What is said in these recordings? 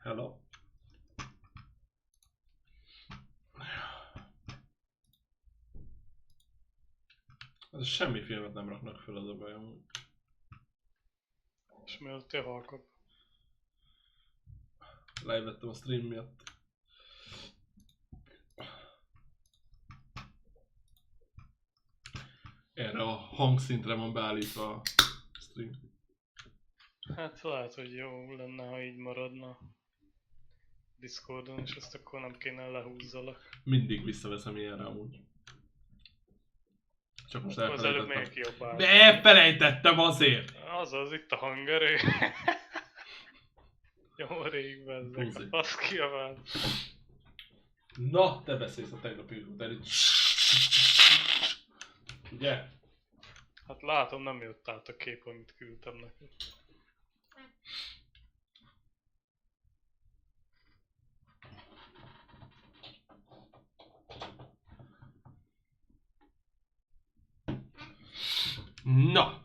Hello. Ez semmi filmet nem raknak fel, az a bajom. És mi az te halkap? Levettem a stream miatt. Erre a hangszintre van beállítva a stream. Hát lehet, hogy jó lenne, ha így maradna Discordon, és ezt akkor nem kéne lehúzzalak. Mindig visszaveszem ilyenre amúgy. Csak most Az előbb még elfelejtettem. kiabált. Elfelejtettem azért! Azaz, itt a hangerő. Jó rég bezzek, azt kiabált. Na, te beszélsz a tegnapi után. Ugye? Hát látom, nem jött át a kép, amit küldtem neked. Na!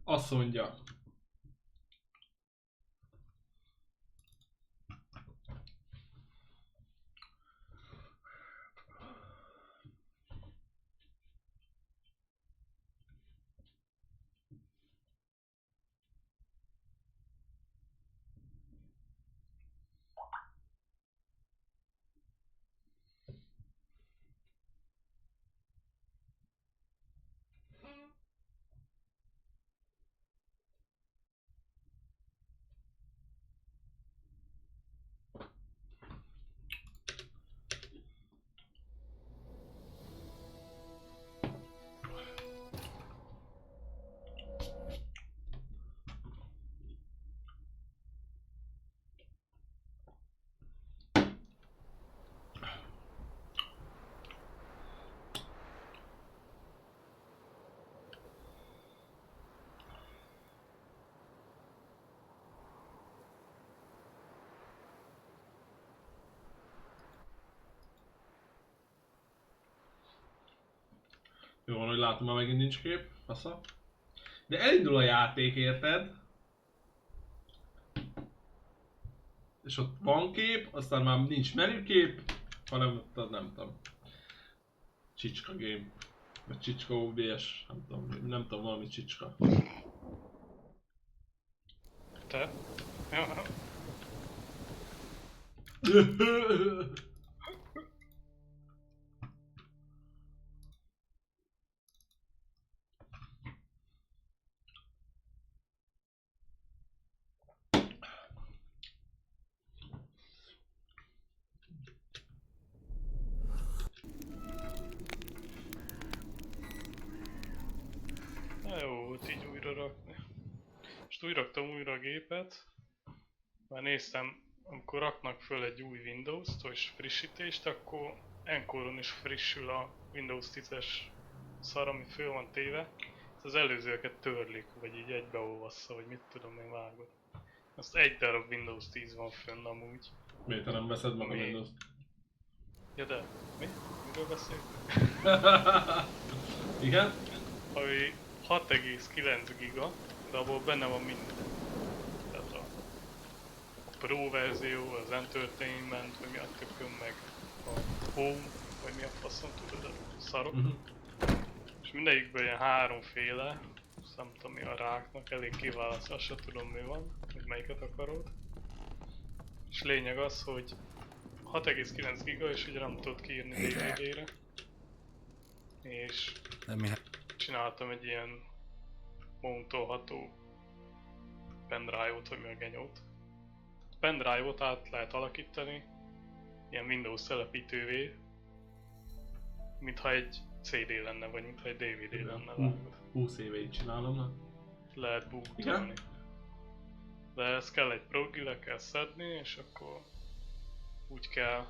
Azt mondja. Jó van, hogy látom, már megint nincs kép. Fasza. De elindul a játék, érted? És ott van kép, aztán már nincs menükép, hanem nem tudom. Csicska game. Vagy Csicska OBS, nem tudom, valami Csicska. Te? Ja. Na jó volt így újra rakni. Most úgy raktam újra a gépet, már néztem, amikor raknak föl egy új Windows-t, és frissítést, akkor enkoron is frissül a Windows 10-es szar, ami föl van téve. Az előzőeket törlik, vagy így egybeolvassza, vagy mit tudom én vágod. Azt egy darab Windows 10 van fönn amúgy. Miért te nem veszed meg a Mi? Windows-t? Ja de, mi? Miről beszélünk? Igen? Ami 6,9 giga, de abból benne van minden. Tehát a Pro verzió, az Entertainment, vagy mi a tököm, meg a Home, vagy mi a faszom, tudod, a szarok. És mindegyikből ilyen háromféle, azt nem tudom mi a ráknak, elég kiválasztva, azt sem tudom mi van, hogy melyiket akarod. És lényeg az, hogy 6,9 giga, és ugye nem tudod kiírni DVD-re. És csináltam egy ilyen mountolható pendrive-ot, vagy mi a genyót. A pendrive-ot át lehet alakítani ilyen Windows telepítővé, mintha egy CD lenne, vagy mintha egy DVD lenne, vágod. 20 éve így csinálom, na? Lehet bootolni. De ez kell egy progi, le kell szedni, és akkor úgy kell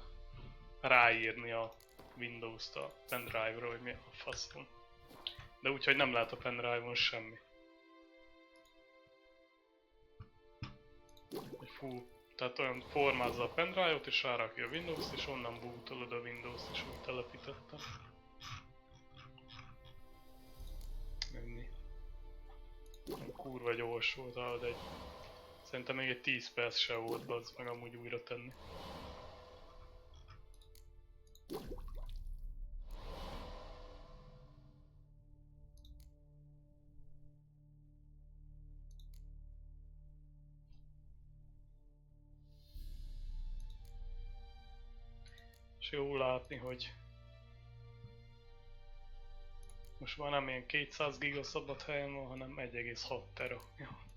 ráírni a Windows-t a pendrive-ra, hogy mi a faszon. De úgyhogy nem lehet a pendrive-on semmi. Tehát olyan formázza a pendrive-ot és rárakja a Windows-t, és onnan bootolod a Windows-t, és úgy telepítettem. Ennyi. Kurva gyors volt, de egy Szerintem még egy 10 perc se volt, bazd meg amúgy újra tenni. És jó látni, hogy most már nem ilyen 200 giga szabad helyen van, hanem 1,6 tera. Ja.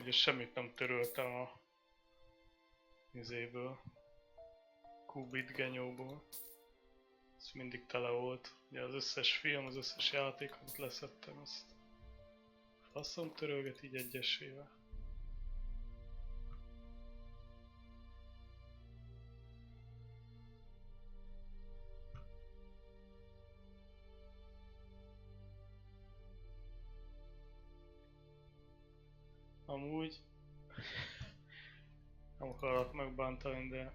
Ugye semmit nem töröltem a izéből, qubit genyóból. Ez mindig tele volt. Ugye az összes film, az összes játék, amit leszettem, azt faszom törölget így egyesével. Amúgy nem akarok megbántani, de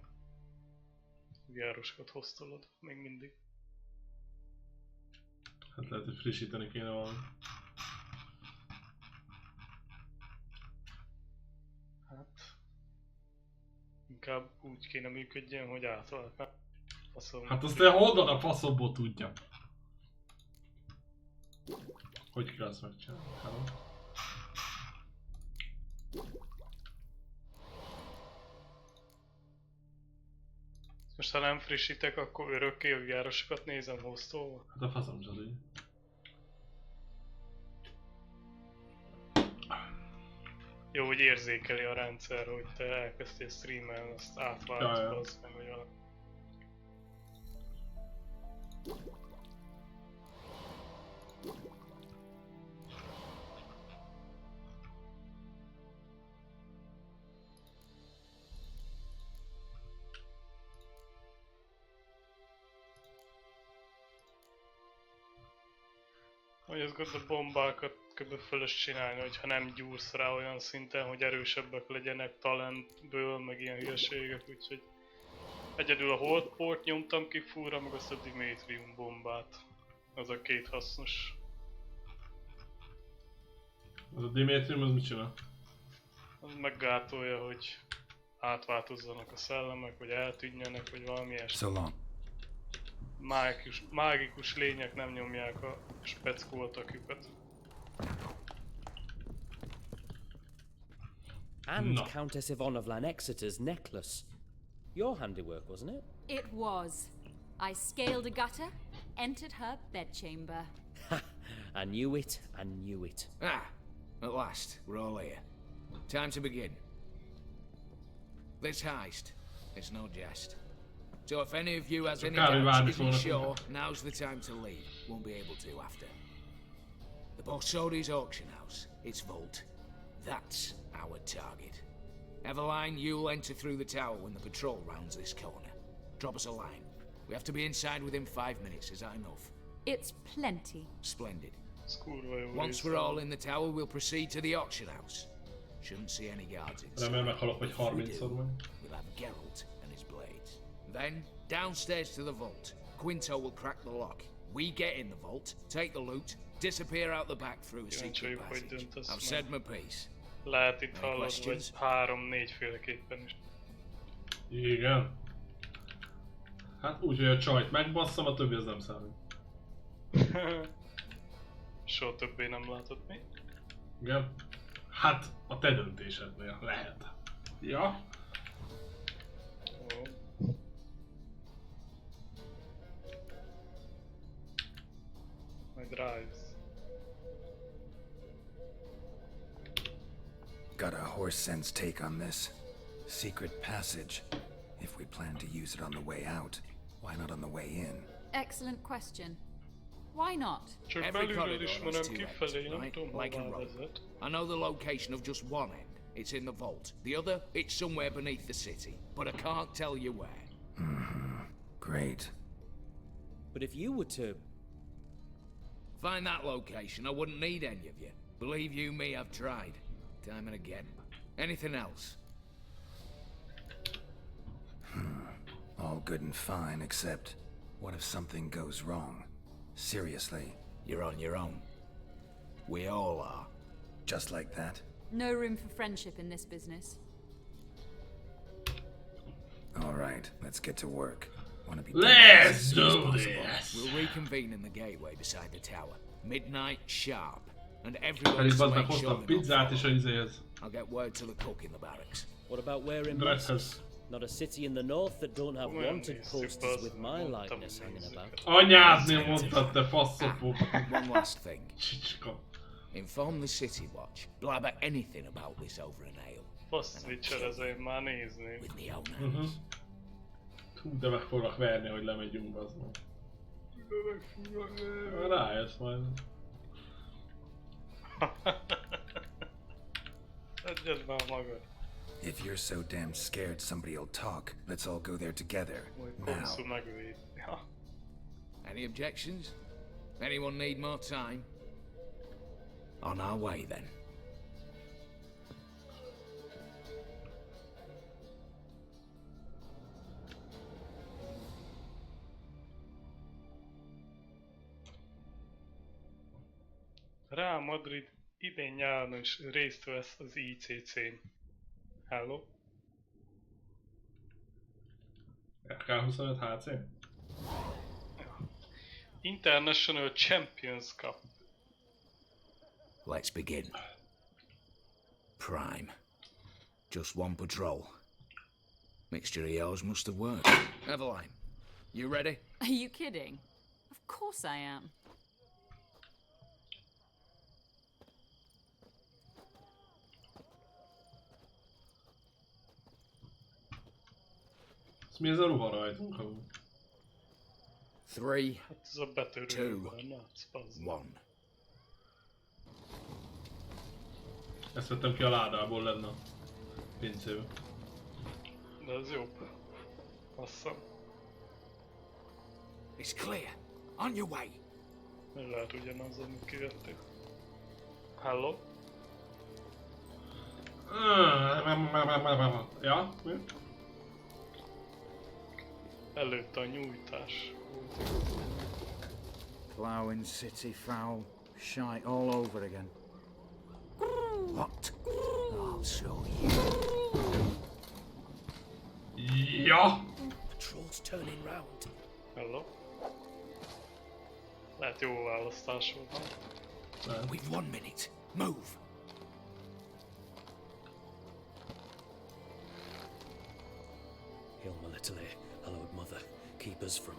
járosokat hoztolod még mindig. Hát lehet, hogy frissíteni kéne valami. Hát inkább úgy kéne működjön, hogy átvált. Hát azt én honnan a faszomból tudja. Hogy kell azt megcsinálni? Hello? Most ha nem frissítek, akkor örökké a járosokat nézem hoztolva. Hát a faszom csak így. Jó, hogy érzékeli a rendszer, hogy te elkezdtél streamelni, azt átváltod, az meg hogy valami. Hogy azt gondolom, a bombákat kb. Fölös csinálni, hogyha nem gyúrsz rá olyan szinten, hogy erősebbek legyenek talentből, meg ilyen hülyeségek, úgyhogy egyedül a holdport nyomtam ki fúra, meg azt a Dimétrium bombát. Az a két hasznos. Az a Dimétrium az mit csinál? Az meggátolja, hogy átváltozzanak a szellemek, vagy eltűnjenek, vagy valami ilyesmi. Mágikus lények nem nyomják a speckó attackjukat. And Countess Yvonne of Lanexeter's necklace. Your handiwork, wasn't it? It was. I scaled a gutter, entered her bedchamber. I knew it, I knew it. Ah, at last, we're all here. Time to begin. This heist, it's no jest. So if any of you has any doubts, isn't sure, now's the time to leave. Won't be able to after. The Borsodi's auction house, its vault. That's our target. Eveline, you'll enter through the tower when the patrol rounds this corner. Drop us a line. We have to be inside within 5 minutes, is that enough? It's plenty. Splendid. Once we're all in the tower, we'll proceed to the auction house. Shouldn't see any guards inside. We'll have Geralt and his blades. Then, downstairs to the vault. Quinto will crack the lock. We get in the vault, take the loot, disappear out the back through a secret passage. I've said my piece. Lehet itt hallod, vagy 3-4 féleképpen is. Igen. Hát úgy, hogy a csajt megbasszom, a többi az nem számít. Soha többé nem látod mi? Igen. Hát a te döntésednél lehet. Ja. Oh. My drives. Got a horse sense take on this. Secret passage. If we plan to use it on the way out, why not on the way in? Excellent question. Why not? Csak belülről ismerem kifelé, nem tudom, like a hová rope. vezet. I know the location of just one end. It's in the vault. The other, it's somewhere beneath the city. But I can't tell you where. Great. But if you were to... Find that location, I wouldn't need any of you. Believe you me, I've tried. Time and again. Anything else? All good and fine, except what if something goes wrong? Seriously. You're on your own. We all are. Just like that? No room for friendship in this business. All right, let's get to work. Wanna be Let's done as soon as do possible. this! We'll reconvene in the gateway beside the tower. Midnight sharp. And everyone Pedig bazd meg slate hoztam short pizzát is a enough. izéhez. I'll get word to the cook in the barracks. What about wearing Dresshez. masks? Not a city in the north that don't have Olyan wanted néztük, posters bazd with meg, my mondtam, likeness hogy hanging nézzük. about. Anyázni mondtad, te faszopó. One last thing. Csicska. Inform the City Watch. Blabber anything about this over an ale. Azt Witcher-ezért már nézni. With me own hands. Hú, de meg foglak verni, hogy lemegyünk, bazd meg. Rájössz majd. Egyed már magad. If you're so damn scared somebody'll talk, let's all go there together. Majd Now. konszul megvéd. Ja. Any objections? Anyone need more time? On our way then. Real Madrid idén nyáron is részt vesz az ICC-n. Hello? RK25 HC? International Champions Cup. Let's begin. Prime. Just one patrol. Mixture of yours must have worked. Eveline, you ready? Are you kidding? Of course I am. Ez mi ez a ruha rajtunk? amúgy? 3, Hát ez a betörő. Two. Spazd. 1. Ezt vettem ki a ládából lenne a pincébe. De ez jobb. Basszam. It's clear. On your way. Nem lehet ugyanaz, amit kivették. Hello? Ja? Mi? Előtte a nyújtás. Ploughing city foul, shite all over again. What? I'll show you. Ja! Patrols turning round. Hello? Lehet jó választás volt. We've 1 minute. Move. Hail Melitele, hallowed mother, keep us from...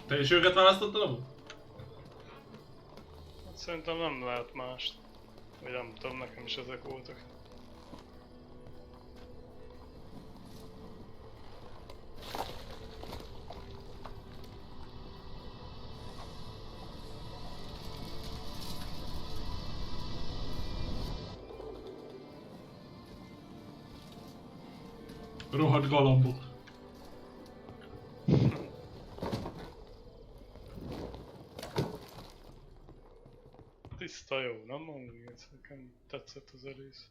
Te is őket választottad amúgy? Hát szerintem nem lehet mást. Vagy nem tudom, nekem is ezek voltak. Rohadt galambok. Tiszta jó, nem? Amúgy ez nekem tetszett az egész.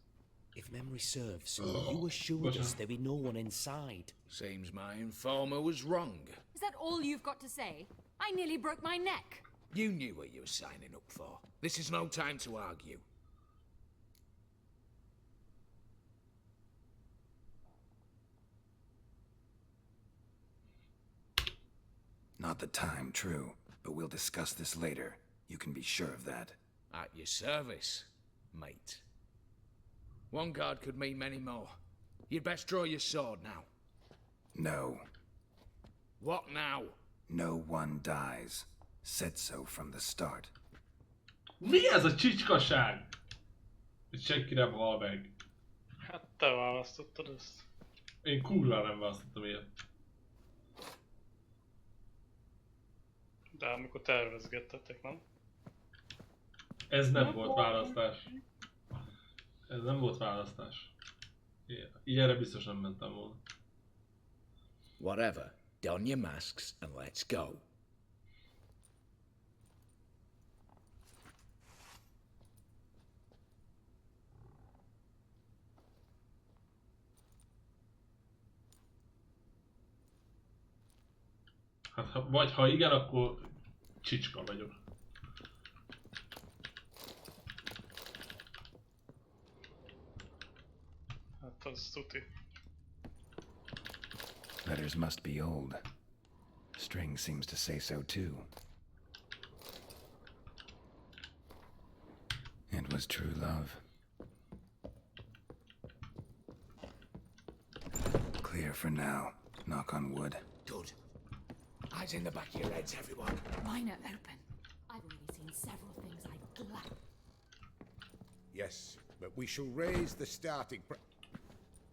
If memory serves, you assured us there'd be no one inside. Seems my informer was wrong. Is that all you've got to say? I nearly broke my neck. You knew what you were signing up for. This is no time to argue. Not the time, true. But we'll discuss this later. You can be sure of that. At your service, mate. One guard could mean many more. You'd best draw your sword now. No. What now? No one dies. Said so from the start. Mi ez a csicskaság? Itt senki nem hal meg. Hát te választottad ezt. Én kurva nem választottam ilyet. De amikor tervezgettetek, nem? Ez nem volt választás. Ez nem volt választás. Ilyenre biztos nem mentem volna. Whatever. Don your masks and let's go. Hát vagy ha igen, akkor csicska vagyok. Hát az tuti. Letters must be old. String seems to say so too. It was true love. Clear for now. Knock on wood. Good. Eyes in the back of your heads, everyone. Mine are open. I've already seen several things I'd gladly. Yes, but we shall raise the starting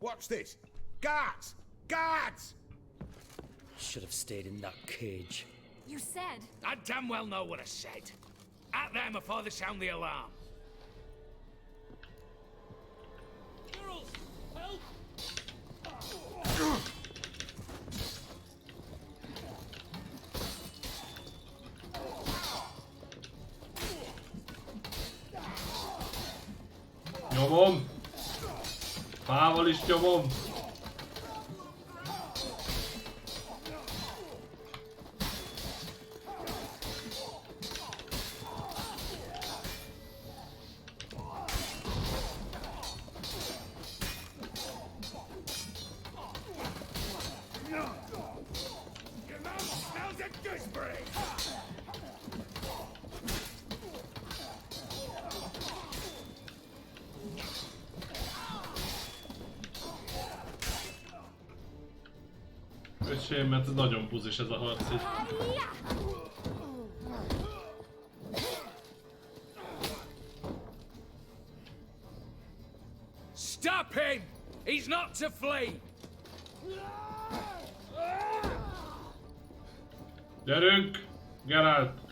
Watch this! Guards! Guards! Should have stayed in that cage. You said. I damn well know what I said. At them before they sound the alarm. Girls, help! Nyomom! Fával is nyomom! Öcsém, mert ez nagyon buzis ez a harc így. Stop him! He's not to flee! Gyerünk! Geralt!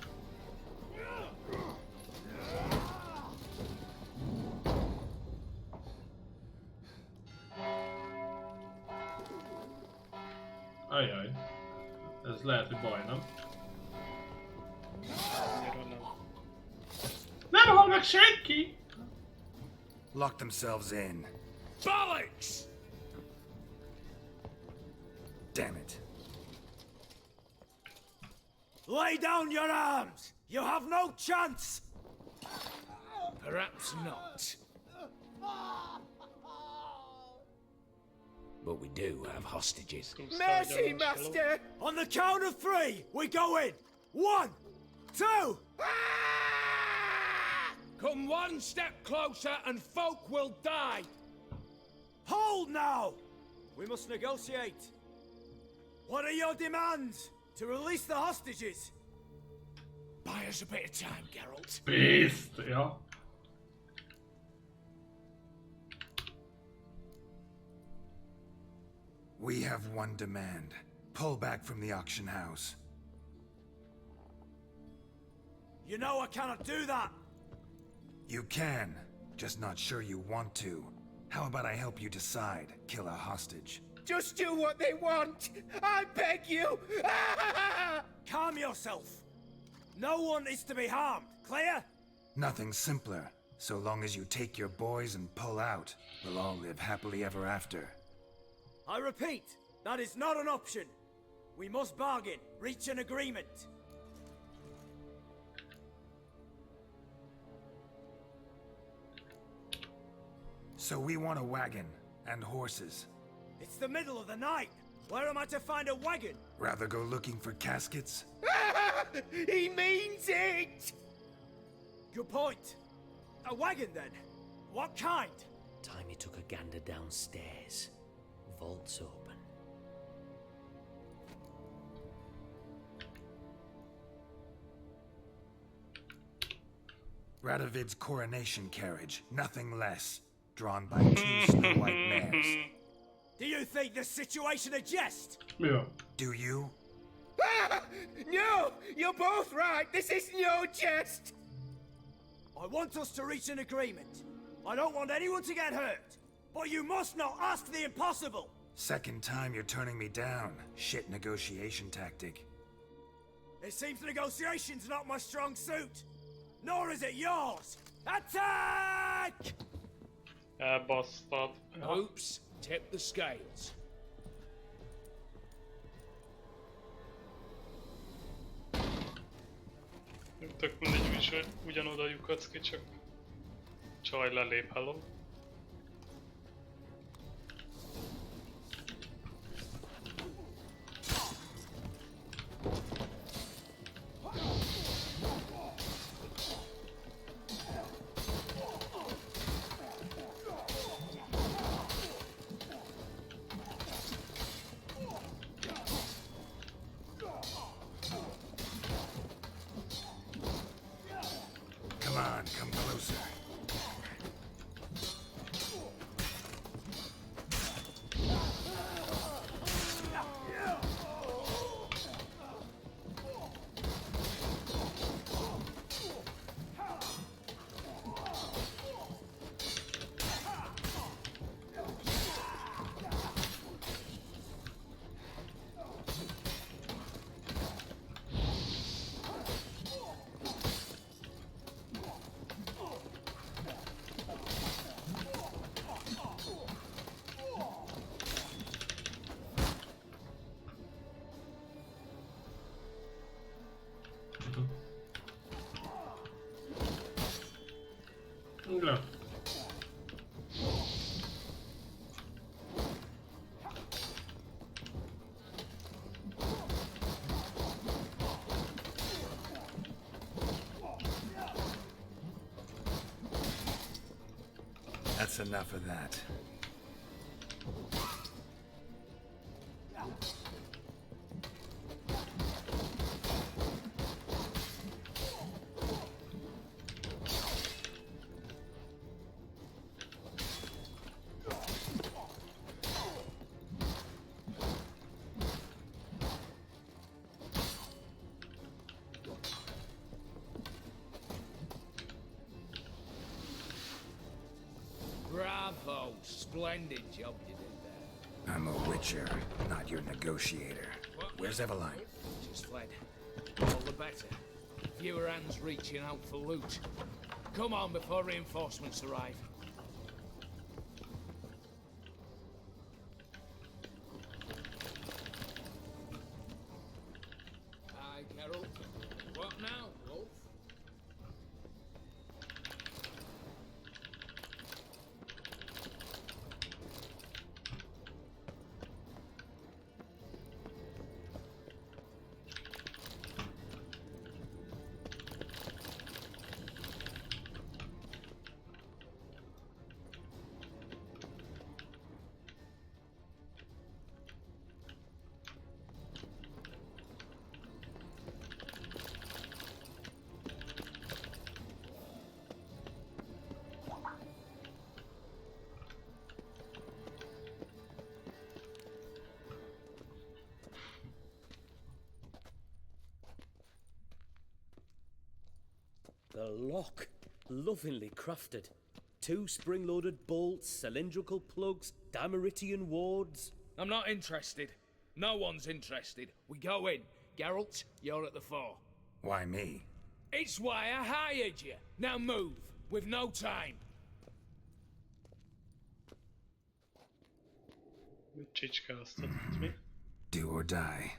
Ajaj. Ez lehet, hogy baj, nem? Nem hal meg senki! Lock themselves in. Bollocks! Damn it. Lay down your arms! You have no chance! Perhaps not. But we do have hostages. Mercy, Master! On the count of three, we go in! 1, 2... Come one step closer and folk will die! Hold now! We must negotiate. What are your demands? To release the hostages? Buy us a bit of time, Geralt. Beast! Ja. We have one demand. Pull back from the auction house. You know I cannot do that! You can, just not sure you want to. How about I help you decide? Kill a hostage. Just do what they want! I beg you! Calm yourself! No one is to be harmed, clear? Nothing simpler. So long as you take your boys and pull out, we'll all live happily ever after. I repeat, that is not an option. We must bargain, reach an agreement. So we want a wagon and horses. It's the middle of the night. Where am I to find a wagon? Rather go looking for caskets? He means it! Good point. A wagon then? What kind? Time he took a gander downstairs. Vault's open. Radovid's coronation carriage, nothing less. Drawn by 2 snow-white mares. Do you think this situation a jest? Ja. Do you? No! You're both right! This is no jest! I want us to reach an agreement. I don't want anyone to get hurt. But you must not ask the impossible! Second time you're turning me down. Shit negotiation tactic. It seems negotiation's not my strong suit. Nor is it yours! Attack! Elbasztad. Oops, tip the scales. tök mindegy, is ugyanoda lyukadsz ki, csak csaj lelép, hello. Come on, come closer. No. That's enough of that. Bravo! Splendid job you did there. I'm a witcher, not your negotiator. Where's Eveline? Just fled. All the better. Fewer hands reaching out for loot. Come on before reinforcements arrive. Aye, Carol. What now, Wolf? The lock, lovingly crafted. 2 spring-loaded bolts, cylindrical plugs, Dameritian wards. I'm not interested. No one's interested. We go in. Geralt, you're at the fore. Why me? It's why I hired you. Now move. We've no time. Mit csicskáztat, mi? Do or die.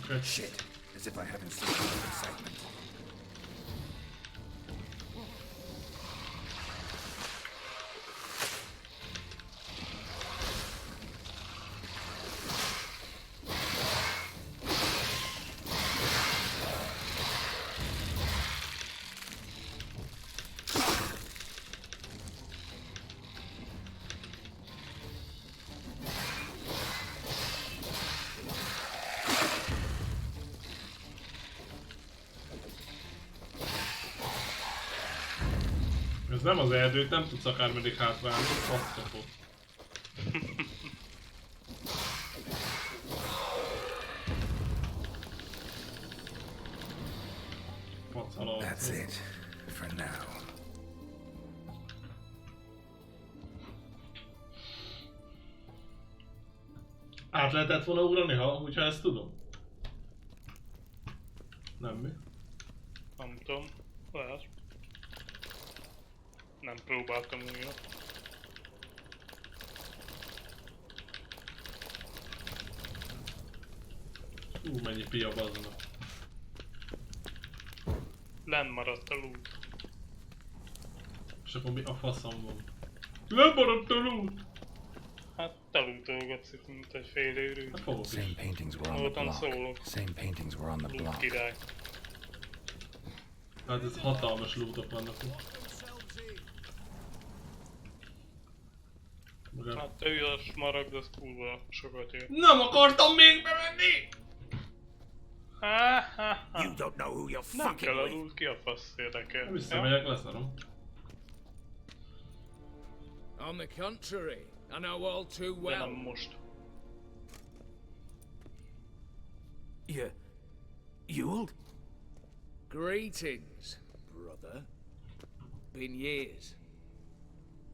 Okay. Shit, as if I haven't seen enough excitement. Ez nem az erdő, nem tudsz akármeddig hátválni, fasz kapott. That's it, for now. Át lehetett volna ugrani, hogyha ezt tudom? Nem mi? Nem tudom, lehet. Nem próbáltam újra. Mennyi pia bazzana. Lenn maradt a loot. És akkor mi a faszom van? Lemaradt a loot! Hát te lootolgatsz itt, mint egy félőrű. Hát fogok is. Same paintings were on the Voltam block. szólok. Same paintings were on the Loot block. király. Hát ez hatalmas lootok vannak itt. Maga... Hát ő a smaragd, az kurva sokat ér. Nem akartam még bemenni! You don't know who you're Nem fucking kell a with. loot, ki a fasz érdekel. Visszamegyek, leszarom. On the contrary, I know all too De well. nem most. You'll? Greetings, brother. Been years.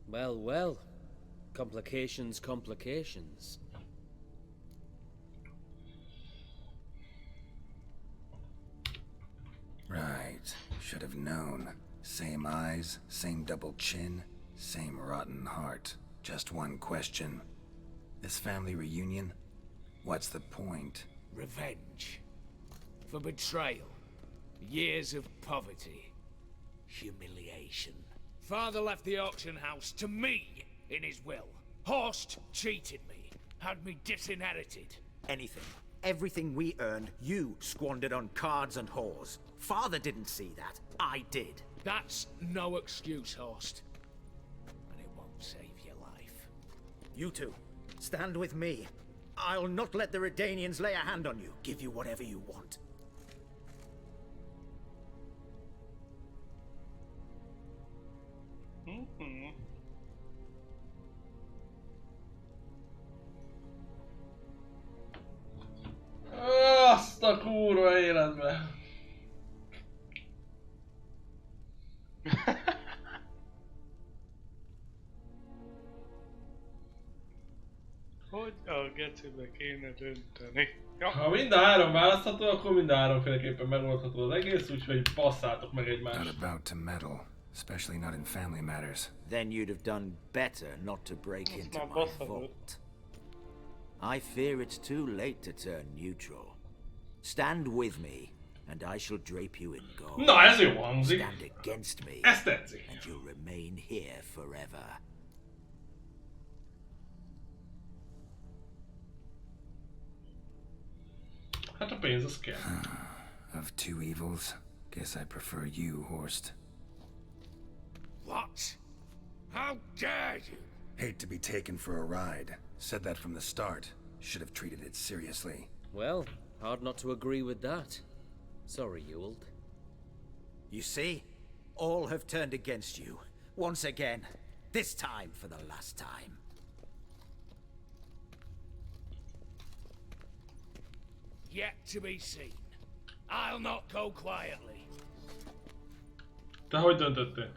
Well, well. Complications, complications. Right. Should have known. Same eyes, same double chin, same rotten heart. Just one question. This family reunion? What's the point? Revenge. For betrayal. Years of poverty. Humiliation. Father left the auction house to me in his will. Horst cheated me. Had me disinherited. Anything. Everything we earned, you squandered on cards and whores. Father didn't see that. I did. That's no excuse, Horst. And it won't save your life. You two, stand with me. I'll not let the Redanians lay a hand on you. Give you whatever you want. Azt a kurva életbe! Hogy a gecibe kéne dönteni? Ja. Ha mind a három választható, akkor mind a háromféleképpen megoldható az egész, úgyhogy passzátok meg Not egymást. about to meddle, especially not in family matters. Then you'd have done better not to break Azt into már my baszhatod. vault. I fear it's too late to turn neutral. Stand with me, and I shall drape you in gold. Na, ez jó hangzik. Stand against me, Ez tetszik. and you'll remain here forever. Hát a pénz az kell. Of two evils, guess I prefer you, Horst. What? How dare you? Hate to be taken for a ride. Said that from the start. Should have treated it seriously. Well, hard not to agree with that. Sorry, Ewald. You see? All have turned against you. Once again. This time for the last time. Yet to be seen. I'll not go quietly. Te hogy döntöttél?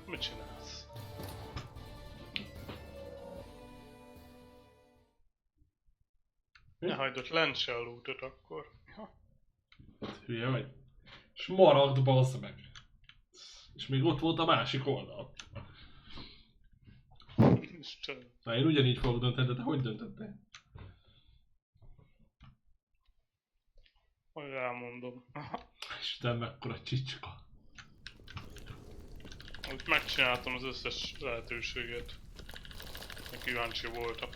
Mit csinálsz? Ne hagyd ott lent se a lootot akkor. Ja. Hülye vagy? Smaragd, bazd meg. És még ott volt a másik oldal. Isten. Na én ugyanígy fogok dönteni, de te hogy döntöttél? Majd elmondom. Isten, mekkora csicska. Úgy megcsináltam az összes lehetőséget. Kíváncsi voltam.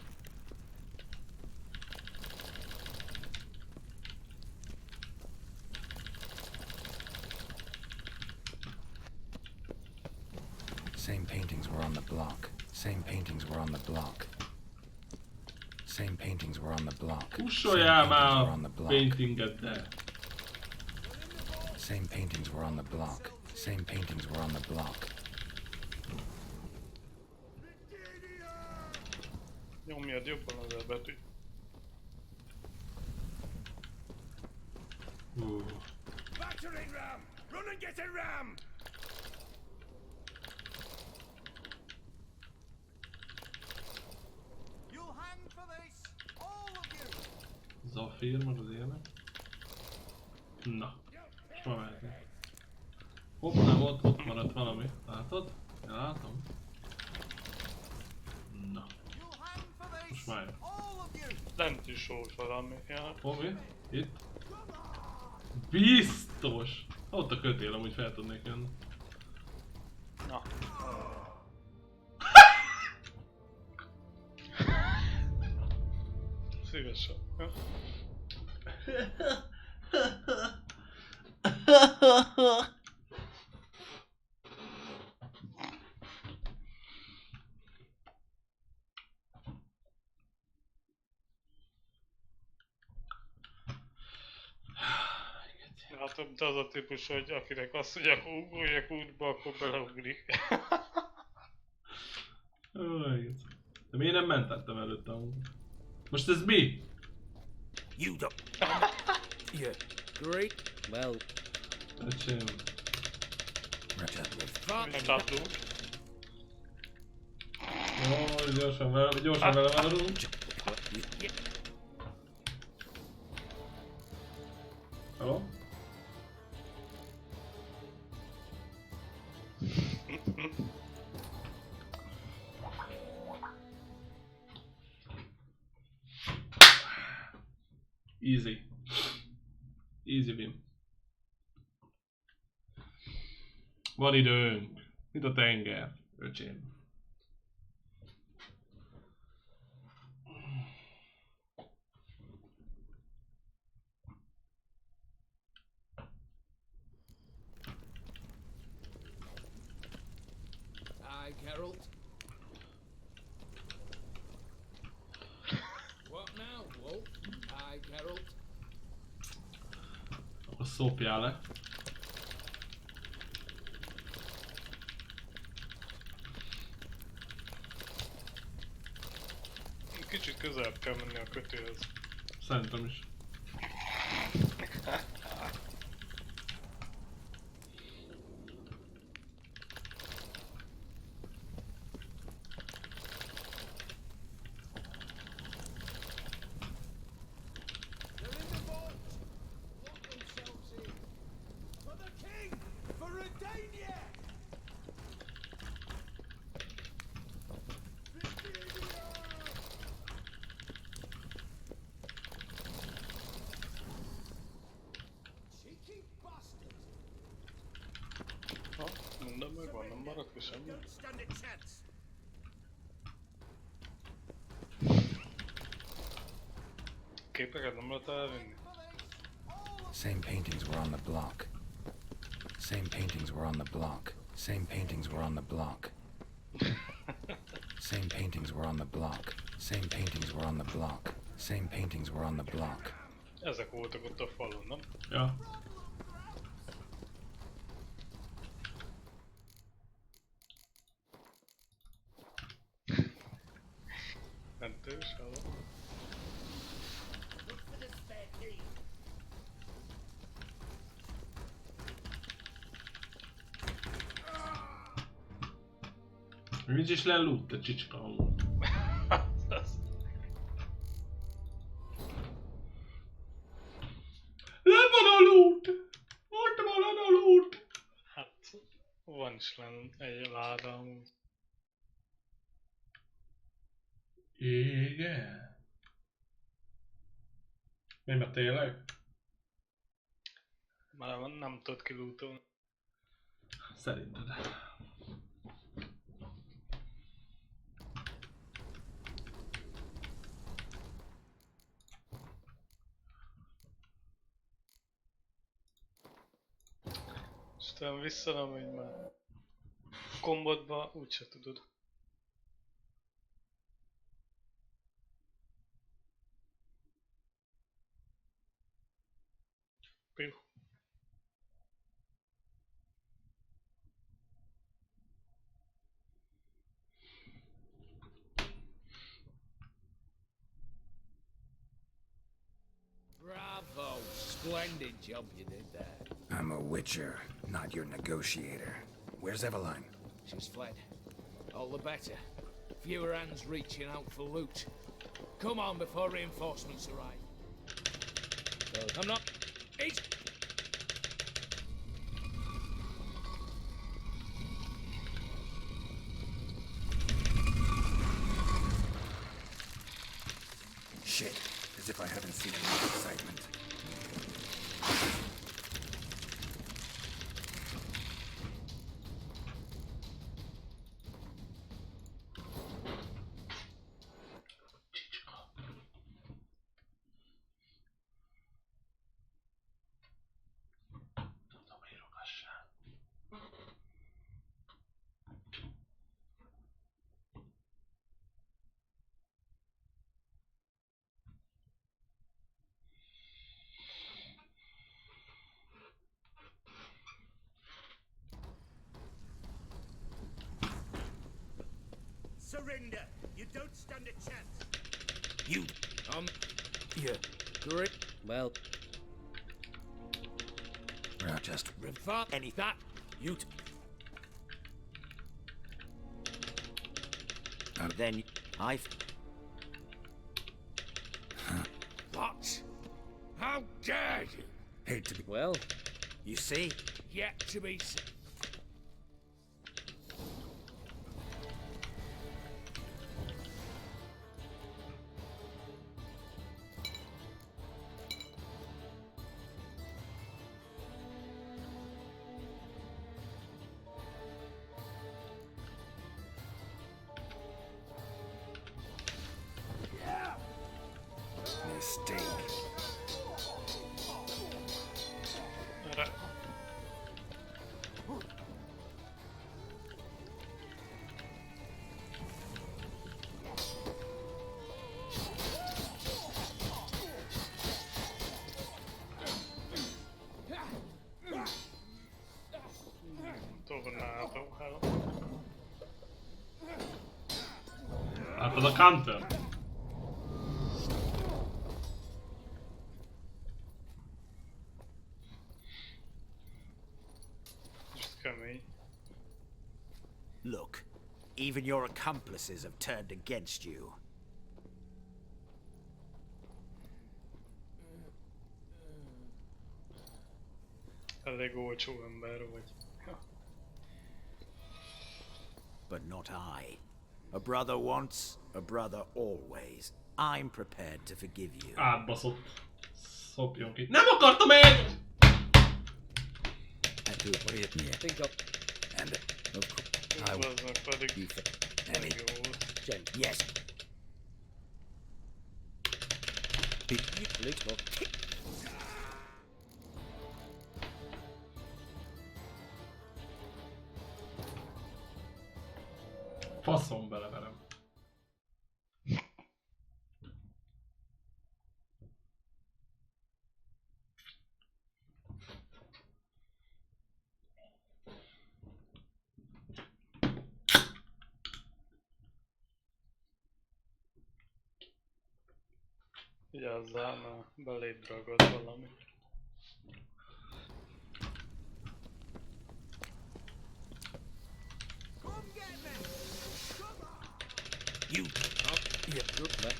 Same paintings were on the block. Same paintings were on the block. Same paintings were on the block. Same Kussoljál paintings már were on the a block. paintingeddel. Same paintings were on the block. Same paintings were on the block. Nyomjad jobban az elbetűt. Battering ram! Run and get a ram! You'll hang for this, all of you! Zafír, meg az ilyenek. Na, most már mehetünk. Hopp, nem, ott maradt valami. Látod? Ja, látom. Na. Most már jön. Lent is volt valami. Ja. Hol mi? Itt? Biztos! Ott a kötél, amúgy fel tudnék jönni. Na. Szívesen. Ja. Hát de az a típus, hogy akinek azt mondják, ugorjak útba, akkor beleugrik. De miért nem mentettem előtte amúgy? Most ez mi? You don't. Yeah. Great. Well. Öcsém. Mindent átlóg. Ó, gyorsan vele maradunk. Hello? Easy. Easy win. Van időnk. Mint a tenger, öcsém. Aye, Geralt. What now, Wolf? Aye, Geralt. Akkor szopjál le. Kicsit közelebb kell menni a kötőhöz. Szerintem is. Mondom meg, van, nem maradt ki semmi. Képeket nem lehet elvinni. Same paintings were on the block. Same paintings were on the block. Same paintings were on the block. Same paintings were on the block. Same paintings were on the block. Same paintings were on the block. Ezek voltak ott a falon, nem? Ja. Mentős, hallom. Nincs is lelútt a csicska amúgy. Le van a loot! Ott van a loot! Hát, van is lenn egy láda amúgy. Igen. Mi, mert tényleg? Már nem tudod kilútolni. Szerinted. Aztán vissza nem megy már. Kombotba úgyse tudod. Piu. Bravo, splendid. splendid job you did there. I'm a witcher, not your negotiator. Where's Eveline? She's fled. All the better. Fewer hands reaching out for loot. Come on before reinforcements arrive. Well, I'm not. Eat. Shit, as if I haven't seen enough excitement. Surrender! You don't stand a chance! You. Yeah. Great. Well, We're not just... Refer any that. You. Then I've... What? How dare you? Hate to be... well, You see? Yet to be seen. Mistake. Erre. Tornado här. Látod a counter? Just kemény. Look, even your accomplices have turned against you. Elég olcsó ember vagy. But not I. A brother once, a brother always. I'm prepared to forgive you. Átbaszott. Szopjon ki. Nem akartam én! And do what do you... I think I'll... And... Of course... I will... Aznak pedig Any... jó volt. Jen, Yes. little. Faszom beleverem. Vigyázzál, mert beléd ragad valami. You. Yeah, good, man.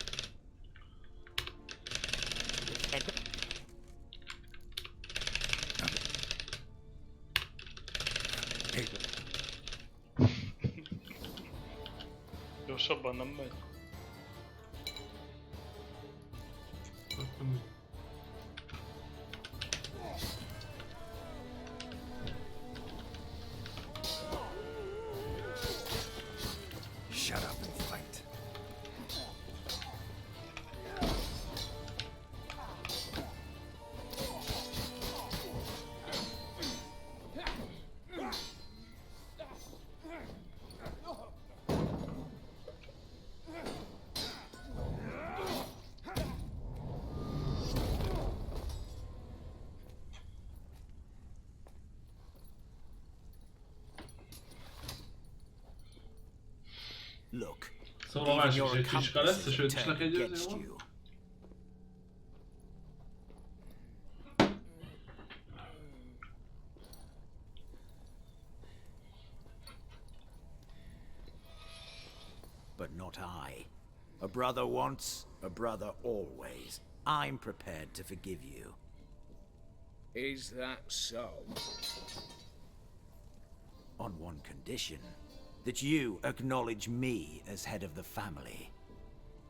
Gyorsabban nem megy. Shut up and fight. Look, Szóval a even másik your is egy csicska lesz, és accomplices őt have is turned lekegyőzni against van. you. not I. A brother once, a brother always. I'm prepared to forgive you. Is that so? On one condition. That you acknowledge me as head of the family.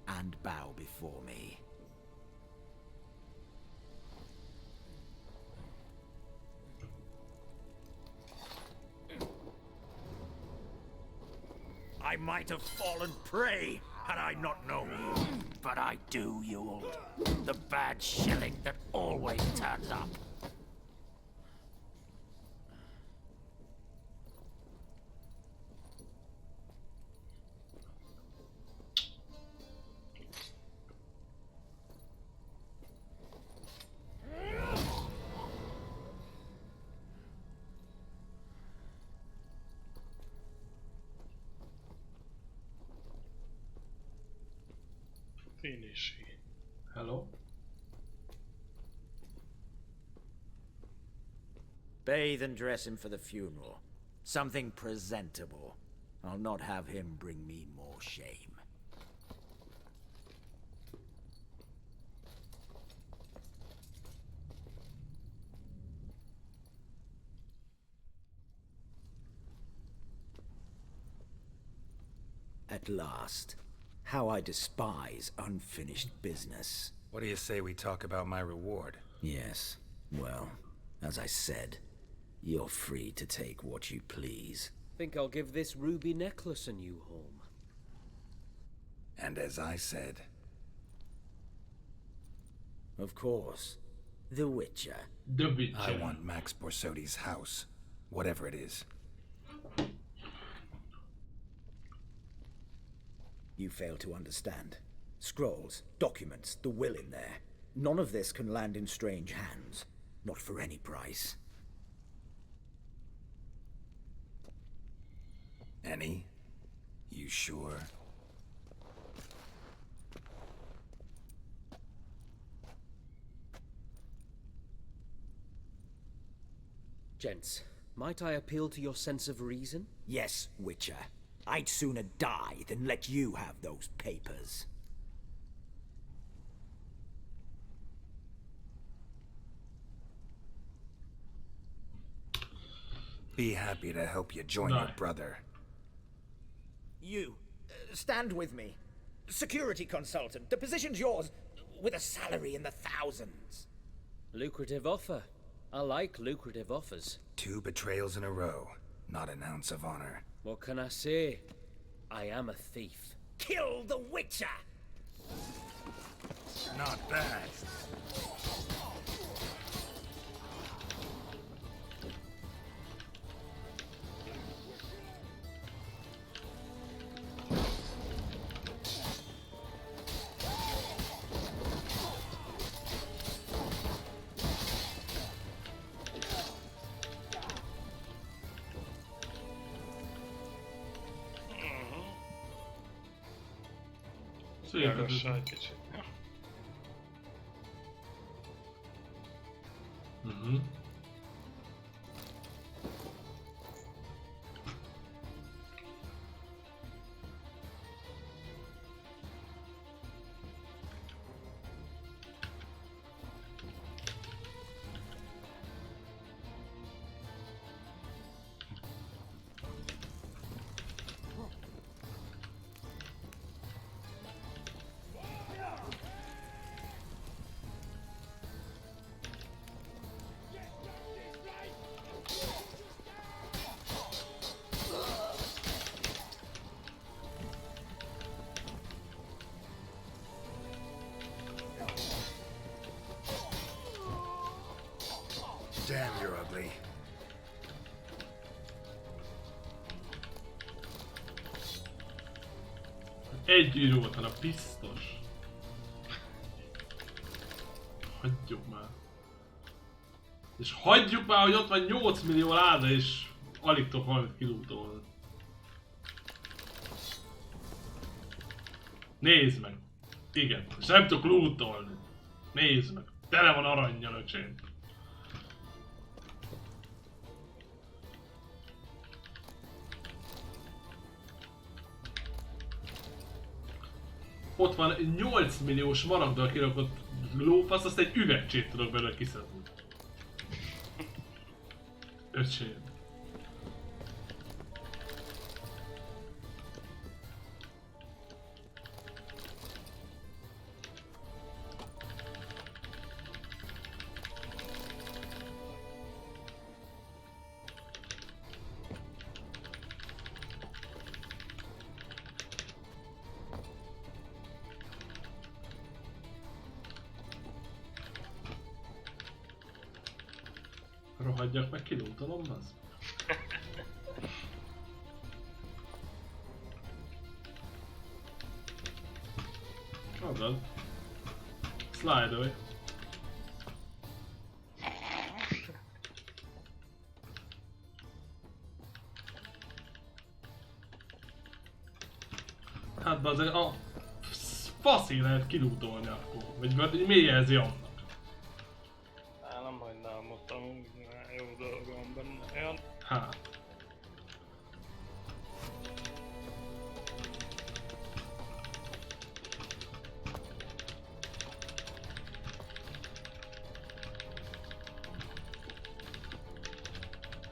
And bow before me. I might have fallen prey had I not known you. But I do, Yule. The bad shilling that always turns up. Finishing. Hello? Bathe and dress him for the funeral. Something presentable. I'll not have him bring me more shame. At last. How I despise unfinished business. What do you say we talk about my reward? Yes. Well, as I said, you're free to take what you please. Think I'll give this ruby necklace a new home. And as I said... Of course. The Witcher. The Witcher. I want Max Borsodi's house. Whatever it is. You fail to understand. Scrolls, documents, the will in there. None of this can land in strange hands. Not for any price. Any? You sure? Gents, might I appeal to your sense of reason? Yes, Witcher. I'd sooner die than let you have those papers. Be happy to help you join your brother. You, stand with me. Security consultant. The position's yours, with a salary in the thousands. Lucrative offer. I like lucrative offers. 2 betrayals in a row. Not an ounce of honor. What can I say? I am a thief. Kill the Witcher! Not bad. Járassa egy kicsit. Ja. Damn, you're ugly. Egy írótlan, biztos. Hagyjuk már. És hagyjuk már, hogy ott van 8 millió láda, és alig tudok valamit kilútolni. Nézd meg! Igen, és nem tudok lootolni. Nézd meg! Tele van arannyal, öcsém. ott van 8 milliós maragdal kirakott lófasz, azt egy üvegcsét tudok belőle kiszedni. Öcsém. Rohadjak meg, kilótolom az. Adod. Slide-olj. Hát bazeg, a faszé lehet kilútolni akkor. Vagy mi jelzi annak? Nem hagynám ott amúgy, jó dolog van benne. Olyan. Hát.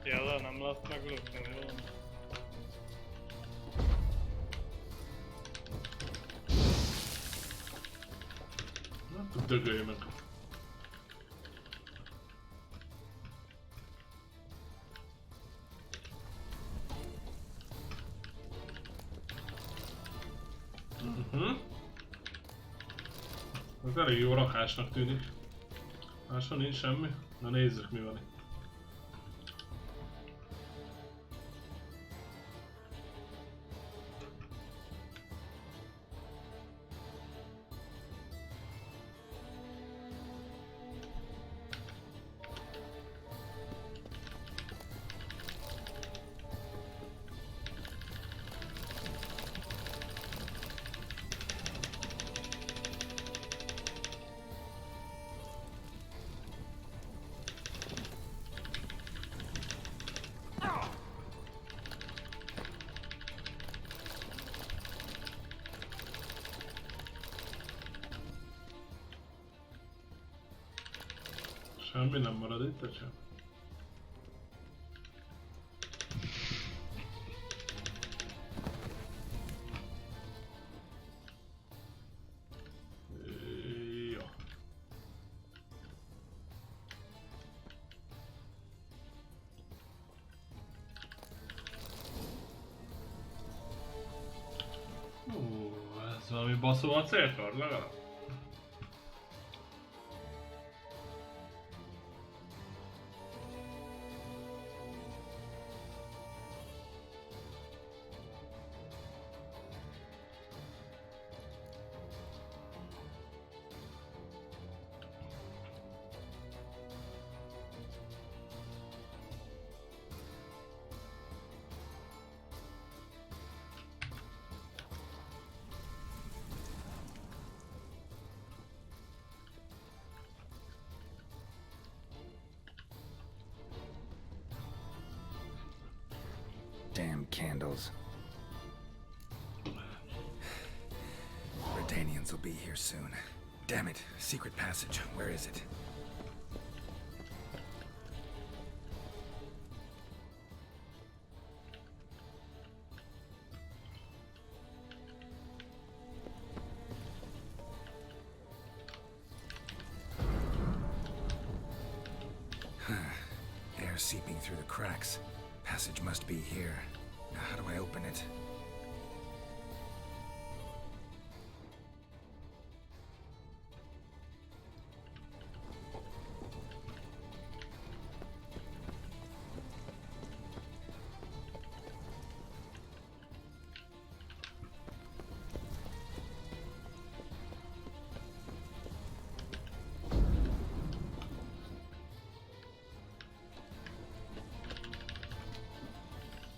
Jelen nem lehet meglökni, jó? Hát dögölj meg. Ez elég jó rakásnak tűnik. Máson nincs semmi? Na nézzük mi van itt. Semmi nem marad itt sem. Jó. Ez valami baszó a célkard legalább. Damn candles. Redanians will be here soon. Damn it. Secret passage. Where is it? Air seeping through the cracks. Passage must be here. Now how do I open it?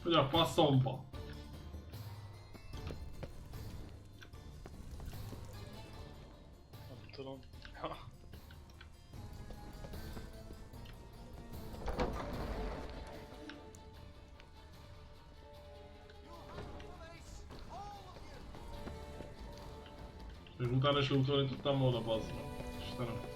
Hogy a faszomba? Nem tudom. Még utána is lootolni tudtam volna, bazd meg. Istenem.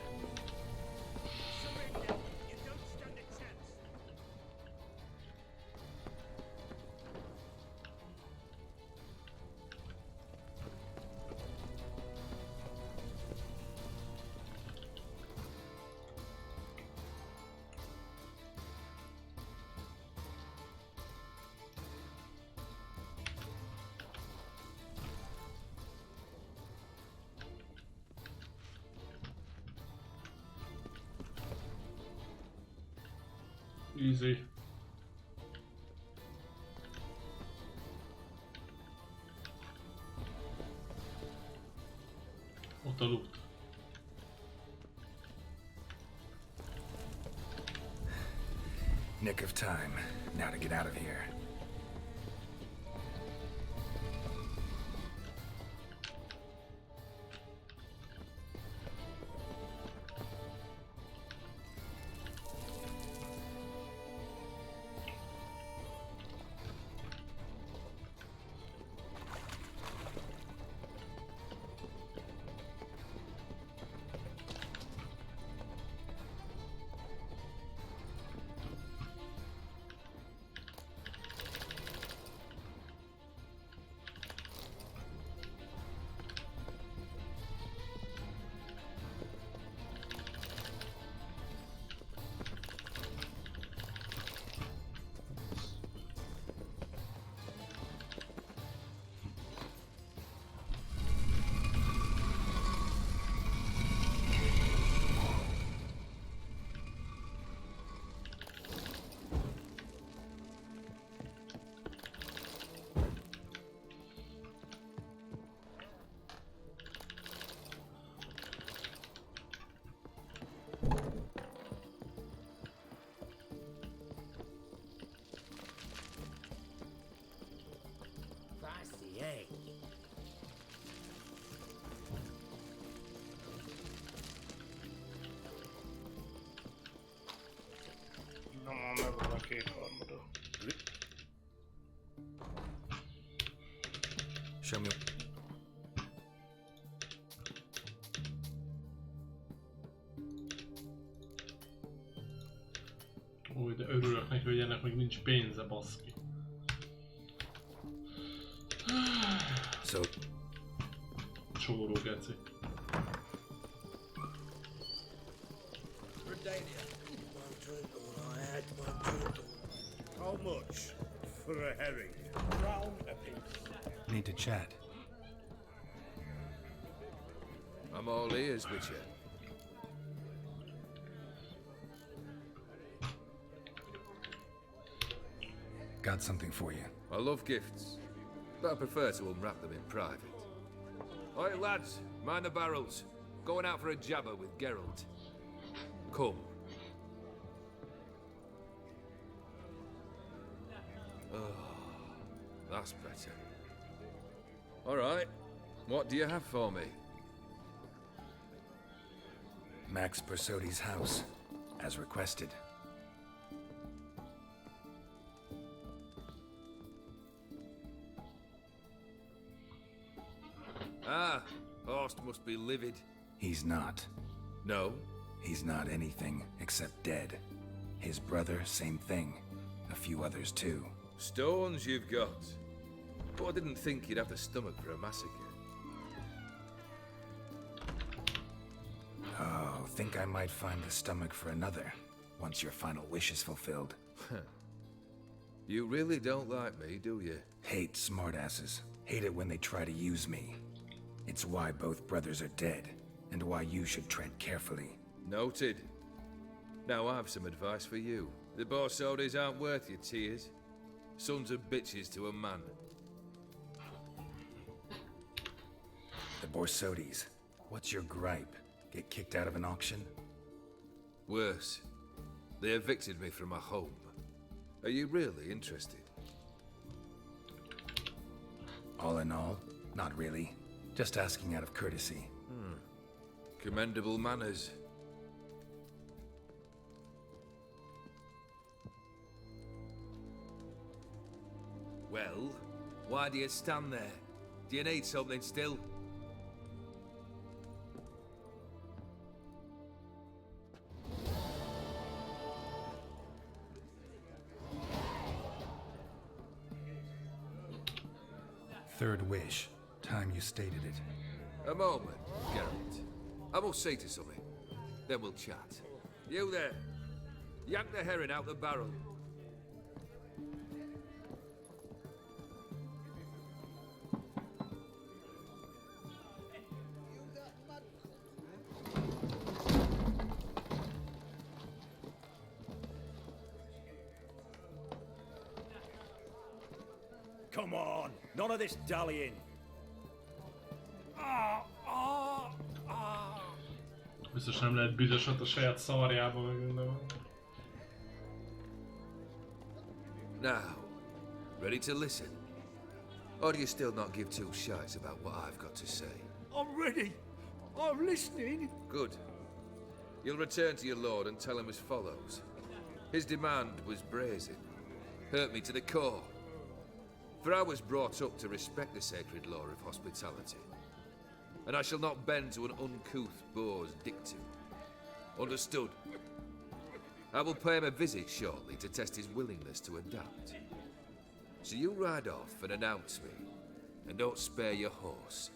Easy. Ott a loot. Nick of time. Now to get out of here. Na, már megvan a kétharmada. Show me. Új, de örülök neki, hogy ennek még nincs pénze, baszki. So, Csóró geci. How much for a herring? Crown apiece. need to chat. I'm all ears, Witcher. Got something for you. I love gifts, but I prefer to unwrap them in private. Oi, lads, mind the barrels. Going out for a jabber with Geralt. Come. Oh, that's better. All right, what do you have for me? Max Bersodi's house, as requested. Ah, Horst must be livid. He's not. No? He's not anything except dead. His brother, same thing. A few others too. Stones you've got. But I didn't think you'd have the stomach for a massacre. Oh, think I might find the stomach for another, once your final wish is fulfilled. You really don't like me, do you? Hate smartasses. Hate it when they try to use me. It's why both brothers are dead, and why you should tread carefully. Noted. Now I have some advice for you. The Borsodis aren't worth your tears. Sons of bitches to a man. The Borsodis. What's your gripe? Get kicked out of an auction? Worse. They evicted me from my home. Are you really interested? All in all, not really. Just asking out of courtesy. Commendable manners. Well, why do you stand there? Do you need something still? third wish. Time you stated it. A moment, Geralt. I must say to something. Then we'll chat. You there. Yank the herring out the barrel. Come on, none of this dallying. Biztos nem lehet büdösat a saját szarjába meg minden. Now, ready to listen? Or do you still not give two shites about what I've got to say? I'm ready. I'm listening. Good. You'll return to your lord and tell him as follows. His demand was brazen. Hurt me to the core. For I was brought up to respect the sacred law of hospitality. And I shall not bend to an uncouth boor's dictum. Understood? I will pay him a visit shortly to test his willingness to adapt. So you ride off and announce me. And don't spare your horse.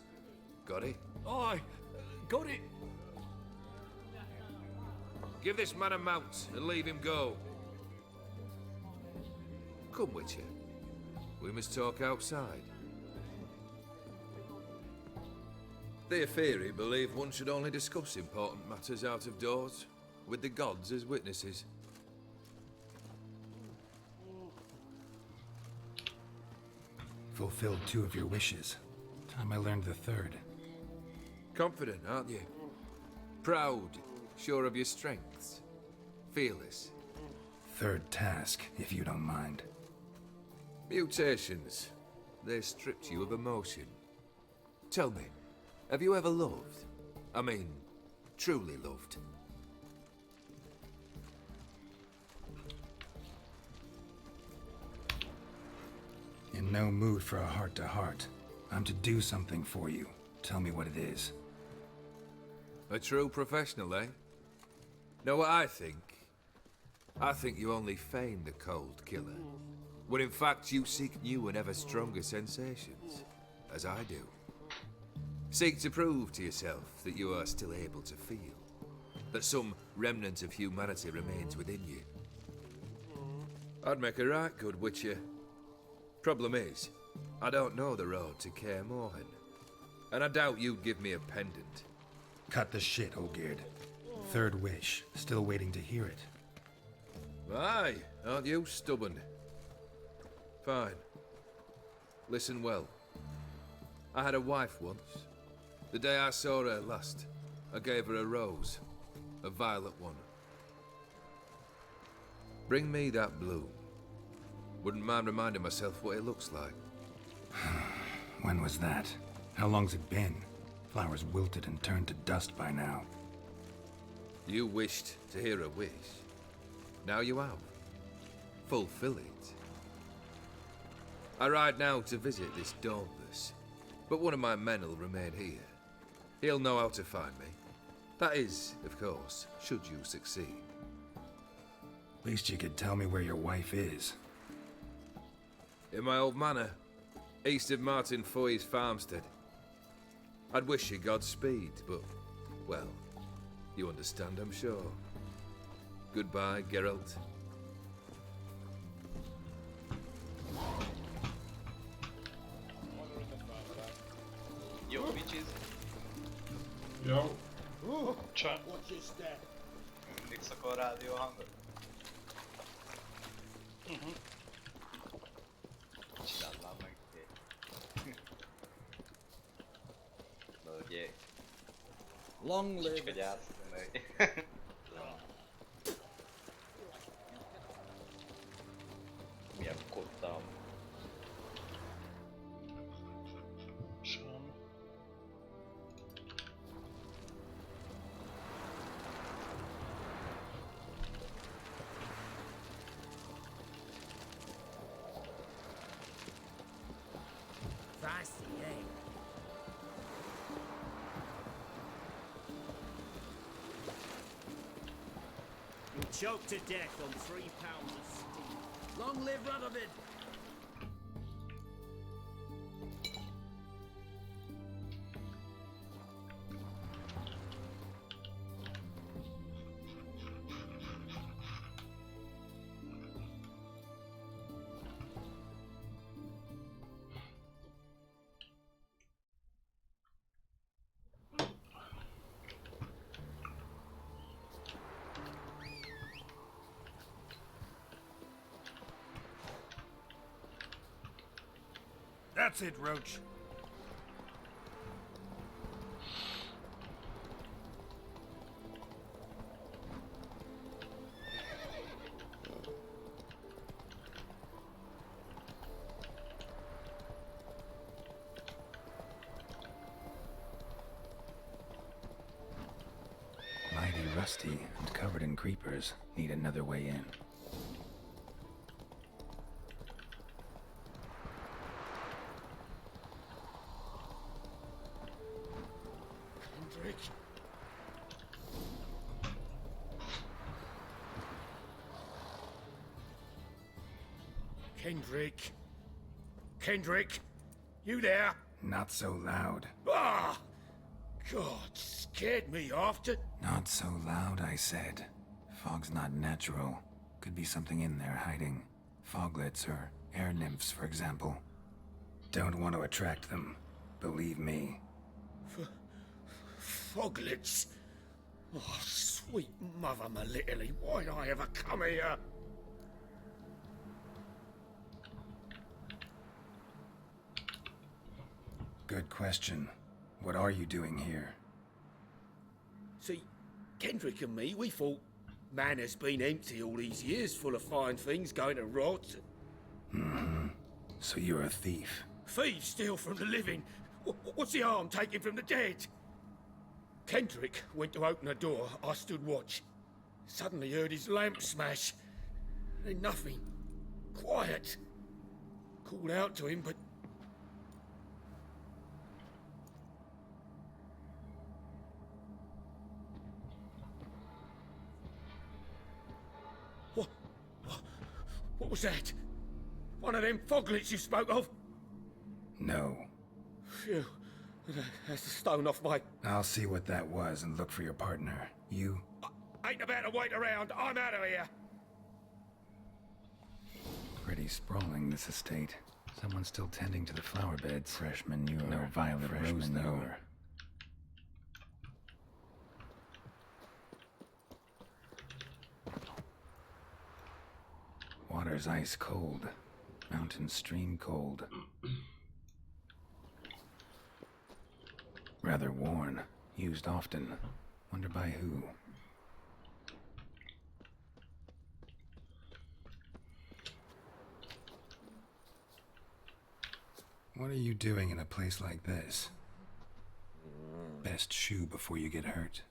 Got it? Aye, got it. Give this man a mount and leave him go. Come, Witcher. We must talk outside. The Theory believe one should only discuss important matters out of doors, with the gods as witnesses. Fulfilled 2 of your wishes. Time I learned the third. Confident, aren't you? Proud, sure of your strengths. Fearless. Third task, if you don't mind. Mutations. They stripped you of emotion. Tell me, have you ever loved? I mean, truly loved? In no mood for a heart-to-heart. I'm to do something for you. Tell me what it is. A true professional, eh? Know what I think? I think you only feign the cold killer, when in fact you seek new and ever stronger sensations, as I do. Seek to prove to yourself that you are still able to feel, that some remnant of humanity remains within you. I'd make a right good Witcher. Problem is, I don't know the road to Kaer Morhen, and I doubt you'd give me a pendant. Cut the shit, Olgierd. Third wish. Still waiting to hear it. Aye, aren't you stubborn? Fine. Listen well. I had a wife once. The day I saw her last, I gave her a rose. A violet one. Bring me that bloom. Wouldn't mind reminding myself what it looks like. When was that? How long's it been? Flowers wilted and turned to dust by now. You wished to hear a wish. Now you have. Fulfill it. I ride now to visit this Dauntless, but one of my men will remain here. He'll know how to find me. That is, of course, should you succeed. Least you could tell me where your wife is. In my old manor, east of Martin Foy's farmstead. I'd wish you Godspeed, but, well, you understand, I'm sure. Goodbye, Geralt. Yo, bitches. Jó. Csá. Mindig szakol a rádió hangot. Csináld már meg. Na ugye. Long live. Végigjátszás. Milyen kottam. Feisty, eh? You'll choke to death on 3 pounds of steam. Long live Radovid! That's it, Roach. Mighty rusty and covered in creepers. Need another way in. Kendrick. Kendrick. Kendrick. You there? Not so loud. Ah! God, scared me after. Not so loud, I said. Fog's not natural. Could be something in there hiding. Foglets or air nymphs, for example. Don't want to attract them. Believe me. Foglets. Oh, sweet mother, my little, why'd I ever come here? Good question. What are you doing here? See, Kendrick and me, we thought Manor's been empty all these years, full of fine things going to rot. Mm-hmm. So you're a thief. Thieves steal from the living. What's the harm taking from the dead? Kendrick went to open a door. I stood watch. Suddenly heard his lamp smash. Then nothing. Quiet. Called out to him, but... What was that? One of them foglets you spoke of? No. Phew. That's the stone off my... I'll see what that was and look for your partner. You? I ain't about to wait around. I'm out of here. Pretty sprawling, this estate. Someone still tending to the flower beds. Fresh manure. No violet rose, though. Water's ice cold. Mountain stream cold. Rather worn. Used often. Wonder by who. What are you doing in a place like this? Best shoe before you get hurt.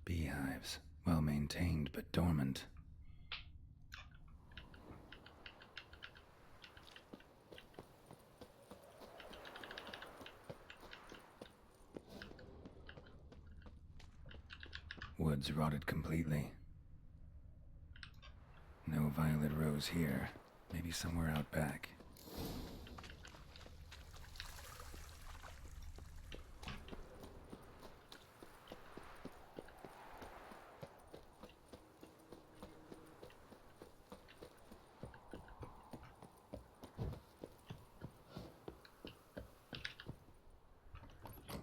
Beehives, well maintained but dormant. Woods rotted completely. No violet rose here. Maybe somewhere out back.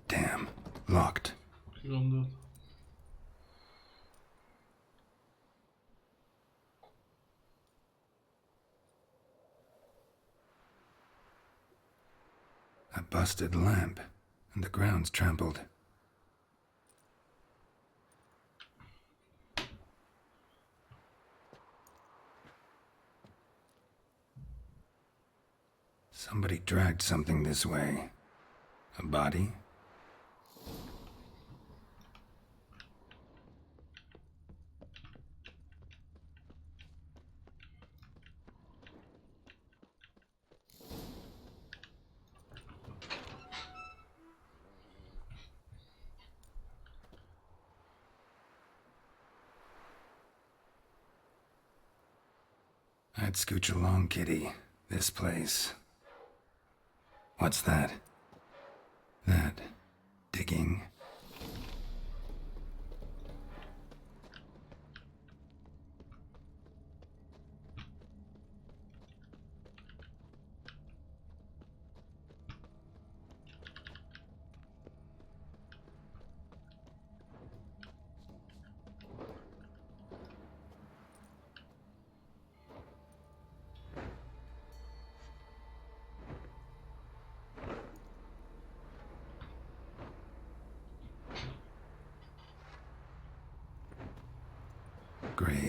Damn. Locked. Gondolt. A busted lamp, and the ground's trampled. Somebody dragged something this way. A body? I'd scooch along, kitty. This place. What's that? That. Digging.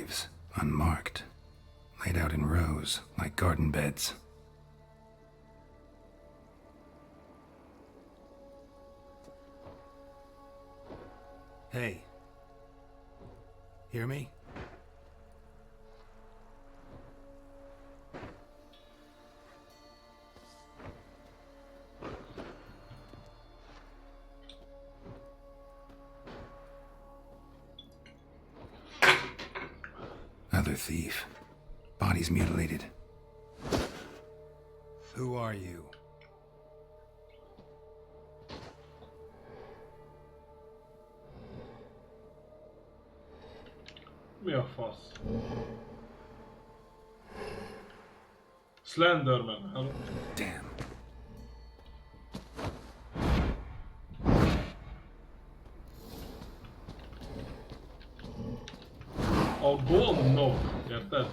graves, unmarked, laid out in rows like garden beds. Hey. Hear me? Another thief. Bodies mutilated. Who are you? Mi a fasz? Slenderman, hello? Damn. A gondnok, érted?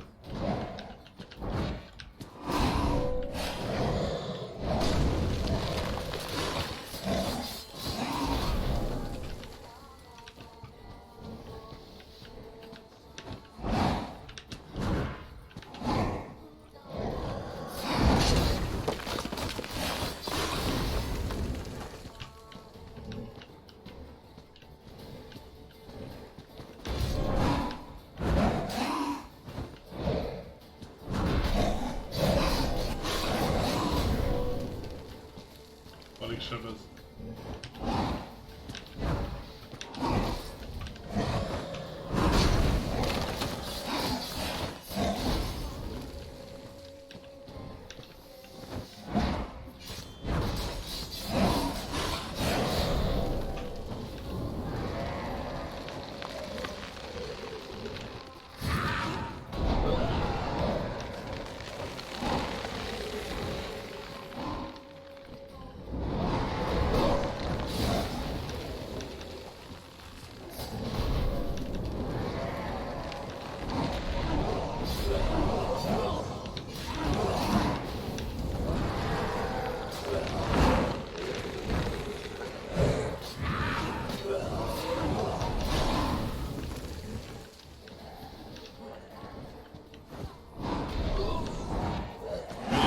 Alig sebez.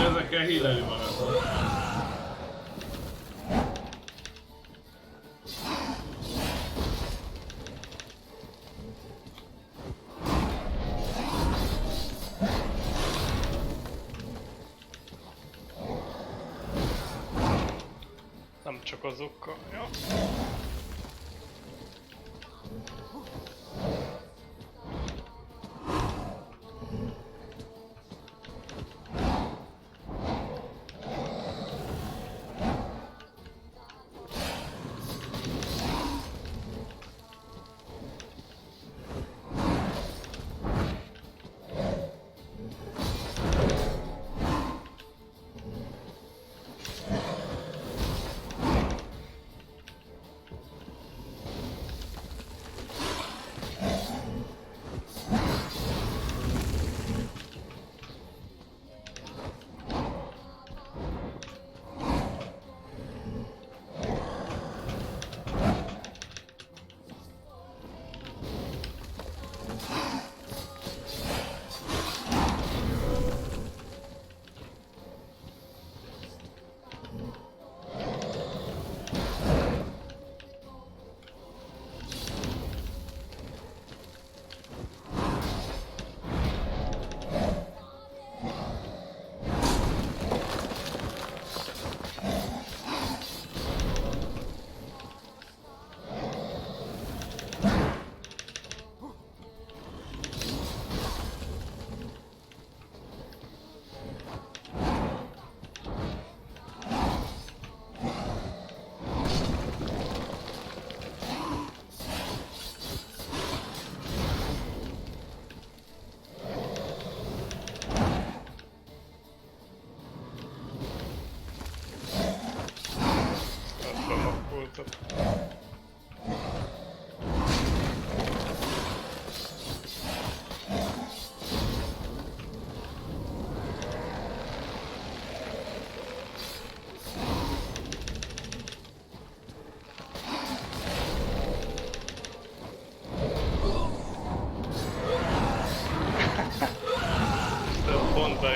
Ezekkel hílelni van ez. Nem csak azokkal, ja.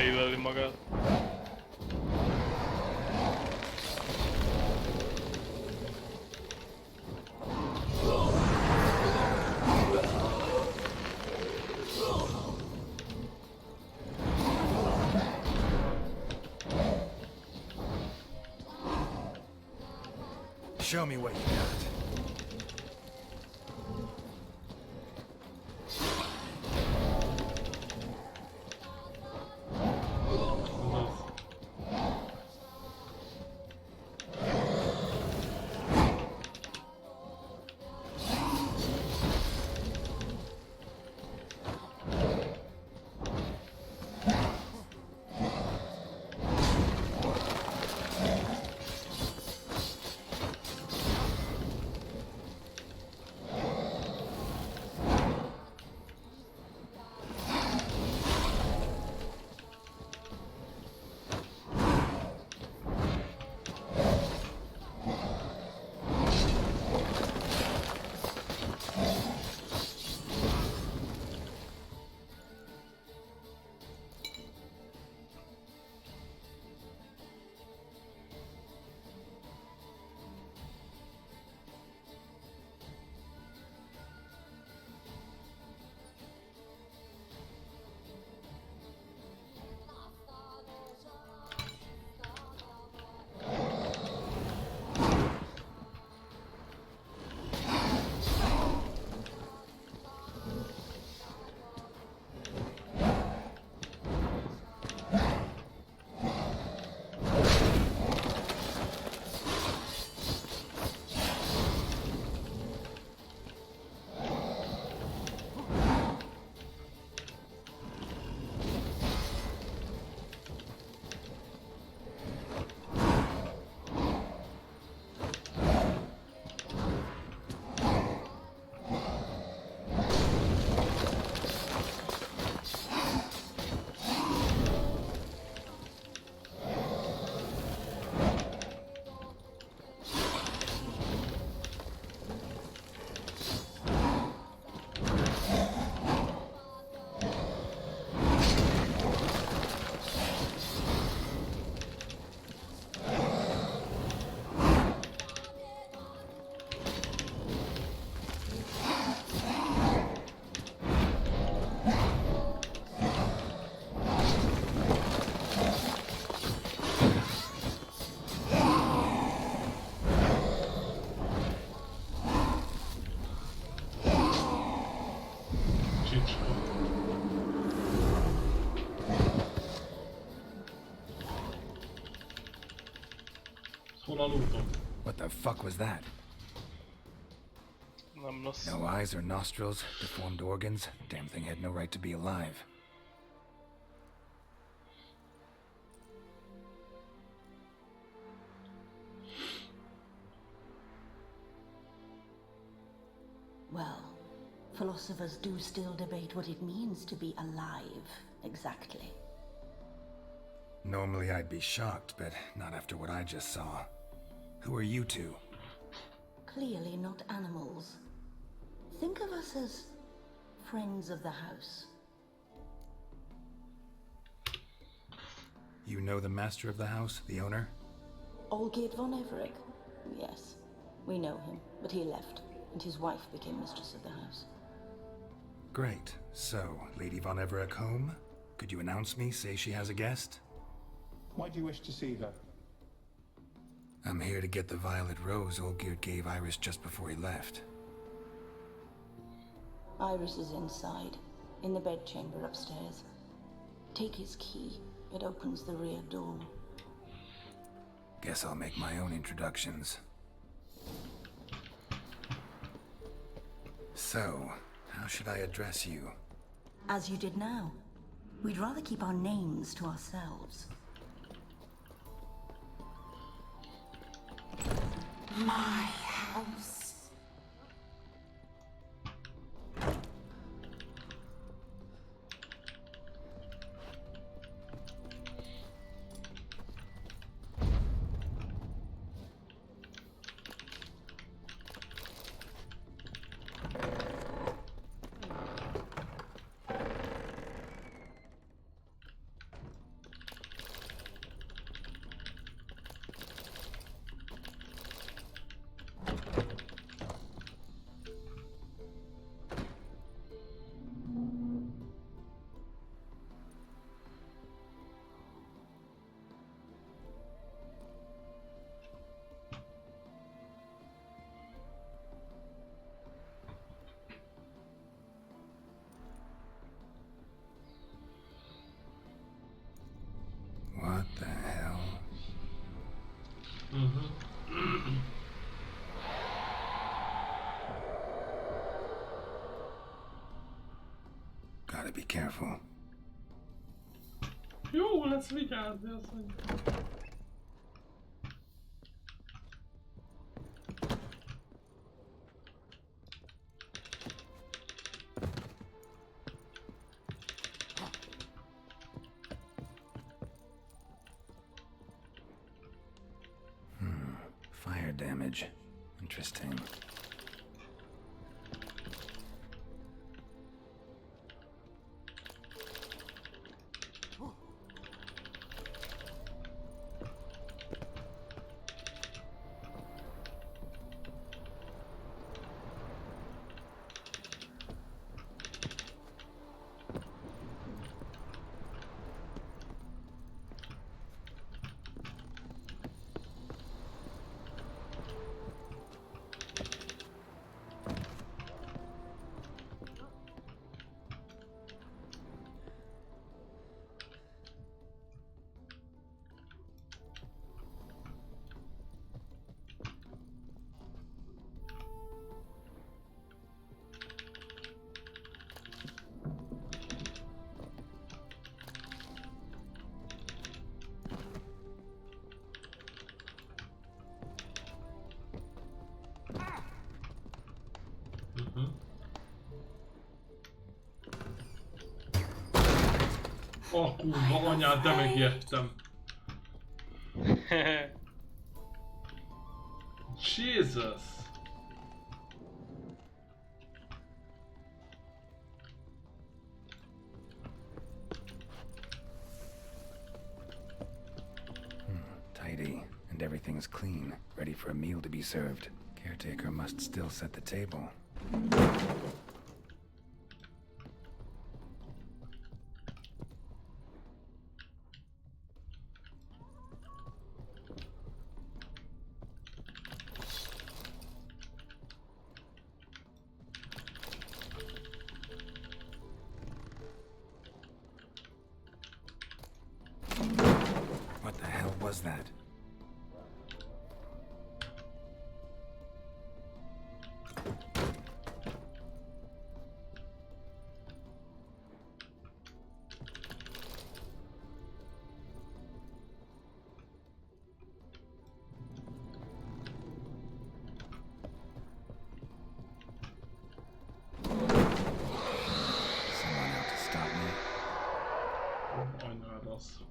beilleli magát. Show me what you got. What the fuck was that? Nem lesz. No eyes or nostrils, deformed organs. Damn thing had no right to be alive. Well, philosophers do still debate what it means to be alive, exactly. Normally I'd be shocked, but not after what I just saw. Who are you two? Clearly not animals. Think of us as friends of the house. You know the master of the house, the owner? Olgierd von Everett? Yes, we know him, but he left, and his wife became mistress of the house. Great. So, Lady von Everett home? Could you announce me, say she has a guest? Why do you wish to see her? I'm here to get the violet rose Olgierd gave Iris just before he left. Iris is inside, in the bedchamber upstairs. Take his key. It opens the rear door. Guess I'll make my own introductions. So, how should I address you? As you did now. We'd rather keep our names to ourselves. My house. be careful. Jó lesz vigyázni, azt mondja. Fire damage. Interesting. A kurva anyád, de megijedtem. Jesus. Tidy, and everything's clean, ready for a meal to be served. Caretaker must still set the table. What the hell was that? Someone out to stop me? Anyád az.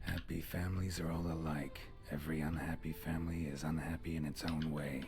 Happy families are all alike. Every unhappy family is unhappy in its own way.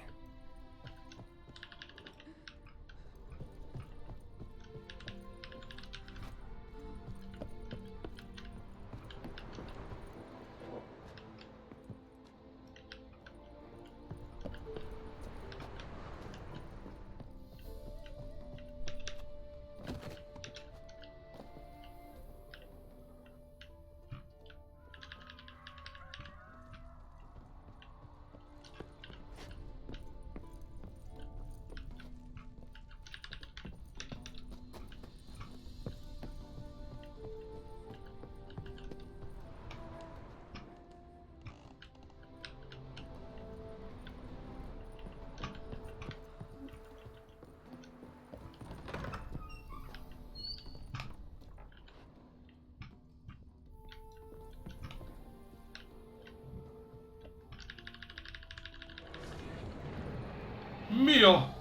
Mi a...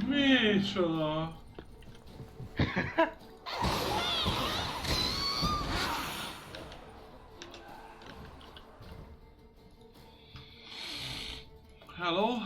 Micsoda? Hello?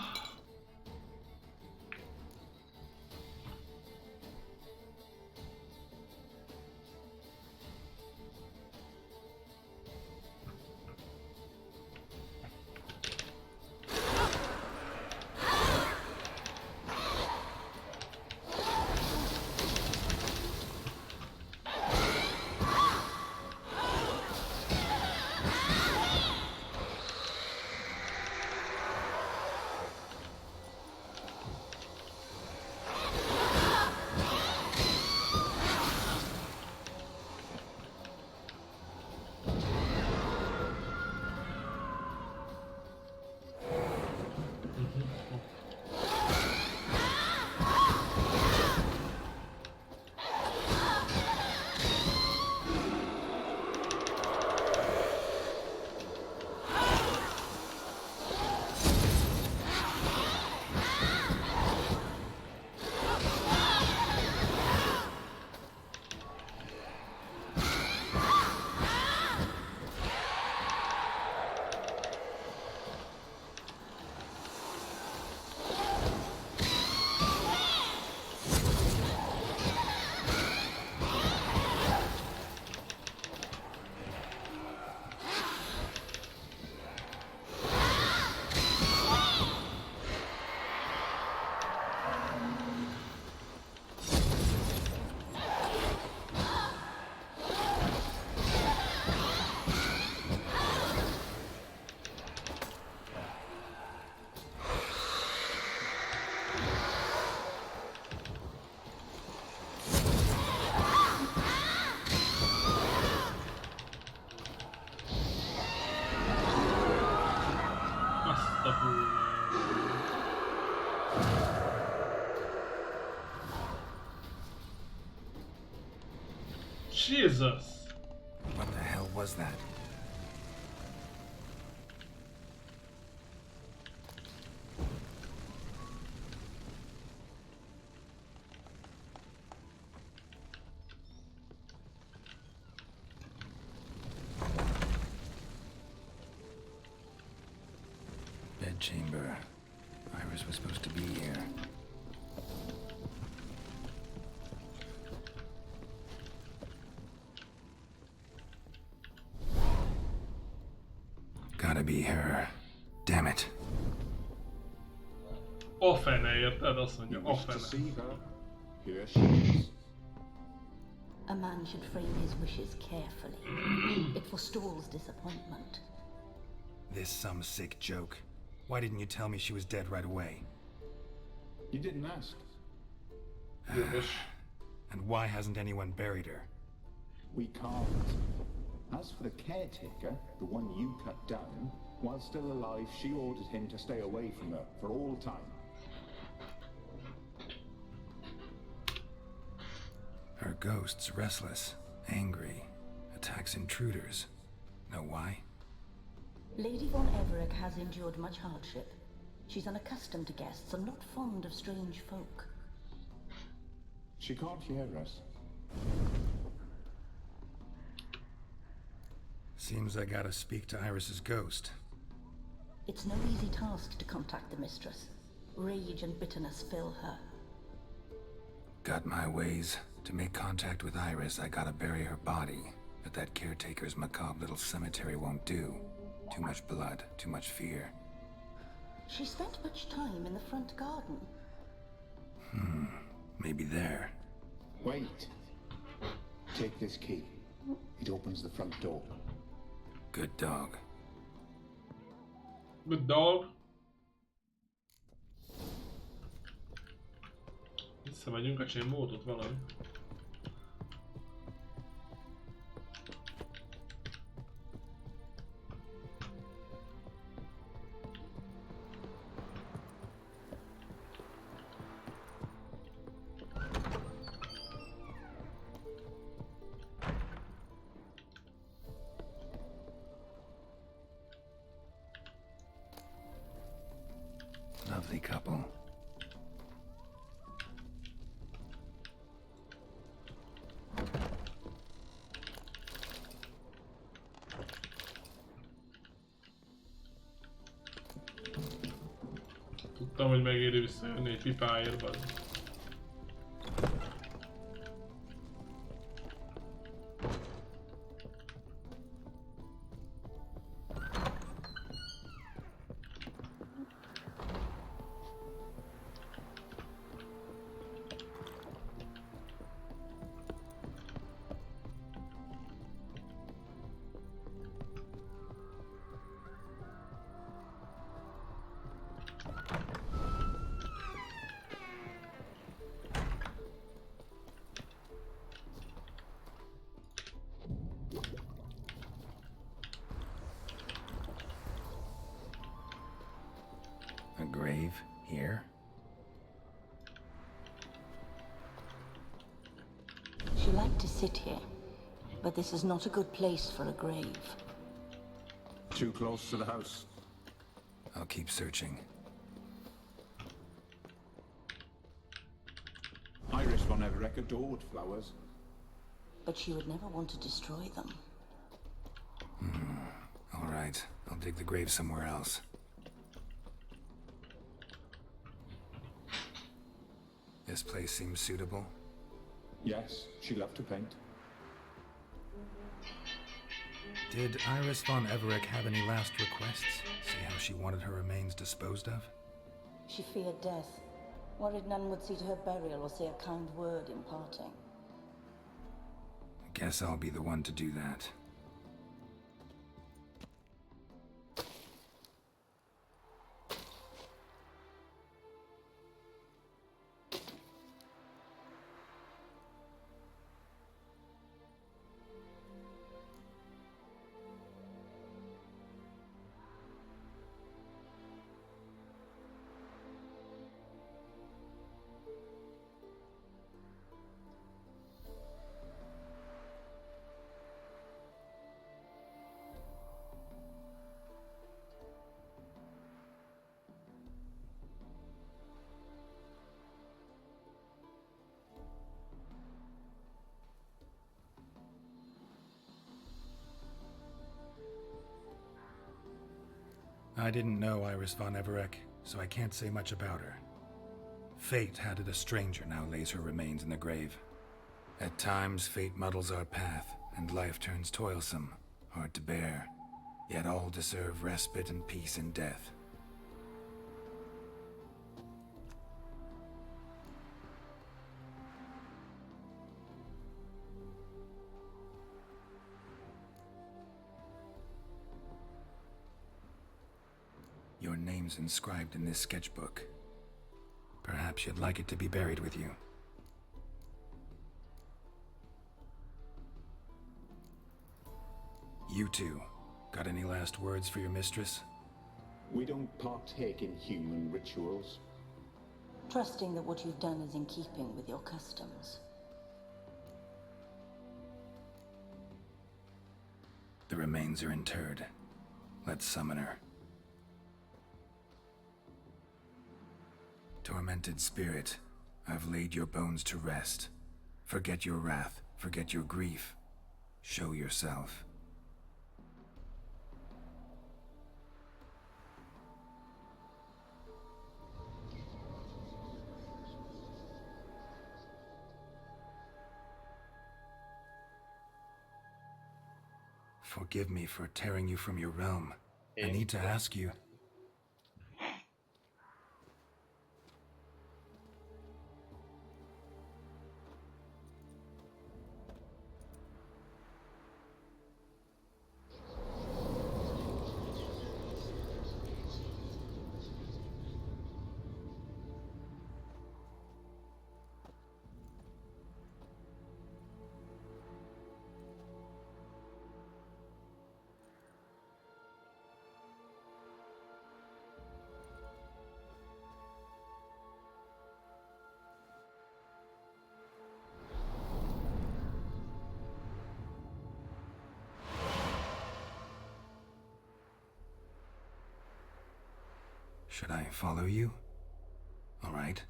Jesus! What the hell was that? Bedchamber. Iris was supposed to be here. Gotta be her. Damn it. A fene, érted? Azt mondja, You a wish to fene. see her? Here she is. A man should frame his wishes carefully. It forestalls disappointment. This some sick joke. Why didn't you tell me she was dead right away? You didn't ask. And why hasn't anyone buried her? We can't. As for the caretaker, the one you cut down, while still alive, she ordered him to stay away from her for all time. Her ghost's restless, angry, attacks intruders. Know why? Lady von Everett has endured much hardship. She's unaccustomed to guests and not fond of strange folk. She can't hear us. Seems I gotta speak to Iris's ghost. It's no easy task to contact the mistress. Rage and bitterness fill her. Got my ways. To make contact with Iris, I gotta bury her body. But that caretaker's macabre little cemetery won't do. Too much blood, too much fear. She spent much time in the front garden. Maybe there. Wait. Take this key. It opens the front door. Good dog. Good dog. Visszamegyünk a csémbótot valami. Lovely couple. Tudtam, hogy megéri visszajönni egy pipáért, bad. A grave here? She liked to sit here, but this is not a good place for a grave. Too close to the house. I'll keep searching. Iris von Everett adored flowers. But she would never want to destroy them. All right, I'll dig the grave somewhere else. This place seems suitable. Yes, she loved to paint. Did Iris von Everett have any last requests? See how she wanted her remains disposed of? She feared death, worried none would see to her burial or say a kind word in parting. Guess I'll be the one to do that. I didn't know Iris von Everec, so I can't say much about her. Fate had it a stranger now lays her remains in the grave. At times, fate muddles our path, and life turns toilsome, hard to bear. Yet all deserve respite and peace in death. Your name's inscribed in this sketchbook. Perhaps you'd like it to be buried with you. You two, got any last words for your mistress? We don't partake in human rituals. Trusting that what you've done is in keeping with your customs. The remains are interred. Let's summon her. Tormented spirit, I've laid your bones to rest. Forget your wrath, forget your grief. Show yourself. Forgive me for tearing you from your realm. I need to ask you. Should I follow you? All right.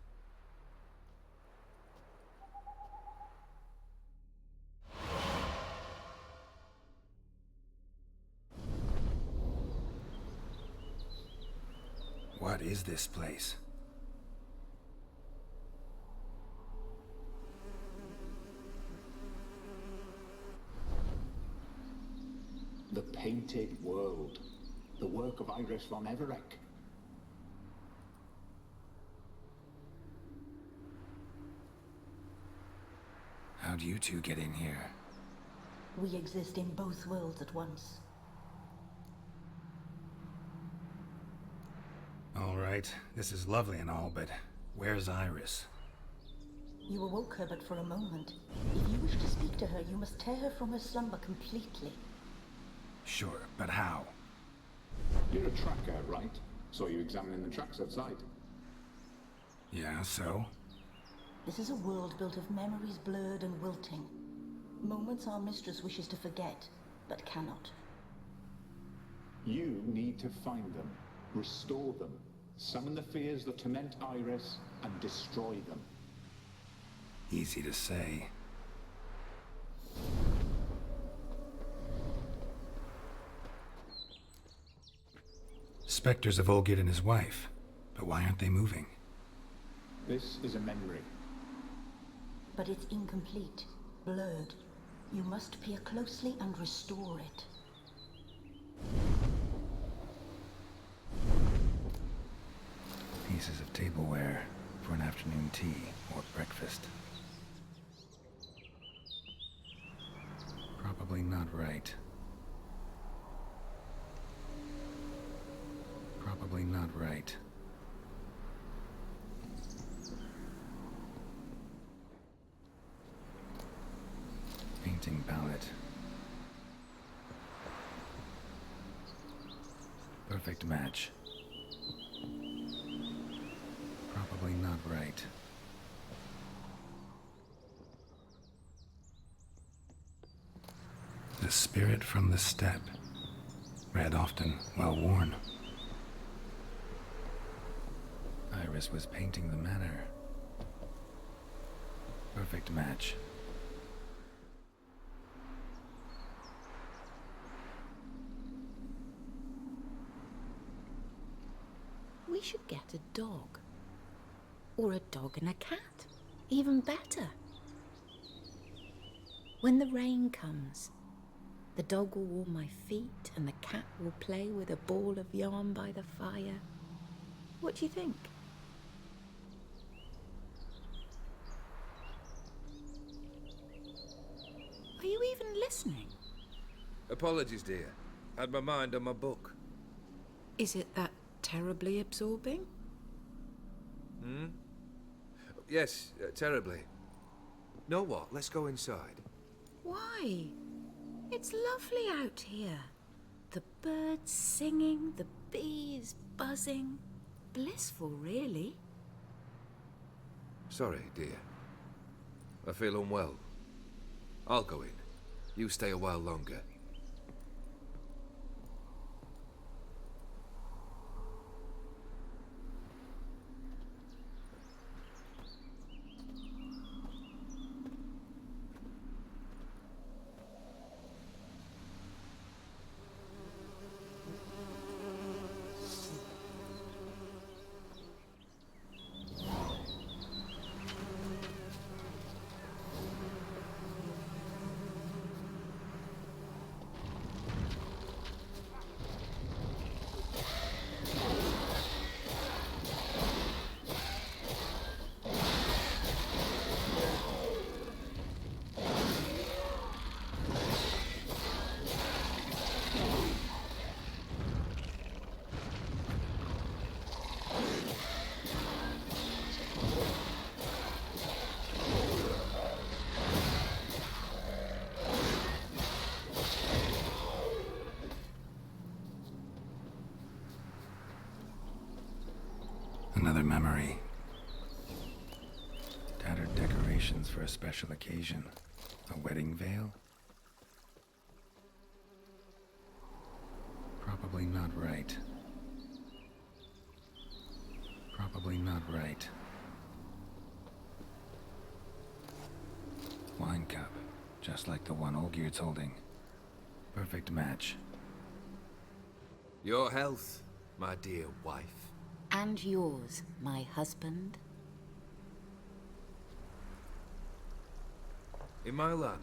What is this place? The Painted World. The work of Iris von Everec. How'd you two get in here? We exist in both worlds at once. All right, this is lovely and all, but where's Iris? You awoke her but for a moment. If you wish to speak to her, you must tear her from her slumber completely. Sure, but how? You're a tracker, right? Saw you examining the tracks outside. Yeah, so? This is a world built of memories blurred and wilting. Moments our mistress wishes to forget, but cannot. You need to find them, restore them, summon the fears that torment Iris, and destroy them. Easy to say. Spectres of Olgid and his wife, but why aren't they moving? This is a memory. But it's incomplete, blurred. You must peer closely and restore it. Pieces of tableware for an afternoon tea or breakfast. Probably not right. Probably not right. Painting palette. Perfect match. Probably not right. The spirit from the steppe. Read often, well worn. Iris was painting the manor. Perfect match. We should get a dog. Or a dog and a cat. Even better. When the rain comes, the dog will warm my feet and the cat will play with a ball of yarn by the fire. What do you think? Are you even listening? Apologies, dear. Had my mind on my book. Is it that terribly absorbing? Hmm? Yes, terribly. Know what? Let's go inside. Why? It's lovely out here. The birds singing, the bees buzzing. Blissful, really. Sorry, dear. I feel unwell. I'll go in. You stay a while longer. Another memory. Tattered decorations for a special occasion. A wedding veil? Probably not right. Probably not right. Wine cup, just like the one Olgierd's holding. Perfect match. Your health, my dear wife. And yours, my husband. In my land,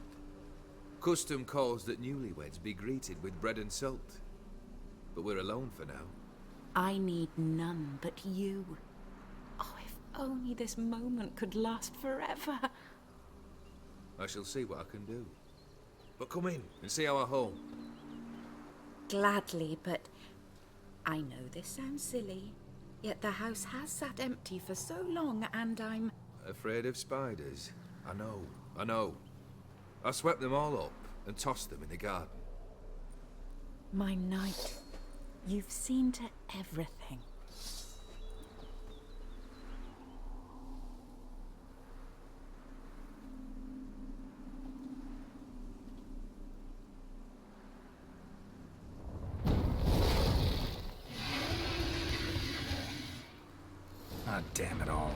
custom calls that newlyweds be greeted with bread and salt. But we're alone for now. I need none but you. Oh, if only this moment could last forever. I shall see what I can do. But come in and see our home. Gladly, but I know this sounds silly. Yet the house has sat empty for so long, and I'm... Afraid of spiders? I know, I know. I swept them all up and tossed them in the garden. My knight, you've seen to everything. Ah, damn it all.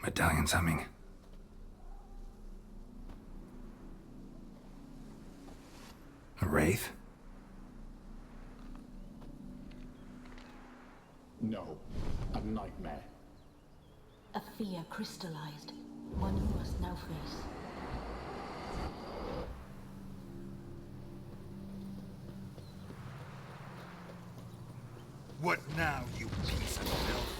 Medallion's humming. No. A nightmare. A fear crystallized, one you must now face. What now, you piece of filth?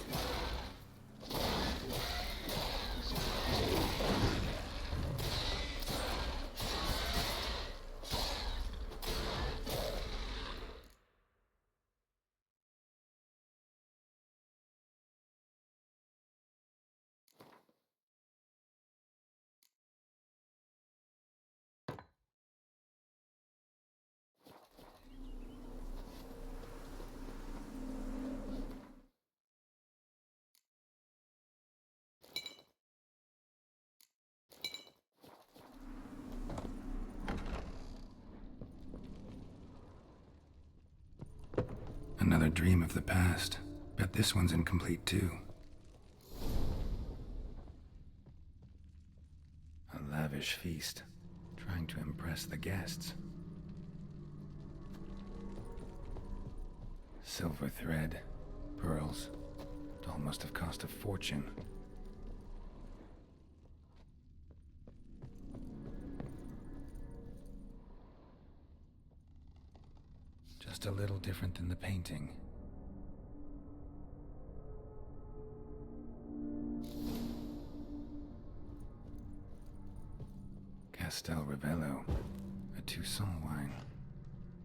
Another dream of the past. Bet this one's incomplete too. A lavish feast, trying to impress the guests. Silver thread, pearls. It all must have cost a fortune. Just a little different than the painting. Castel Ravello, a Toussaint wine.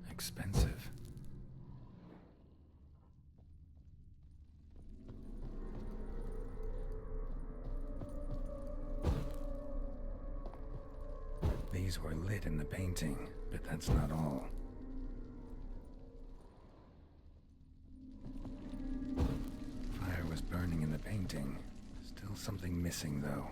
Expensive. These were lit in the painting, but that's not all. Fire was burning in the painting. Still something missing, though.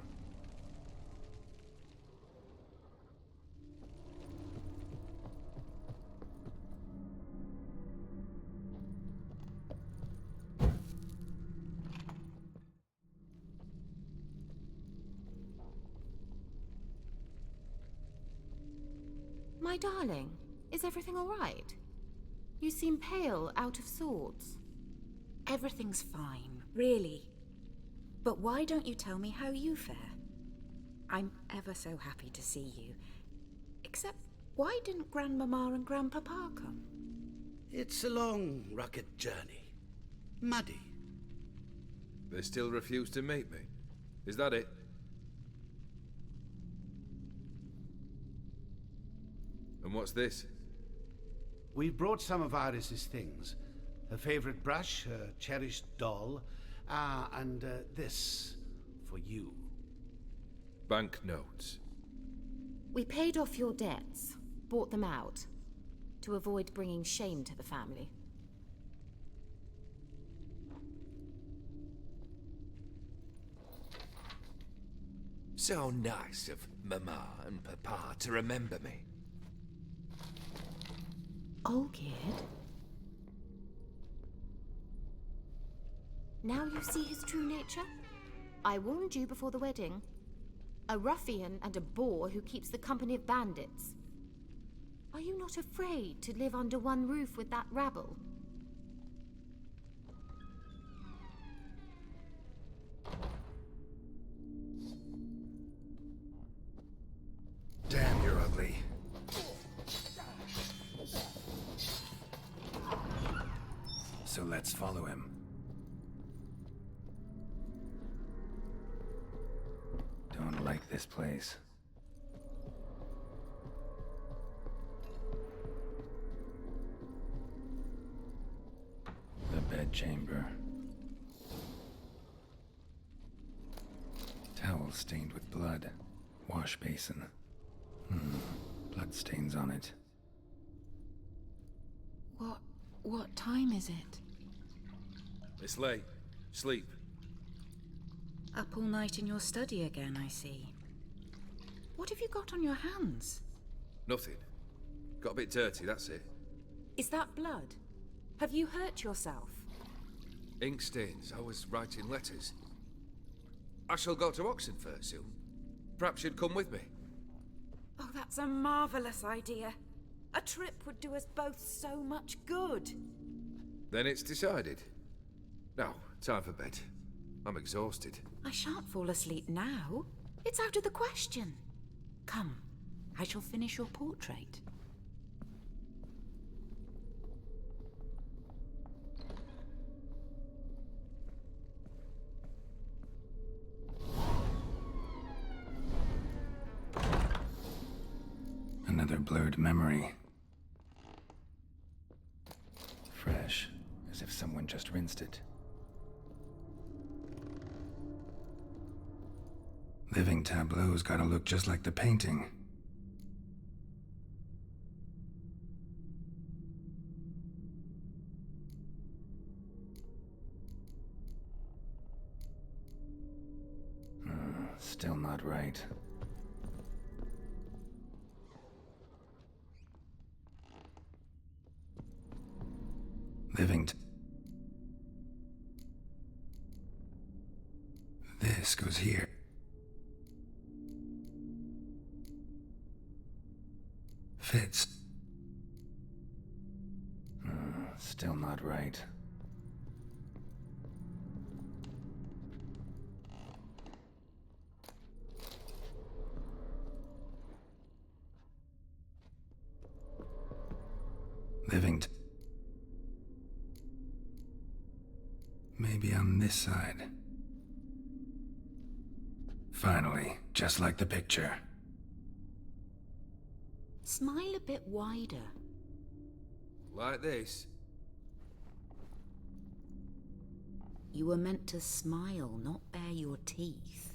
My darling, is everything all right? You seem pale, out of sorts. Everything's fine, really. But why don't you tell me how you fare? I'm ever so happy to see you. Except, why didn't Grandmama and Grandpapa come? It's a long, rugged journey. Muddy. They still refuse to meet me? Is that it? And what's this? We've brought some of Iris's things. Her favorite brush, her cherished doll, and this for you. Banknotes. We paid off your debts, bought them out, to avoid bringing shame to the family. So nice of Mama and Papa to remember me. Oh, kid. Now you see his true nature? I warned you before the wedding. A ruffian and a boor who keeps the company of bandits. Are you not afraid to live under one roof with that rabble? Damn, you're ugly. So let's follow him. Don't like this place. The bedchamber. Towel stained with blood. Wash basin. Blood stains on it. What time is it? It's late. Sleep. Up all night in your study again, I see. What have you got on your hands? Nothing. Got a bit dirty, that's it. Is that blood? Have you hurt yourself? Ink stains. I was writing letters. I shall go to Oxenfurt soon. Perhaps you'd come with me. Oh, that's a marvellous idea. A trip would do us both so much good. Then it's decided. Now, time for bed. I'm exhausted. I shan't fall asleep now. It's out of the question. Come, I shall finish your portrait. Another blurred memory. Fresh, as if someone just rinsed it. Living tableau's gotta look just like the painting. Still not right. This goes here. Fits. Still not right. Maybe on this side. Finally, just like the picture. Smile a bit wider. Like this? You were meant to smile, not bare your teeth.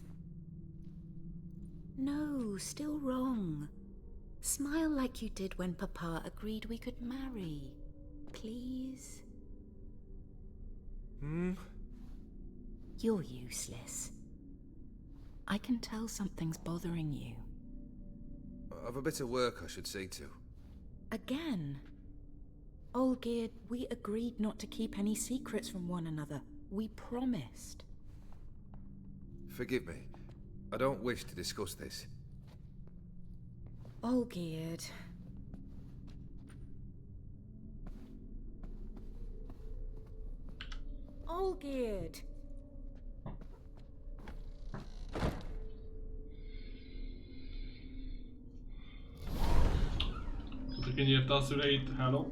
No, still wrong. Smile like you did when Papa agreed we could marry. Please? You're useless. I can tell something's bothering you. I've a bit of work I should see to. Again? Olgierd, we agreed not to keep any secrets from one another. We promised. Forgive me. I don't wish to discuss this. Olgierd. Olgierd. Tudod, hogy nyírta a szüleit? Hello?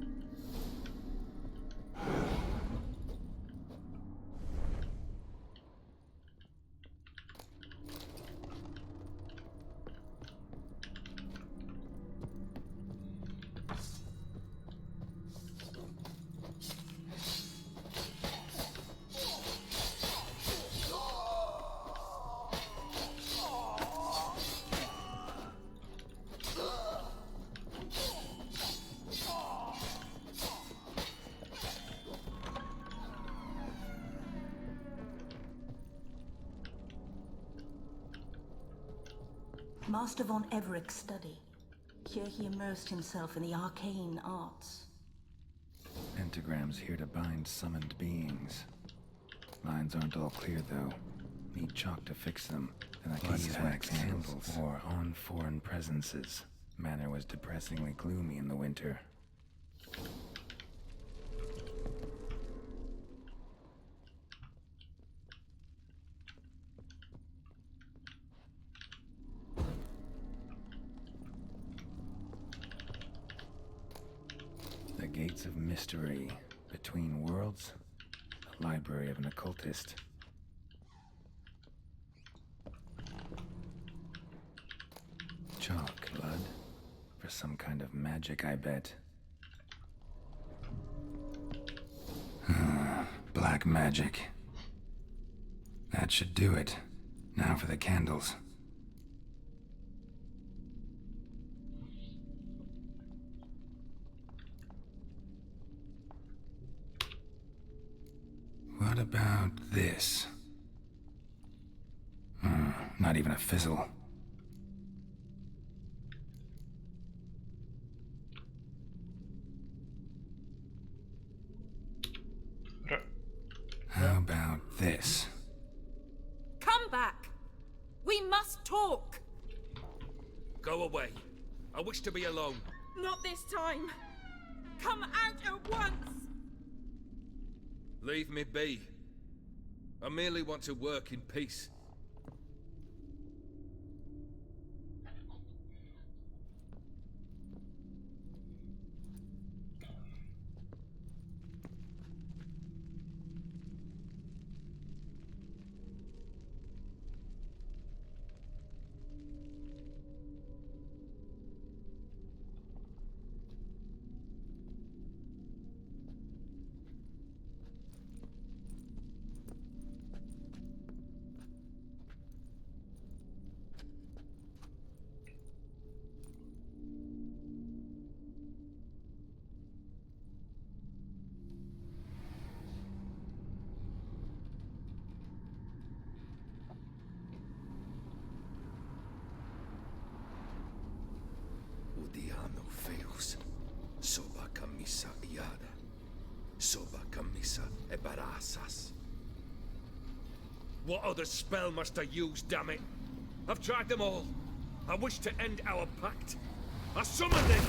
Master von Everett's study. Here he immersed himself in the arcane arts. Pentagrams here to bind summoned beings. Lines aren't all clear, though. Need chalk to fix them. Then I can use wax candles or on foreign presences. Manor was depressingly gloomy in the winter. The Gates of Mystery. Between Worlds. The Library of an Occultist. Chalk, blood. For some kind of magic, I bet. Black magic. That should do it. Now for the candles. What about this? Not even a fizzle. How about this? Come back! We must talk! Go away. I wish to be alone. Not this time! Come out at once! Leave me be. I merely want to work in peace. Udiano feus, soba camisa iada, soba camisa e barasas. What other spell must I use, damn it? I've tried them all. I wish to end our pact. I summon it!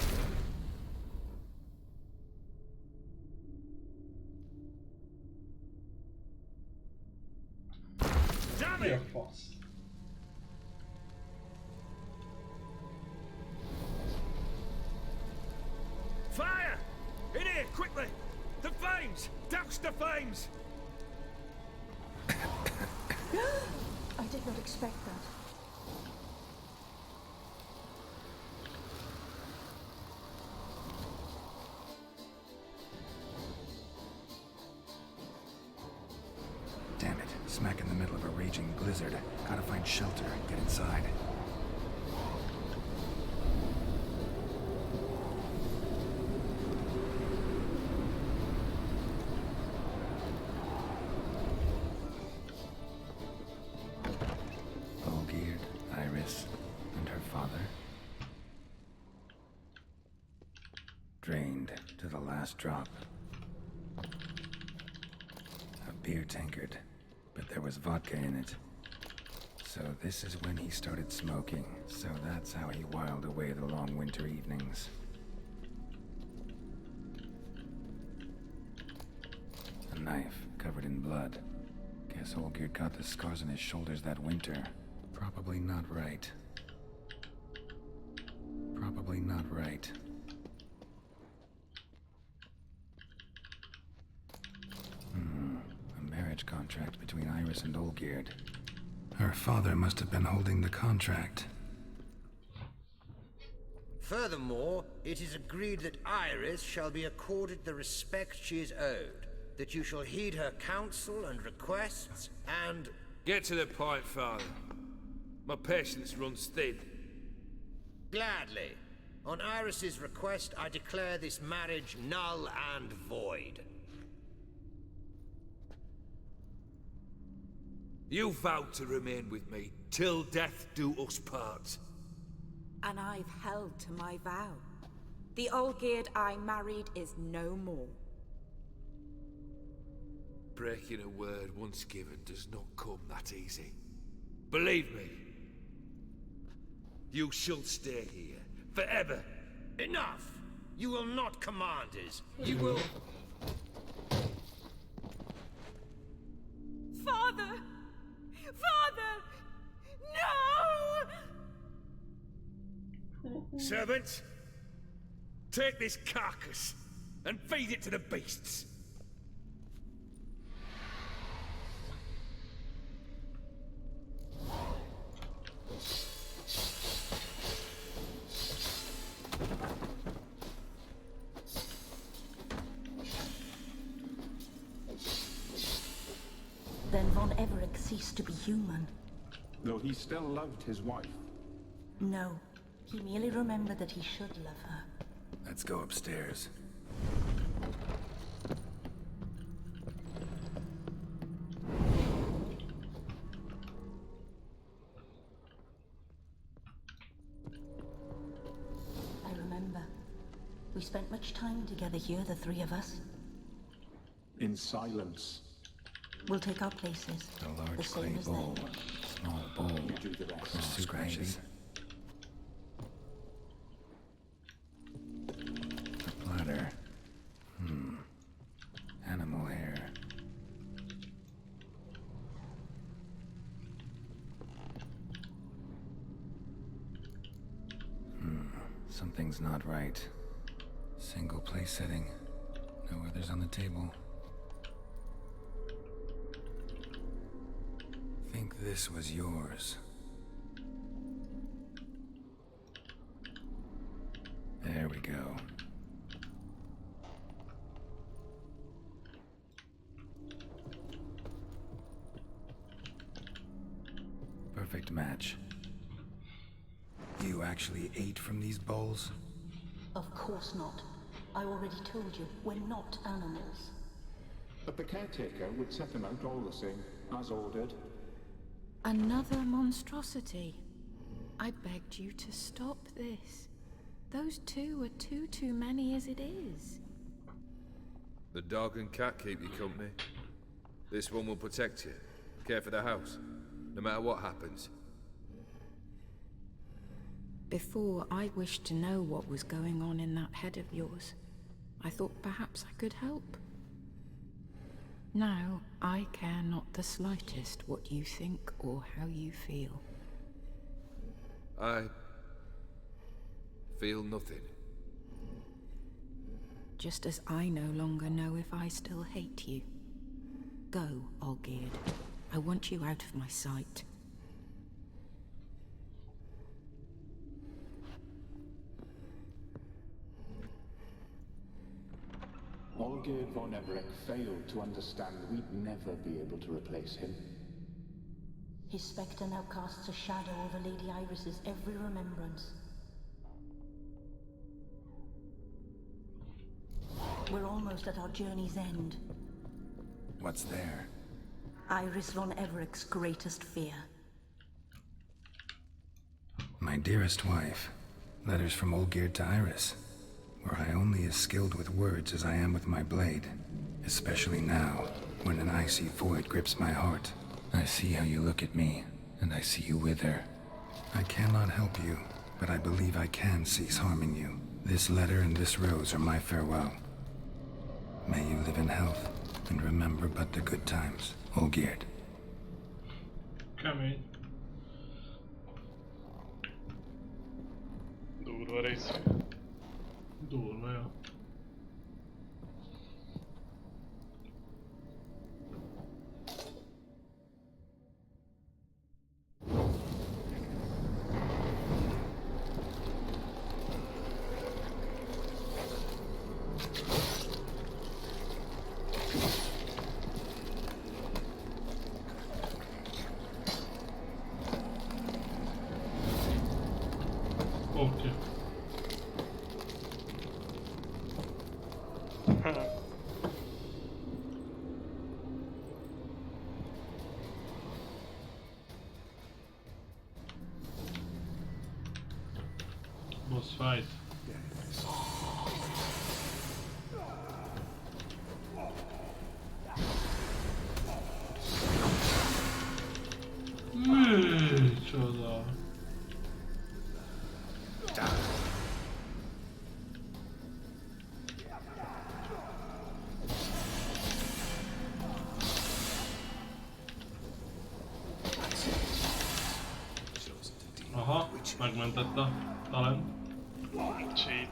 Damn it! Fire! In here, quickly! The flames! Douse the flames! I did not expect that. Damn it, smack in the middle of a raging blizzard. Gotta find shelter, get inside. Olgierd, Iris, and her father. Drained to the last drop. A beer tankard, but there was vodka in it. So this is when he started smoking, so that's how he whiled away the long winter evenings. A knife covered in blood. Guess Olgierd got the scars on his shoulders that winter. Probably not right. Probably not right. A marriage contract between Iris and Olgierd. Her father must have been holding the contract. Furthermore, it is agreed that Iris shall be accorded the respect she is owed, that you shall heed her counsel and requests, and... Get to the point, Father. My patience runs thin. Gladly. On Iris's request, I declare this marriage null and void. You vowed to remain with me till death do us part. And I've held to my vow. The Olgierd I married is no more. Breaking a word once given does not come that easy. Believe me. You shall stay here forever. Enough! You will not command us. You will... Father! Father! No! Servant, take this carcass and feed it to the beasts. Then Von Everett ceased to be human. Though he still loved his wife. No, he merely remembered that he should love her. Let's go upstairs. I remember. We spent much time together here, the three of us. In silence. We'll take our places. A large the clay same as bowl. them. Small bowl. You do the rest. Cross scratches. A platter. Animal hair. Something's not right. Single place setting. No others on the table. Think this was yours. There we go. Perfect match. You actually ate from these bowls? Of course not. I already told you, we're not animals. But the caretaker would set them out all the same, as ordered. Another monstrosity. I begged you to stop this. Those two are too many as it is. The dog and cat keep you company. This one will protect you, care for the house, no matter what happens. Before, I wished to know what was going on in that head of yours. I thought perhaps I could help. Now, I care not the slightest what you think or how you feel. I feel nothing. Just as I no longer know if I still hate you. Go, Olgierd. I want you out of my sight. Olgierd von Everec failed to understand we'd never be able to replace him. His spectre now casts a shadow over Lady Iris's every remembrance. We're almost at our journey's end. What's there? Iris von Everec's greatest fear. My dearest wife. Letters from Olgierd to Iris. Were I only as skilled with words as I am with my blade. Especially now, when an icy void grips my heart. I see how you look at me, and I see you wither. I cannot help you, but I believe I can cease harming you. This letter and this rose are my farewell. May you live in health, and remember but the good times, Olgierd. Kemény. Durva rész. Durva, ja. Oké. Boss fight. Micsoda. Aha, megmentette talán. Cheat.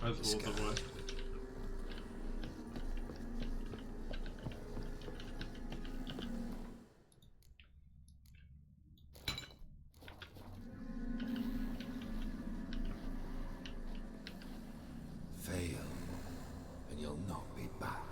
Ez volt a baj. Fail, and you'll not be back.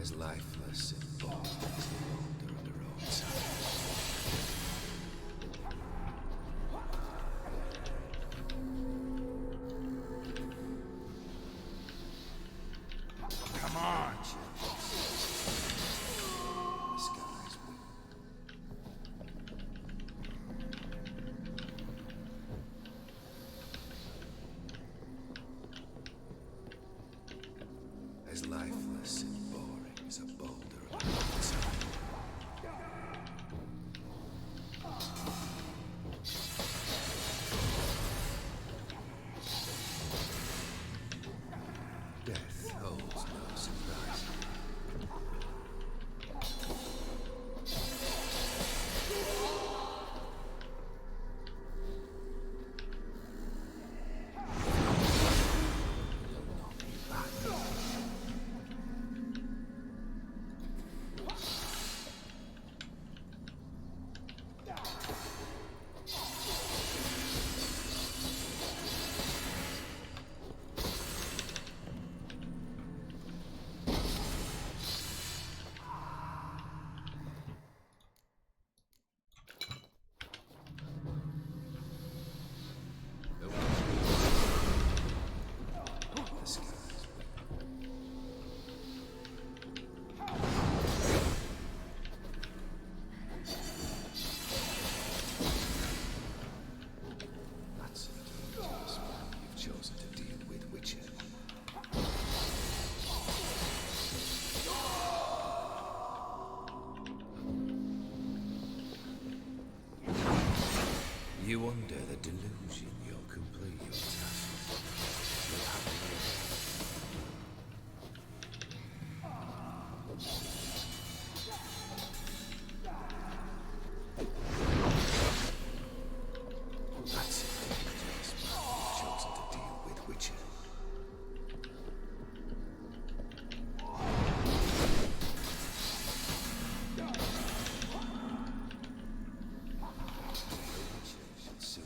As lifeless and born as the the delusion you'll complete your task. You'll have to live. That's a dangerous man who's chosen to deal with witches.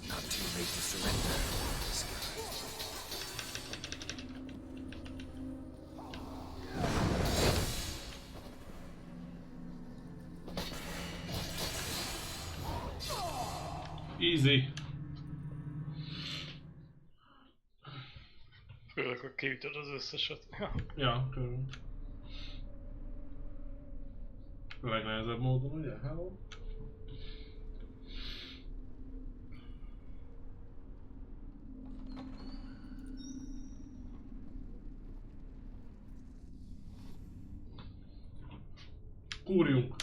Not too late to surrender. Easy. Főleg, ha kiütöd az összeset. Ja, körül. A legnehezebb módon, ugye? Hello? Kúrjunk!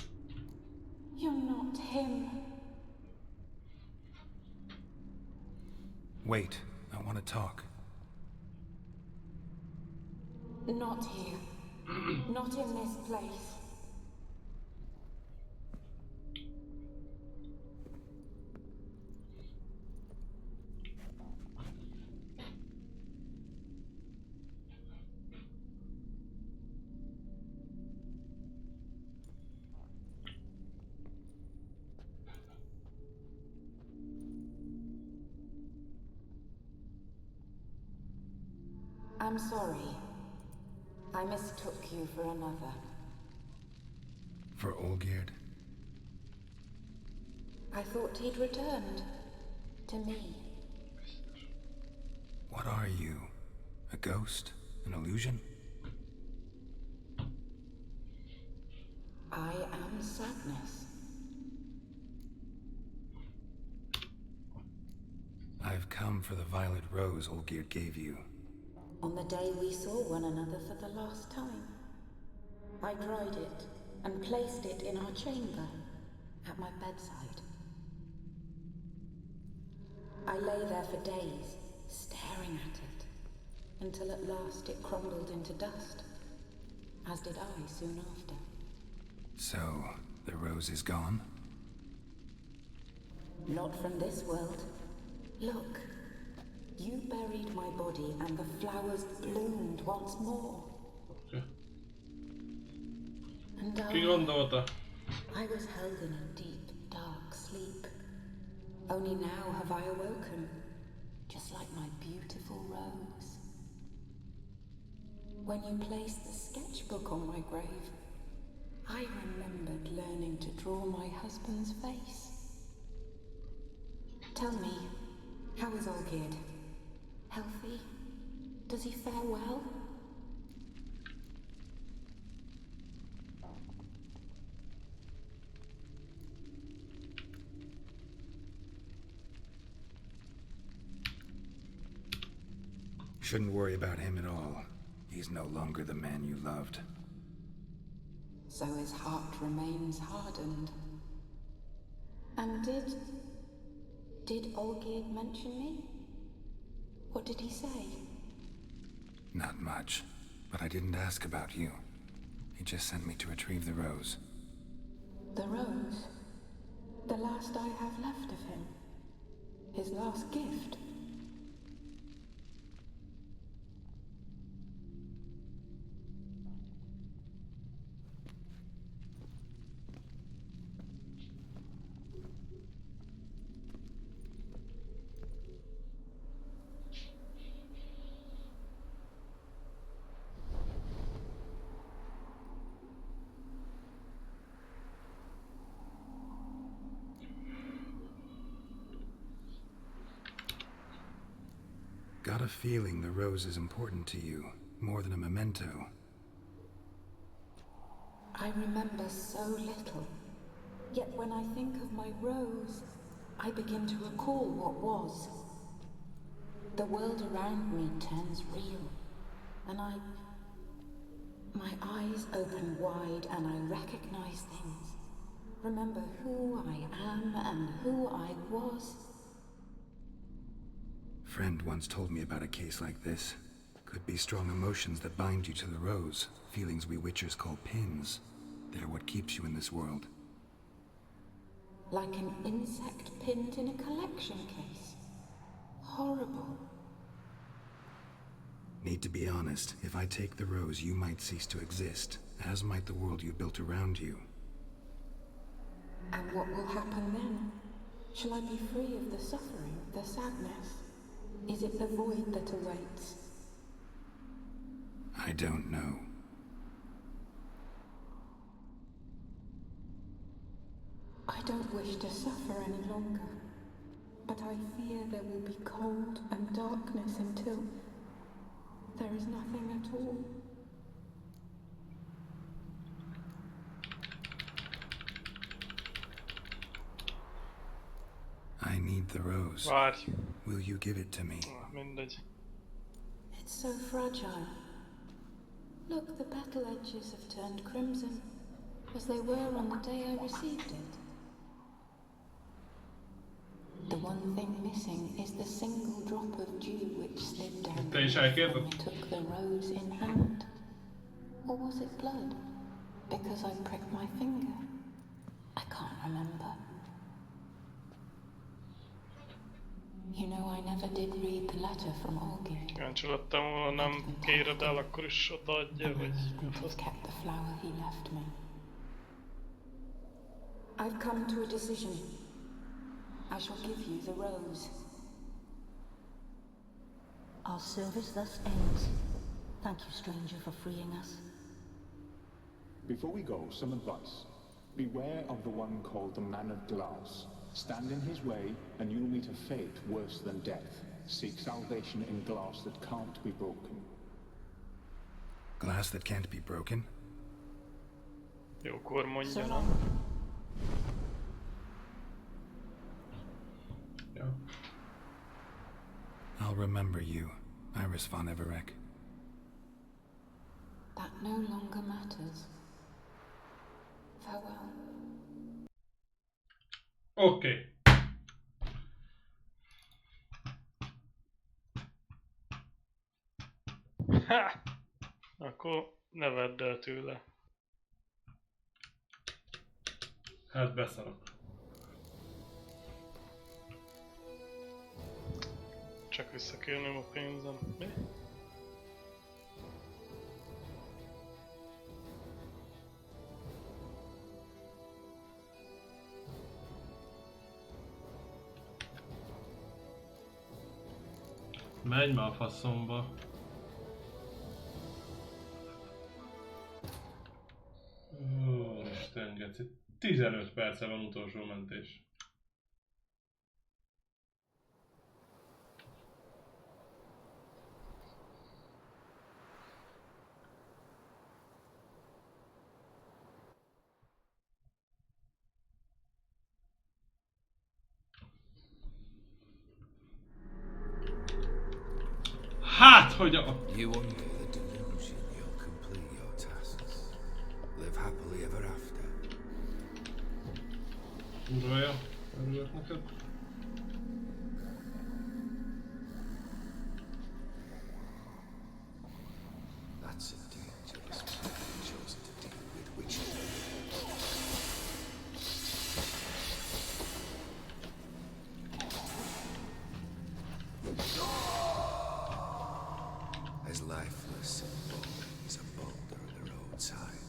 You're not him. Wait, I want to talk. Not here. Not in this place. I'm sorry. I mistook you for another. For Olgierd? I thought he'd returned. To me. What are you? A ghost? An illusion? I am sadness. I've come for the violet rose Olgierd gave you. On the day we saw one another for the last time, I dried it and placed it in our chamber at my bedside. I lay there for days, staring at it, until at last it crumbled into dust, as did I soon after. So, the rose is gone? Not from this world. Look. You buried my body and the flowers bloomed once more. Okay. And I was held in a deep, dark sleep. Only now have I awoken, just like my beautiful rose. When you placed the sketchbook on my grave, I remembered learning to draw my husband's face. Tell me, how is Olgierd? Healthy? Does he fare well? Shouldn't worry about him at all. He's no longer the man you loved. So his heart remains hardened. And did Olgierd mention me? What did he say? Not much, but I didn't ask about you. He just sent me to retrieve the rose. The rose? The last I have left of him? His last gift? Got a feeling the rose is important to you, more than a memento. I remember so little. Yet when I think of my rose, I begin to recall what was. The world around me turns real, and my eyes open wide and I recognize things. Remember who I am and who I was. Friend once told me about a case like this. Could be strong emotions that bind you to the rose. Feelings we witchers call pins. They're what keeps you in this world. Like an insect pinned in a collection case. Horrible. Need to be honest, if I take the rose, you might cease to exist, as might the world you built around you. And what will happen then? Shall I be free of the suffering, the sadness? Is it the void that awaits? I don't know. I don't wish to suffer any longer, but I fear there will be cold and darkness until there is nothing at all. I need the rose. Várj. Will you give it to me? Mindegy. It's so fragile. Look, the petal edges have turned crimson, as they were on the day I received it. The one thing missing is the single drop of dew which slid down when I took the rose in hand. Or was it blood? Because I pricked my finger? I can't remember. You know, I never did read the letter from Olgerd. Kíváncsi lettem volna, nem kéred el, akkor is odaadja, vagy... Kept the flower he left me. I've come to a decision. I shall give you the rose. Our service thus ends. Thank you, stranger, for freeing us. Before we go, some advice. Beware of the one called the Man of Glass. Stand in his way, and you'll meet a fate worse than death. Seek salvation in glass that can't be broken. Glass that can't be broken? Jókor mondja, nem? Yeah. I'll remember you, Iris von Everek. That no longer matters. Farewell. Oké. Ha! Akkor ne vedd el tőle. Hát beszarok. Csak visszakérném a pénzem. Mi? Menj már a faszomba. Ó, Isten geci. 15 perce van utolsó mentés. Hát, hogy a... You wonder the delusion you'll complete your tasks. Live happily ever after. Uralja, örülök neked. That's a dangerous man chosen to deal with witches. As lifeless and bold as a boulder at the roadside.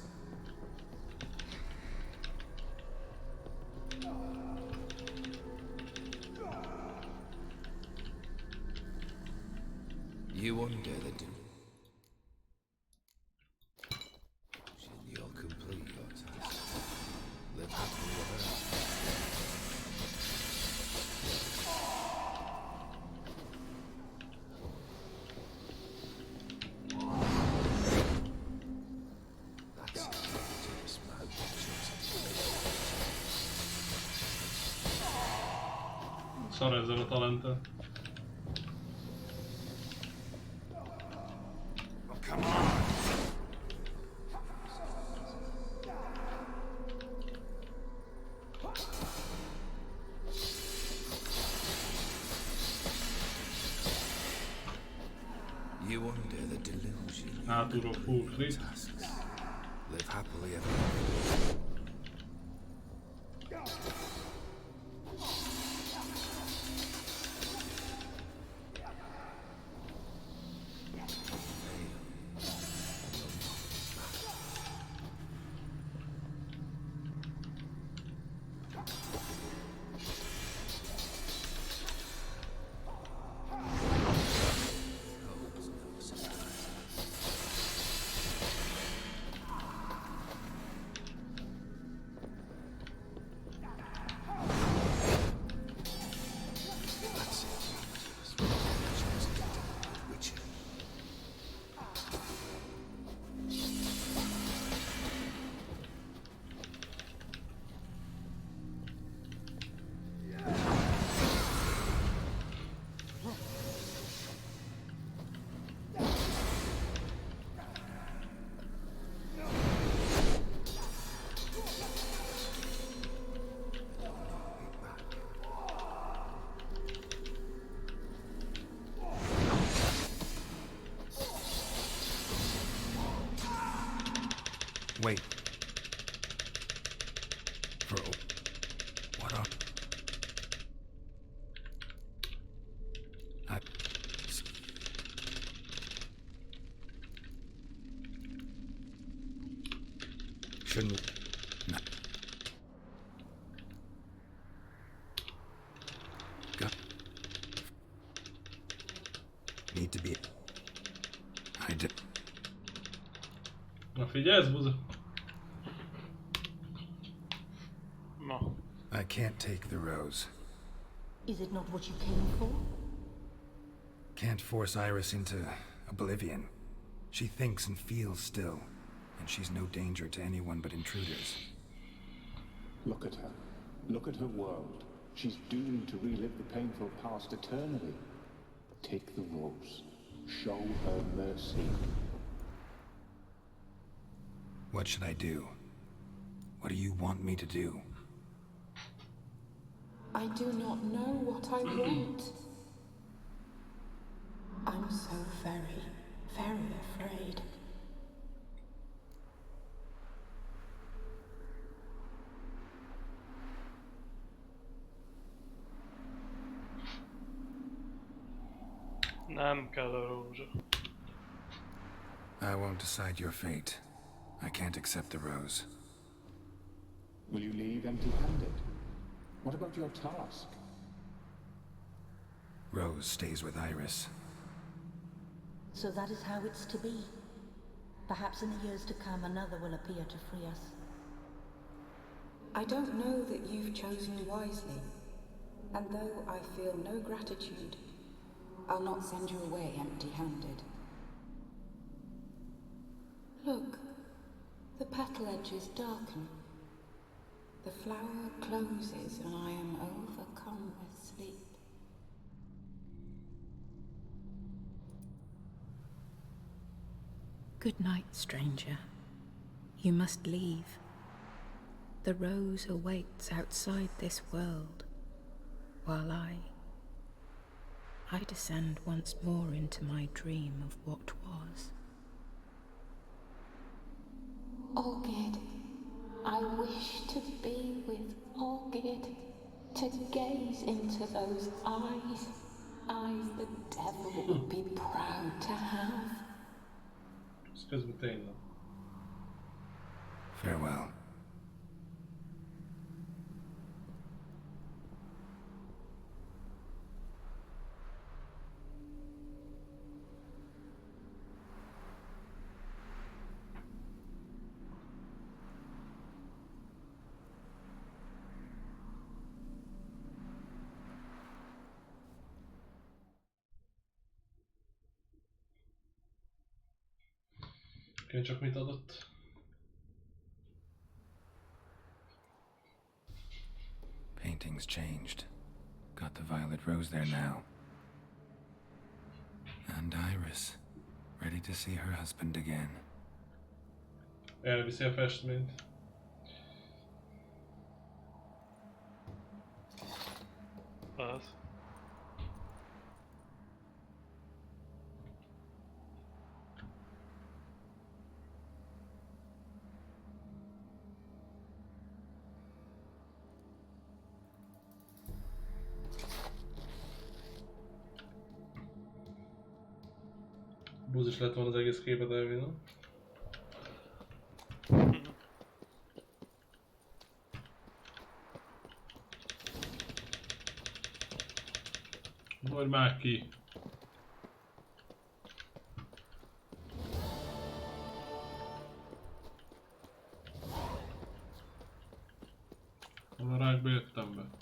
You wonder the delusion you'll complete your task. Live happily ever after. That's a dangerous man chosen to live. Szar ezzel a talenttel. Come on! You under the delusion. Hátulról full crit. Live happily ever after. Wait. Bro, what are... Shouldn't... No. Need to be... I did... Na figyelsz, buza? No. I can't take the rose. Is it not what you came for? Can't force Iris into oblivion. She thinks and feels still, and she's no danger to anyone but intruders. Look at her. Look at her world. She's doomed to relive the painful past eternally. Take the rose. Show her mercy. What should I do? What do you want me to do? I do not know what I want. I'm so very, very afraid. Nem kell a rózsa. I won't decide your fate. I can't accept the rose. Will you leave empty-handed? What about your task? Rose stays with Iris. So that is how it's to be. Perhaps in the years to come another will appear to free us. I don't know that you've chosen wisely, and though I feel no gratitude, I'll not send you away empty-handed. Look, the petal edges darken. The flower closes and I am overcome with sleep. Good night, stranger. You must leave. The rose awaits outside this world, while I descend once more into my dream of what was. Olgid, I wish to be with Olgid, to gaze into those eyes the devil would be proud to have. Farewell. Csak mit adott? Painting's changed. Got the violet rose there now. And Iris, ready to see her husband again. Elviszi a festményt. Az. Búzis lett volna az egész képet elvinni. Vagy már ki. A rákba jöttem be.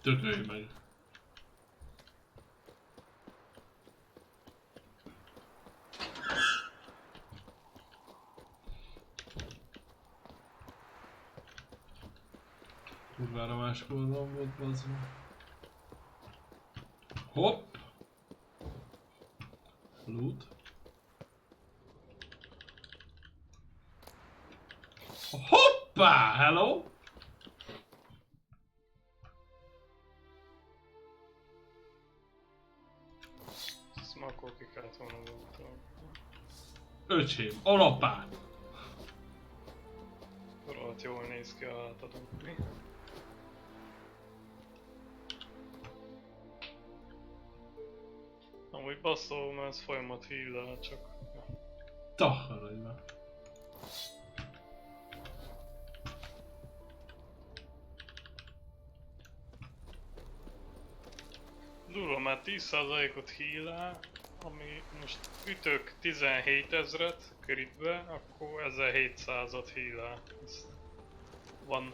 Tökölj meg. Kurvára másik oldalon volt bazzva. Hopp! Loot. Hoppá! Hello! Ezt már akkor ki kellett volna voltam. Öcsém, alapát! Rohadt jól néz ki a hátadon. Amúgy basszol, mert ez folyamat hív, csak... Takarodj már! Durva, már 10%-ot heal, ami most ütök 17 000-et critbe, akkor 1700-at heal. Van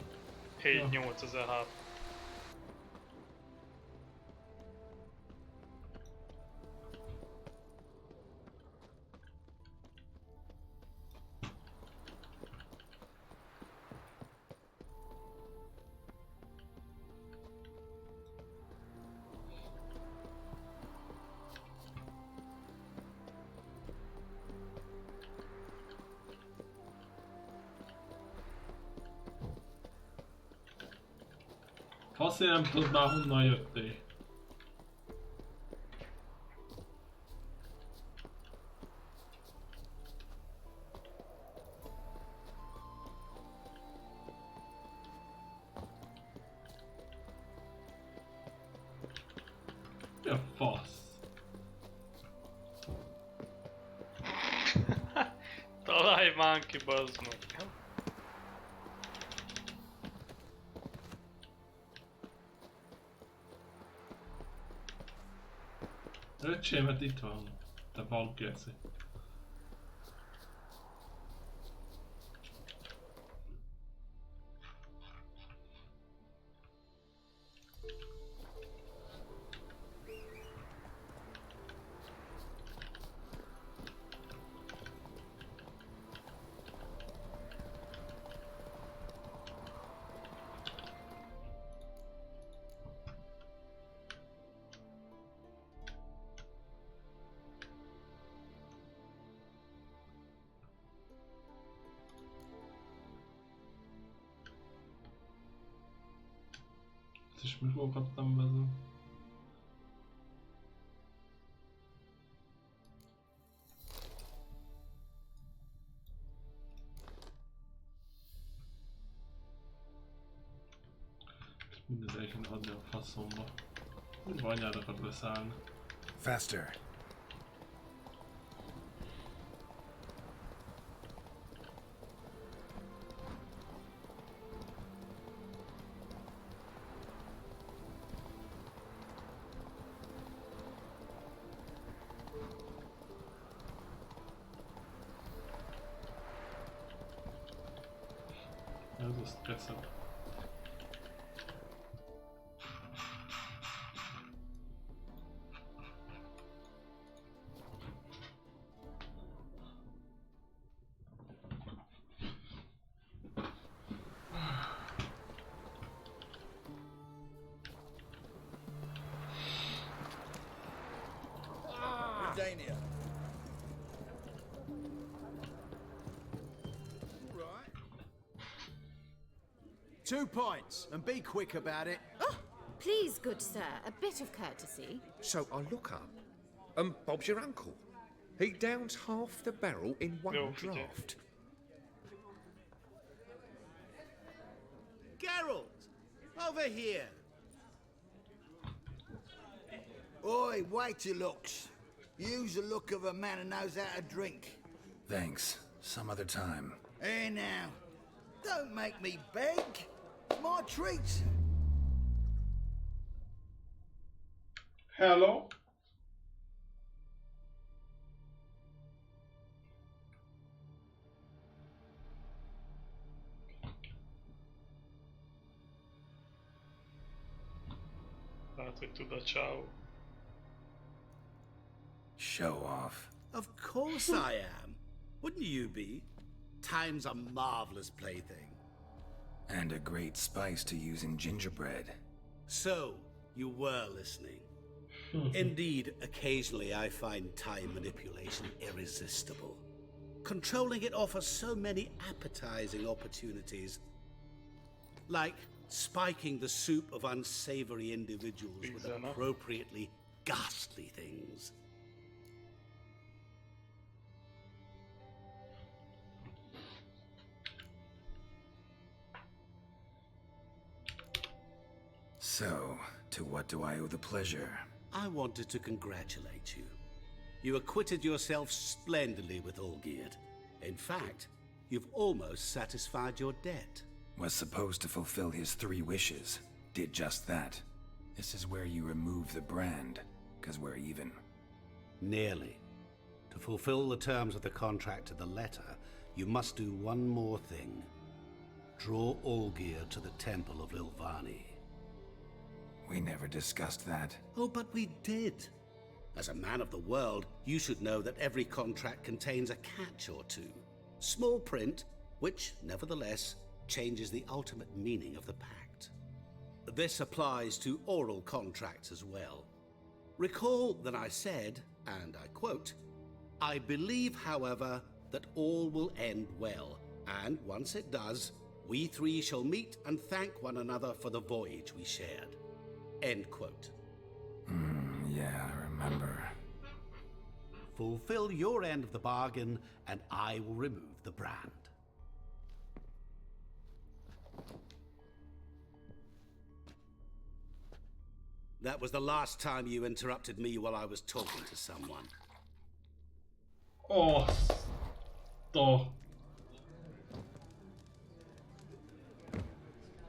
7-8 ezer HP. Faszi nem tudod már honnan jöttél. Mi a fasz? Találj már ki, bazd meg. Öcsémet itt van, te bankjelszi. És mikor kaptam be ezen? Mindez el kéne adni a faszomba. Úgy anyád akar beszállni. Faster. Ez azt keszed. Dania. 2 points, and be quick about it. Oh, please, good sir, a bit of courtesy. So I look up, and Bob's your uncle. He downs half the barrel in one draft. Geralt! Over here! Oi, waiter looks. Use the look of a man who knows how to drink. Thanks. Some other time. Hey now, don't make me beg. My treat. Hello? Hát, hogy tud a csávó. Show off. Of course I am. Wouldn't you be? Time's a marvelous plaything. And a great spice to use in gingerbread. So, you were listening. Indeed, occasionally I find time manipulation irresistible. Controlling it offers so many appetizing opportunities. Like spiking the soup of unsavory individuals with appropriately ghastly things. So, to what do I owe the pleasure? I wanted to congratulate you. You acquitted yourself splendidly with Olgierd. In fact, you've almost satisfied your debt. Was supposed to fulfill his 3 wishes. Did just that. This is where you remove the brand, 'cause we're even. Nearly. To fulfill the terms of the contract to the letter, you must do one more thing. Draw Olgierd to the Temple of Lilvani. We never discussed that. Oh, but we did. As a man of the world, you should know that every contract contains a catch or two. Small print, which, nevertheless, changes the ultimate meaning of the pact. This applies to oral contracts as well. Recall that I said, and I quote, "I believe, however, that all will end well, and once it does, we 3 shall meet and thank one another for the voyage we shared." End quote. Yeah, I remember. Fulfill your end of the bargain, and I will remove the brand. That was the last time you interrupted me while I was talking to someone. Oh,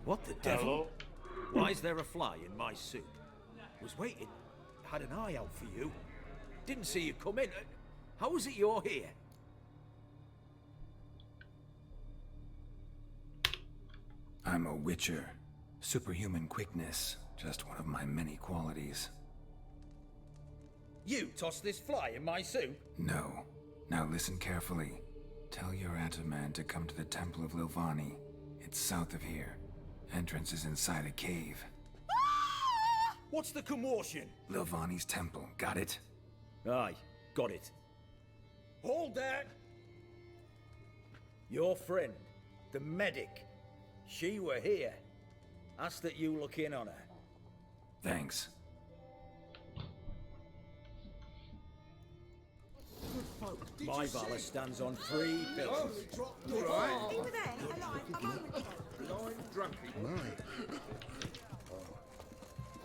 What the devil? Why is there a fly in my soup? Was waiting. Had an eye out for you. Didn't see you come in. How is it you're here? I'm a witcher. Superhuman quickness. Just one of my many qualities. You tossed this fly in my soup? No. Now listen carefully. Tell your Ataman to come to the Temple of Lilvani. It's south of here. Entrance is inside a cave. What's the commotion? Lilvani's temple. Got it? Aye, got it. Hold that! Your friend, the medic, she were here. Ask that you look in on her. Thanks. My valor stands on 3 pillars.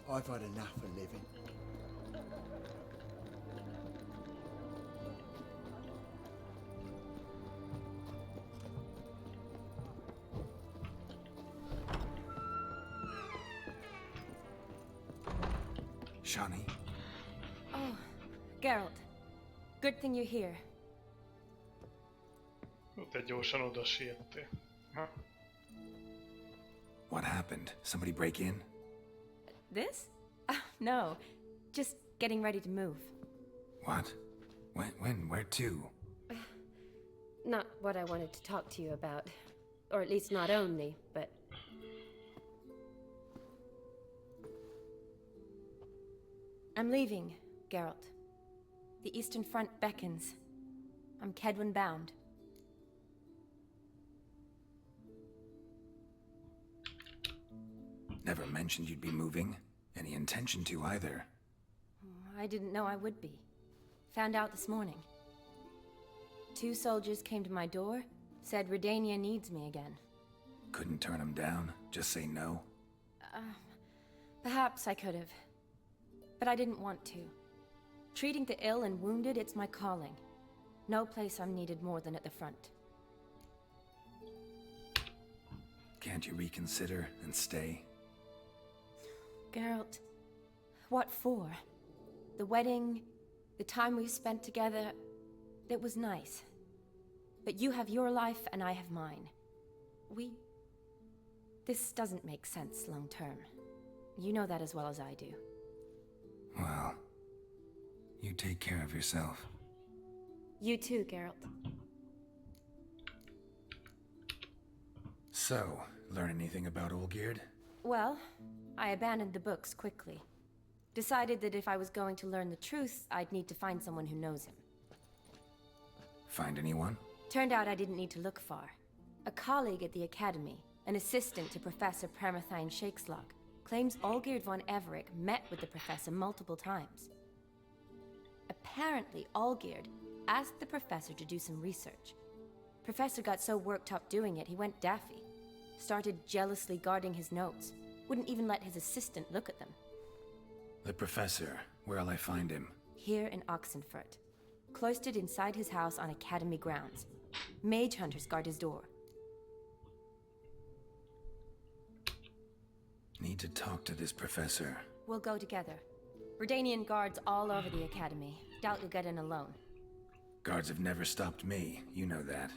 I've had enough of living. Shani? Oh, Geralt. Good thing you're here. Te gyorsan oda siettél. Ha? What happened? Somebody break in? This? No. Just getting ready to move. What? When? Where to? Not what I wanted to talk to you about. Or at least not only, but... I'm leaving, Geralt. The Eastern Front beckons. I'm Kedwin bound. Never mentioned you'd be moving. Any intention to either. I didn't know I would be. Found out this morning. 2 soldiers came to my door, said Redania needs me again. Couldn't turn him down? Just say no? Perhaps I could have. But I didn't want to. Treating the ill and wounded, it's my calling. No place I'm needed more than at the front. Can't you reconsider and stay? Geralt, what for? The wedding, the time we spent together, it was nice. But you have your life and I have mine. This doesn't make sense long term. You know that as well as I do. Well, you take care of yourself. You too, Geralt. So, learn anything about Olgierd? Well, I abandoned the books quickly. Decided that if I was going to learn the truth, I'd need to find someone who knows him. Find anyone? Turned out I didn't need to look far. A colleague at the Academy, an assistant to Professor Premathine Shakeslog, claims Olgierd von Everec met with the professor multiple times. Apparently, Olgierd asked the professor to do some research. Professor got so worked up doing it, he went daffy. Started jealously guarding his notes. Wouldn't even let his assistant look at them. The professor, where'll I find him? Here in Oxenfurt. Cloistered inside his house on Academy grounds. Mage hunters guard his door. Need to talk to this professor. We'll go together. Redanian guards all over the Academy. Doubt you'll get in alone. Guards have never stopped me, you know that.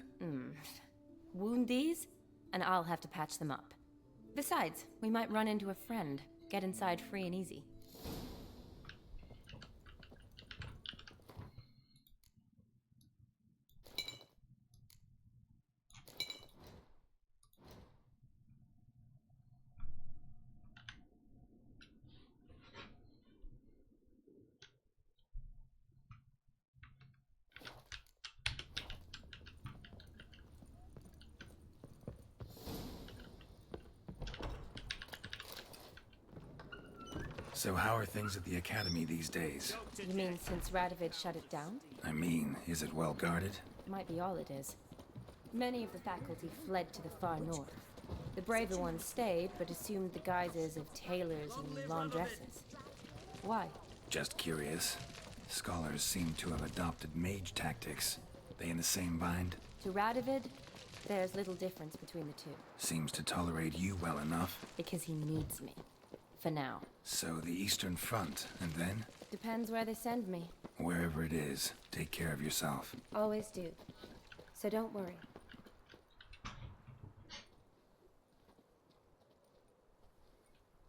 Wound these, and I'll have to patch them up. Besides, we might run into a friend. Get inside free and easy. So how are things at the Academy these days? You mean since Radovid shut it down? I mean, is it well guarded? Might be all it is. Many of the faculty fled to the far north. The braver ones stayed, but assumed the guises of tailors and laundresses. Why? Just curious. Scholars seem to have adopted mage tactics. They in the same bind? To Radovid, there's little difference between the two. Seems to tolerate you well enough. Because he needs me. For now. So the Eastern Front, and then? Depends where they send me. Wherever it is, take care of yourself. Always do. So don't worry.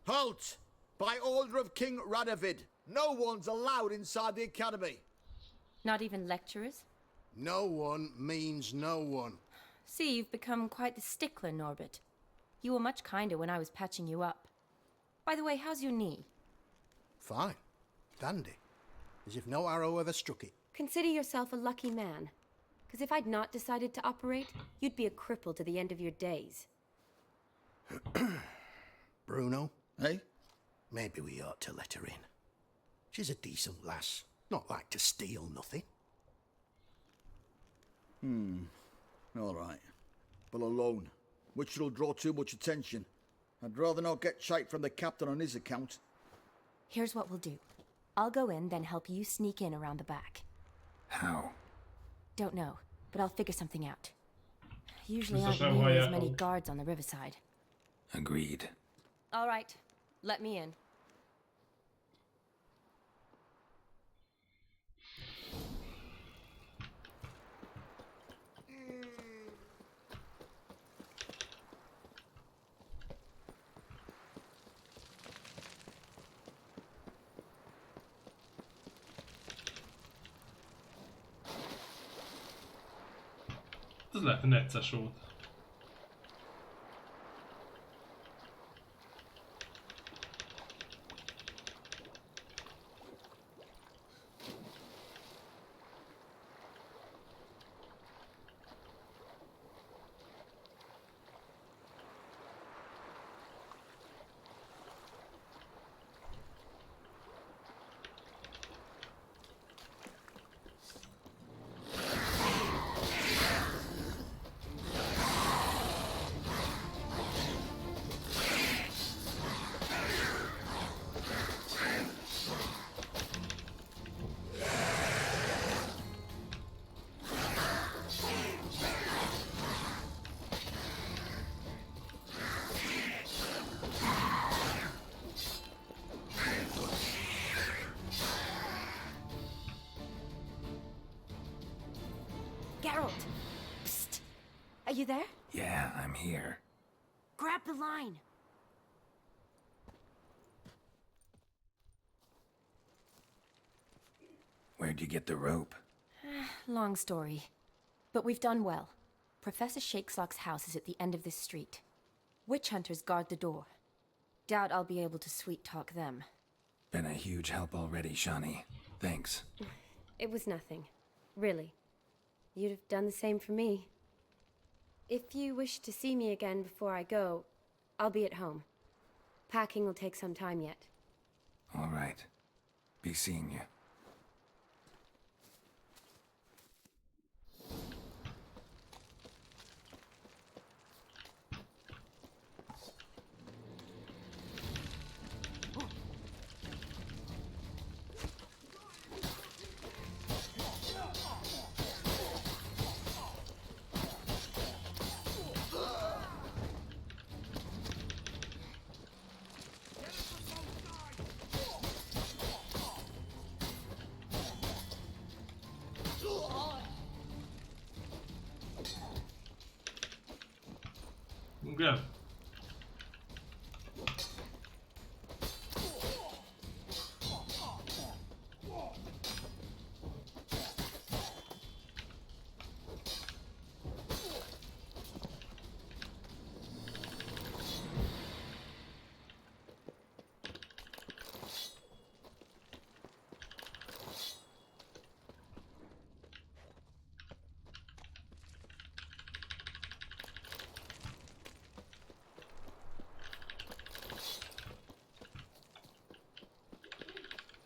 Halt! By order of King Radovid, no one's allowed inside the Academy. Not even lecturers? No one means no one. See, you've become quite the stickler, Norbert. You were much kinder when I was patching you up. By the way, how's your knee? Fine. Dandy. As if no arrow ever struck it. Consider yourself a lucky man. Because if I'd not decided to operate, you'd be a cripple to the end of your days. Bruno, eh? Maybe we ought to let her in. She's a decent lass. Not like to steal nothing. All right. But alone, which will draw too much attention. I'd rather not get shite from the captain on his account. Here's what we'll do. I'll go in, then help you sneak in around the back. How? Don't know, but I'll figure something out. Usually aren't nearly as many guards on the riverside. Agreed. All right, let me in. Ez lehet necces volt. Geralt! Psst! Are you there? Yeah, I'm here. Grab the line! Where'd you get the rope? Long story. But we've done well. Professor Shakesock's house is at the end of this street. Witch hunters guard the door. Doubt I'll be able to sweet-talk them. Been a huge help already, Shani. Thanks. It was nothing. Really. You'd have done the same for me. If you wish to see me again before I go, I'll be at home. Packing will take some time yet. All right. Be seeing you. Igen.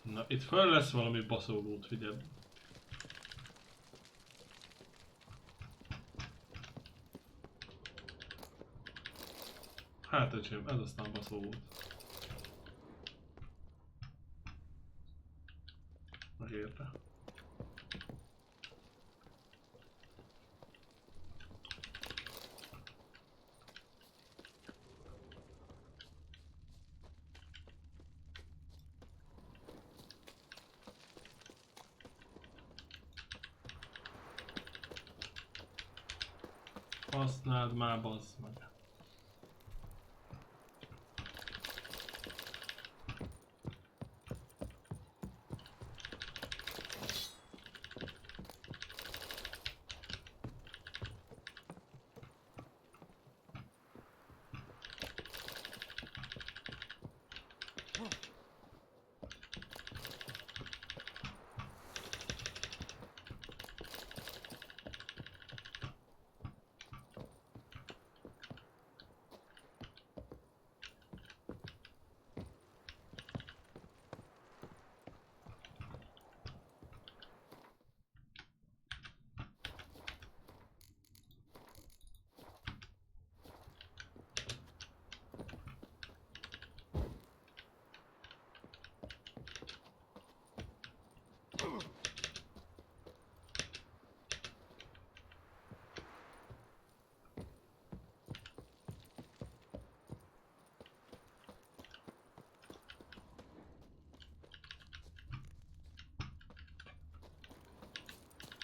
Na, itt föl lesz valami baszólót, figyelj. Hát öcsém, ez aztán baszólót. Megérte. Használd már, bazd meg.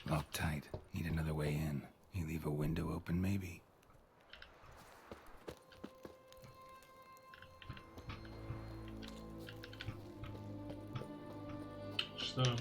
Locked tight. Need another way in. You leave a window open, maybe? Istenem.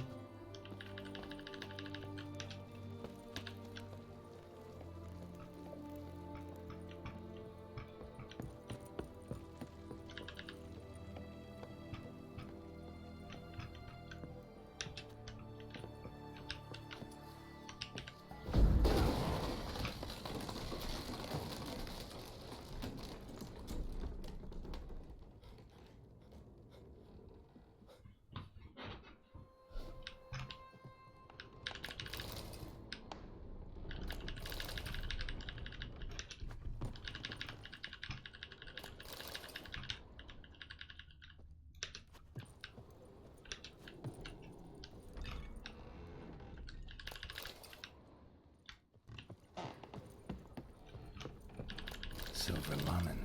Silver Laman.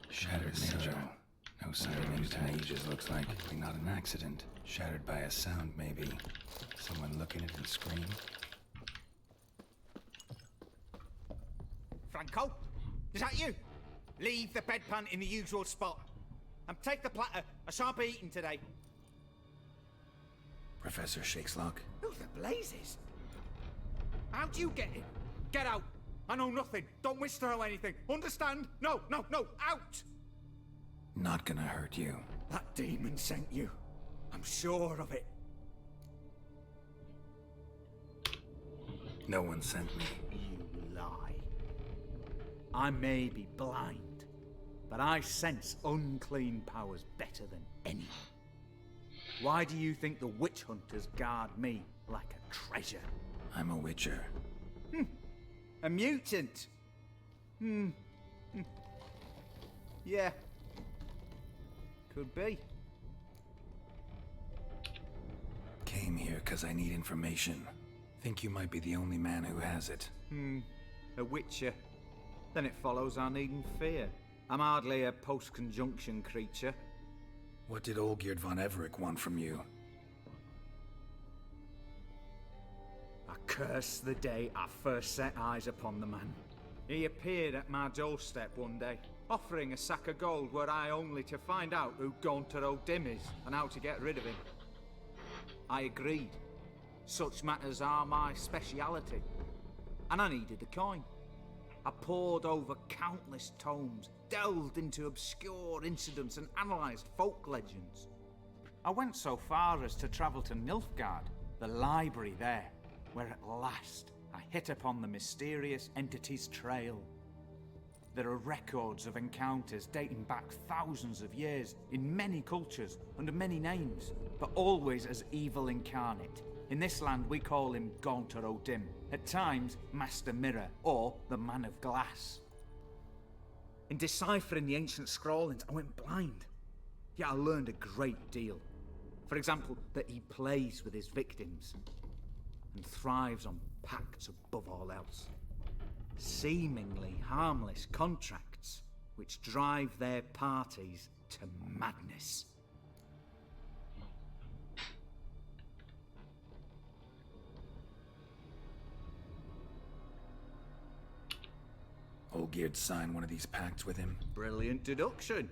Shattered sigil. No sign of used in ages, looks like. Not an accident. Shattered by a sound, maybe. Someone looking at it and scream. Franco? Is that you? Leave the bedpan in the usual spot. And take the platter. I shan't be eating today. Professor Shakeslock? Who the blazes? How'd you get in? Get out. I know nothing. Don't wish to know anything. Understand? No, no, no. Out! Not gonna hurt you. That demon sent you. I'm sure of it. No one sent me. You lie. I may be blind, but I sense unclean powers better than anyone. Why do you think the witch hunters guard me like a treasure? I'm a witcher. A mutant? Yeah. Could be. Came here because I need information. Think you might be the only man who has it. A witcher. Then it follows I needn't fear. I'm hardly a post-conjunction creature. What did Olgierd von Everec want from you? I curse the day I first set eyes upon the man. He appeared at my doorstep one day, offering a sack of gold were I only to find out who Gaunter O'Dim is and how to get rid of him. I agreed. Such matters are my speciality. And I needed the coin. I pored over countless tomes, delved into obscure incidents and analysed folk legends. I went so far as to travel to Nilfgaard, the library there, where at last I hit upon the mysterious entity's trail. There are records of encounters dating back thousands of years in many cultures under many names, but always as evil incarnate. In this land we call him Gaunter O'Dim, at times Master Mirror or the Man of Glass. In deciphering the ancient scrawlings I went blind, yet I learned a great deal. For example, that he plays with his victims and thrives on pacts above all else. Seemingly harmless contracts which drive their parties to madness. Olgierd signed one of these pacts with him. Brilliant deduction.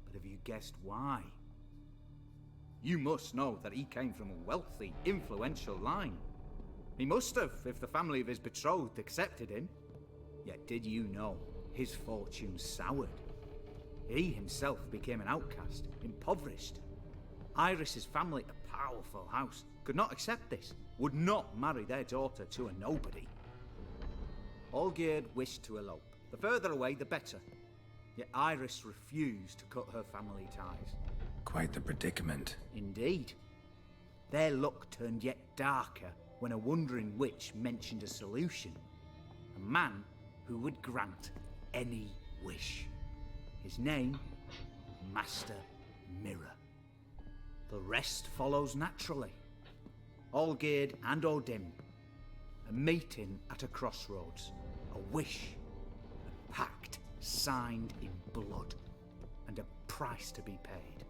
But have you guessed why? You must know that he came from a wealthy, influential line. He must have, if the family of his betrothed accepted him. Yet did you know his fortune soured? He himself became an outcast, impoverished. Iris's family, a powerful house, could not accept this, would not marry their daughter to a nobody. Olgierd wished to elope. The further away, the better. Yet Iris refused to cut her family ties. Quite the predicament. Indeed. Their luck turned yet darker when a wandering witch mentioned a solution. A man who would grant any wish. His name, Master Mirror. The rest follows naturally. Olgierd and O'Dim, a meeting at a crossroads, a wish, a pact signed in blood, and a price to be paid.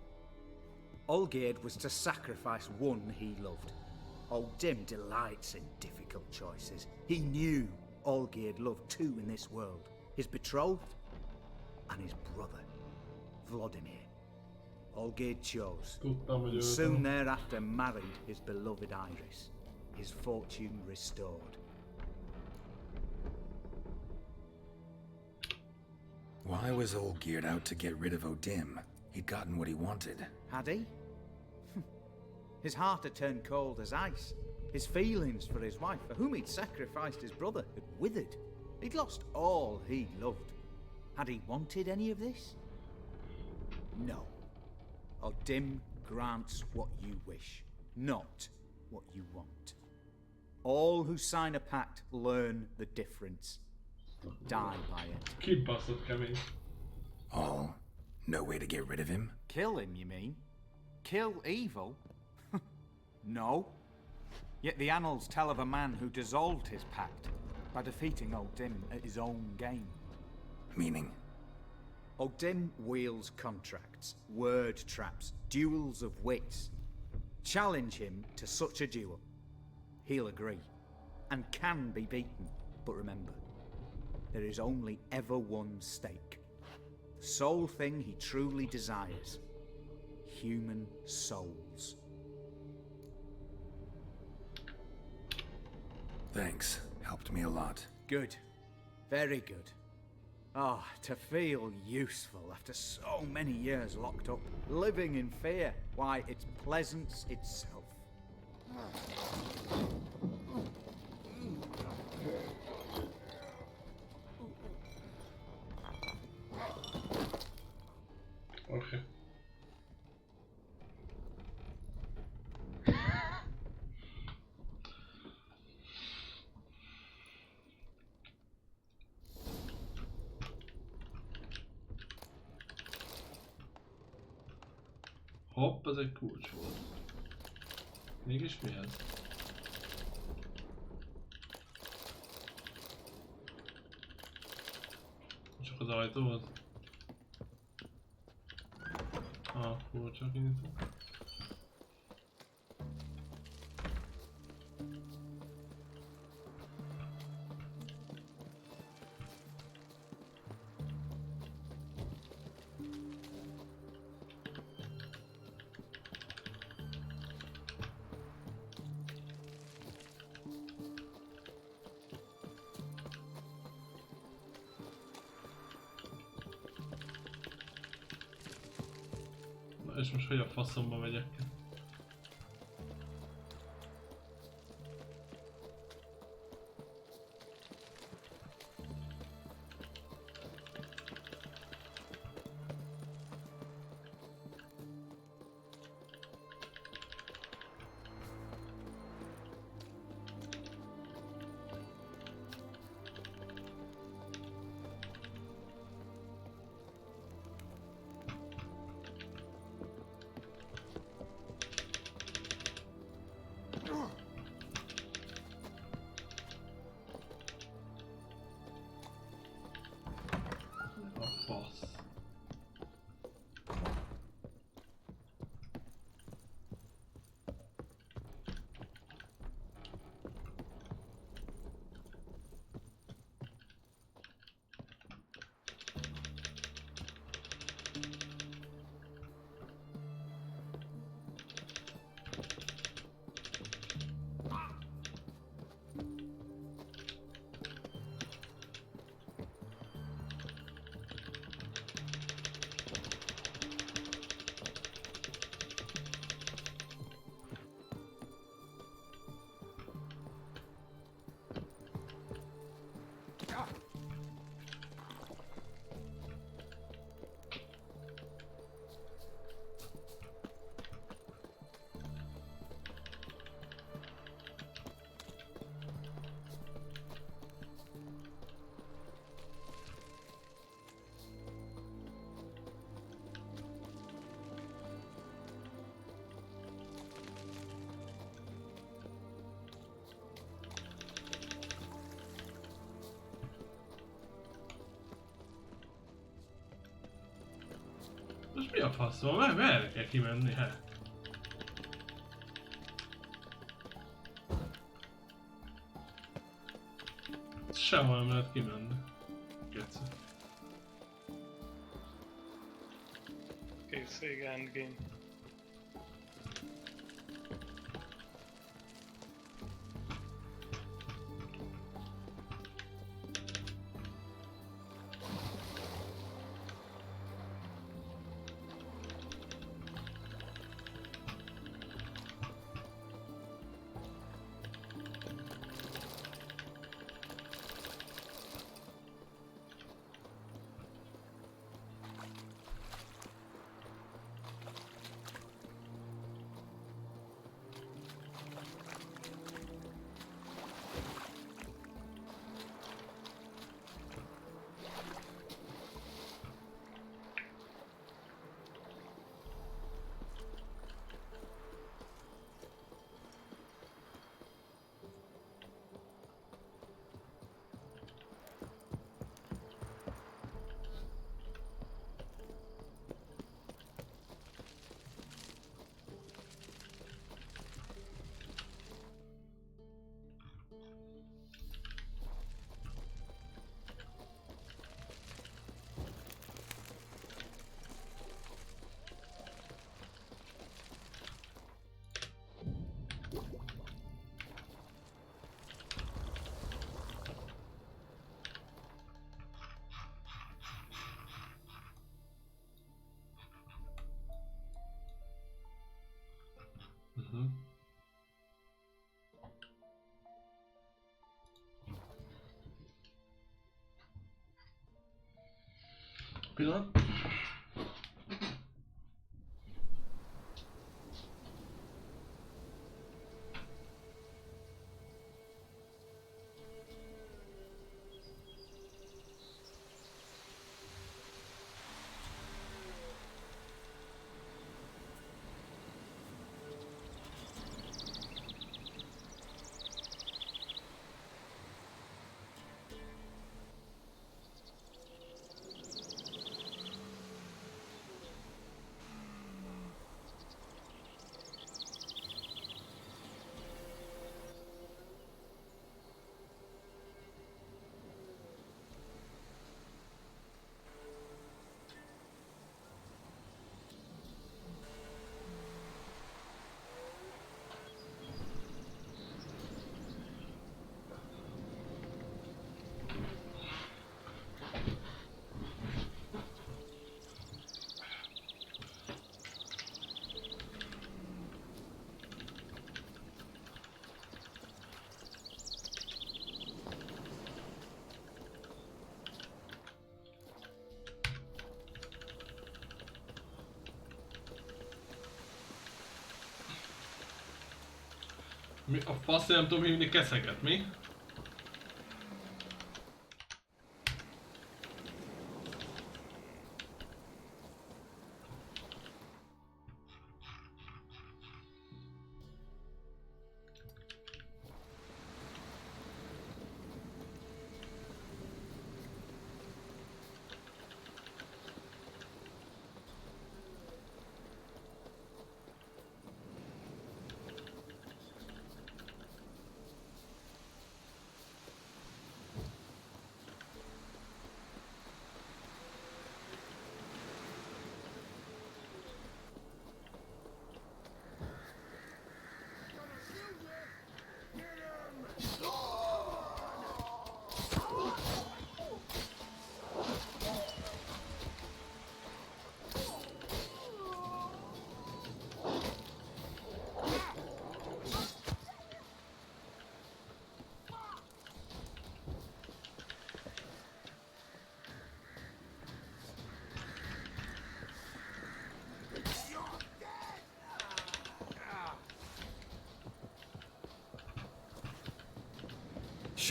Olgierd was to sacrifice one he loved. O'Dim delights in difficult choices. He knew Olgierd loved two in this world, his betrothed and his brother, Vladimir. Olgierd chose, and soon thereafter married his beloved Iris, his fortune restored. Why was Olgierd out to get rid of O'Dim? He'd gotten what he wanted. Had he? His heart had turned cold as ice. His feelings for his wife, for whom he'd sacrificed his brother, had withered. He'd lost all he loved. Had he wanted any of this? No. O'Dim grants what you wish, not what you want. All who sign a pact learn the difference. Die by it. Keep busted coming. All? No way to get rid of him? Kill him, you mean? Kill evil? No. Yet the annals tell of a man who dissolved his pact by defeating O'Dim at his own game. Meaning? O'Dim wields contracts, word traps, duels of wits. Challenge him to such a duel. He'll agree, and can be beaten. But remember, there is only ever one stake. The sole thing he truly desires. Human souls. Thanks. Helped me a lot. Good. Very good. Ah, to feel useful after so many years locked up, living in fear. Why, it's pleasance itself. Okay. Hopp, ez egy kulcs volt. Mégis mi ez? Csak az ajtóhoz? Kulcsok nyitva. És most hogy a faszomba megyek? Most mi a faszom? Merre kell kimenni? Hát? Sehol nem lehet kimenni. Geci. Kész, vége, endgame. Pillanat. Mi a fasz, nem tudom hívni keszeget, mi?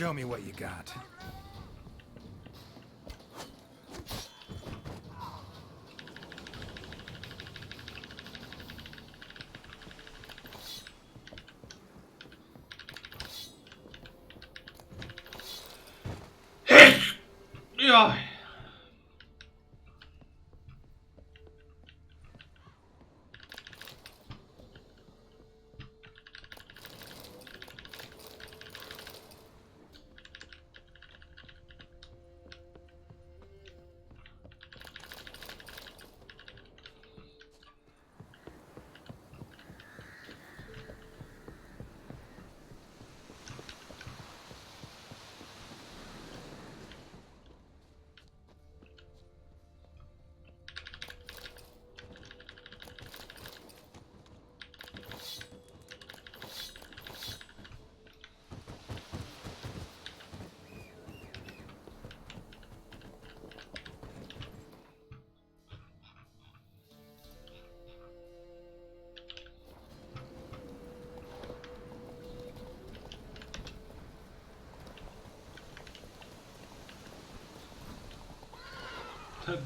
Show me what you got. Jaj!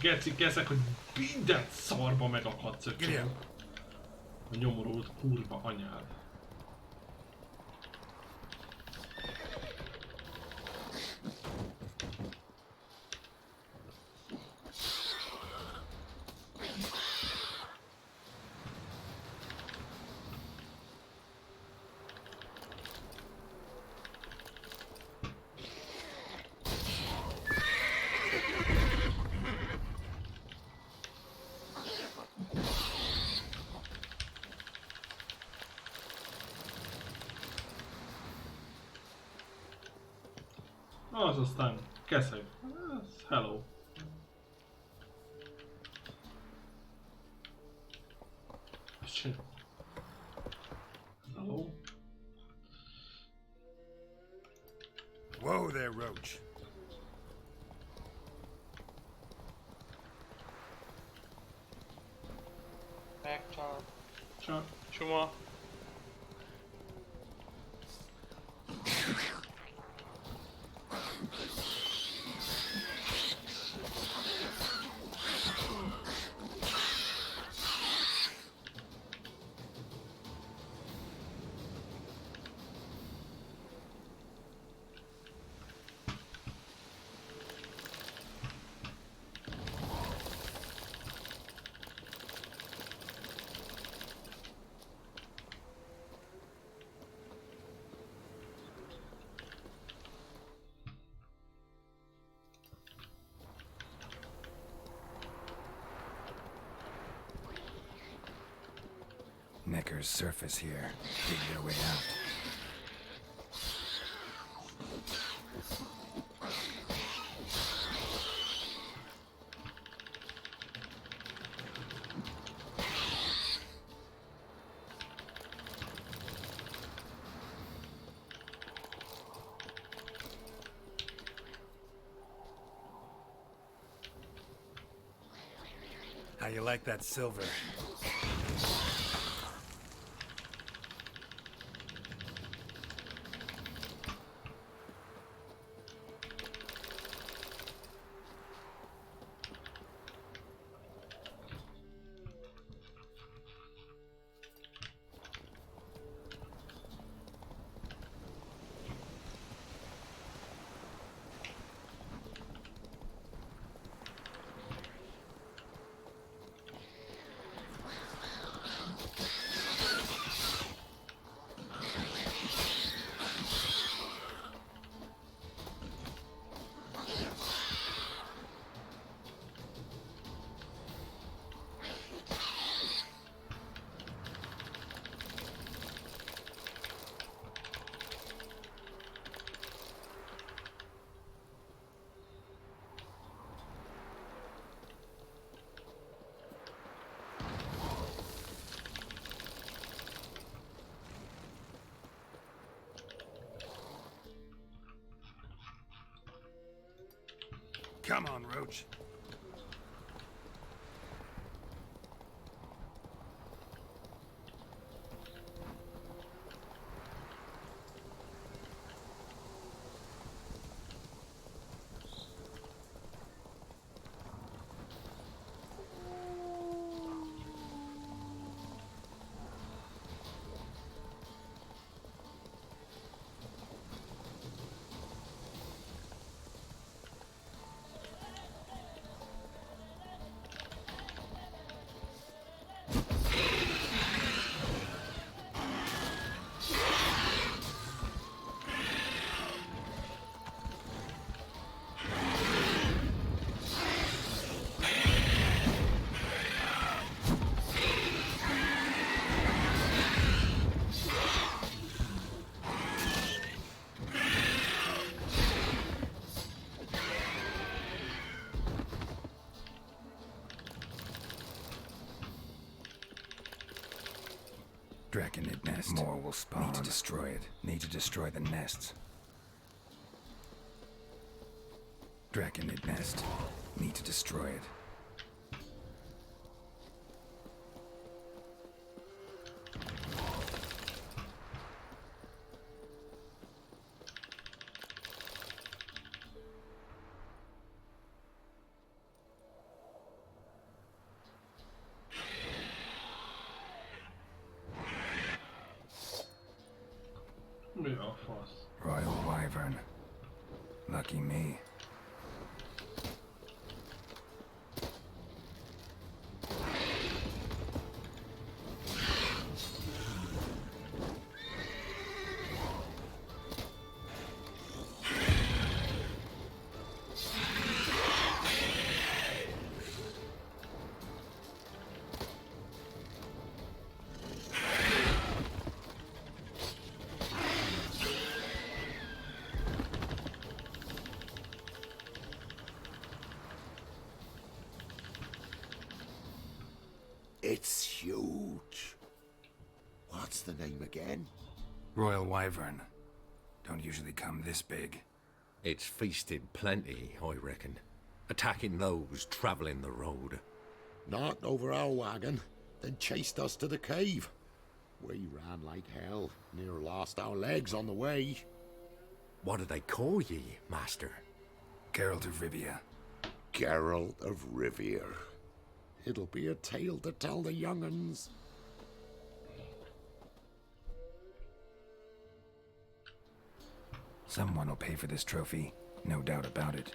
Geci keszek, hogy mindent szarba megakadsz, öcsém. A nyomorult kurva anyád. Az aztán keszeg. Hello. Hello. Whoa there, Roach. Megcsal. Csak. Csuma. Neckar's surface here. Dig their way out. How you like that silver? Come on, Roach. Draconid nest. More will spawn. Need to destroy it. Need to destroy the nests. Draconid nest. Need to destroy it. Mi a fasz? Royal Wyvern. Lucky me. It's huge. What's the name again? Royal Wyvern. Don't usually come this big. It's feasted plenty, I reckon. Attacking those travelling the road. Not over our wagon. then chased us to the cave. We ran like hell, near lost our legs on the way. What do they call ye, Master? Geralt of Rivia. Geralt of Rivia. It'll be a tale to tell the young'uns. Someone will pay for this trophy, no doubt about it.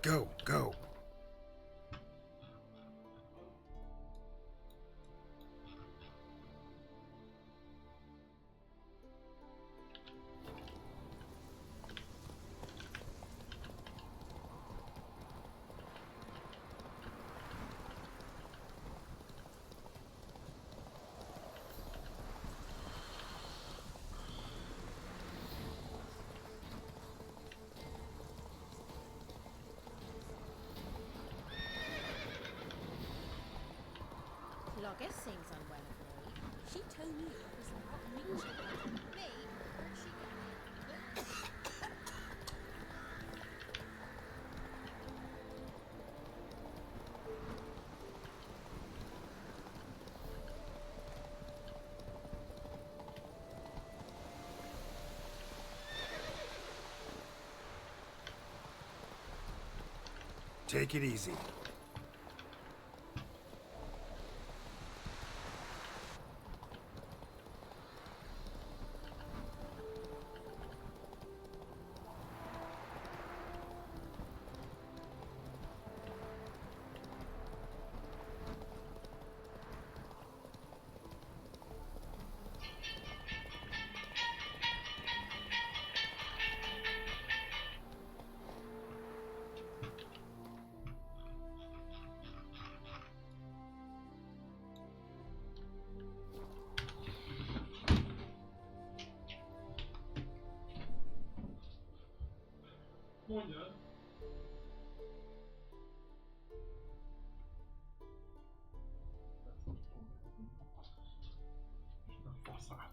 Go, go. Logger sings unwell of late. She told me it was not reaching. Me? What's she Take it easy. mondjad. Na faszát.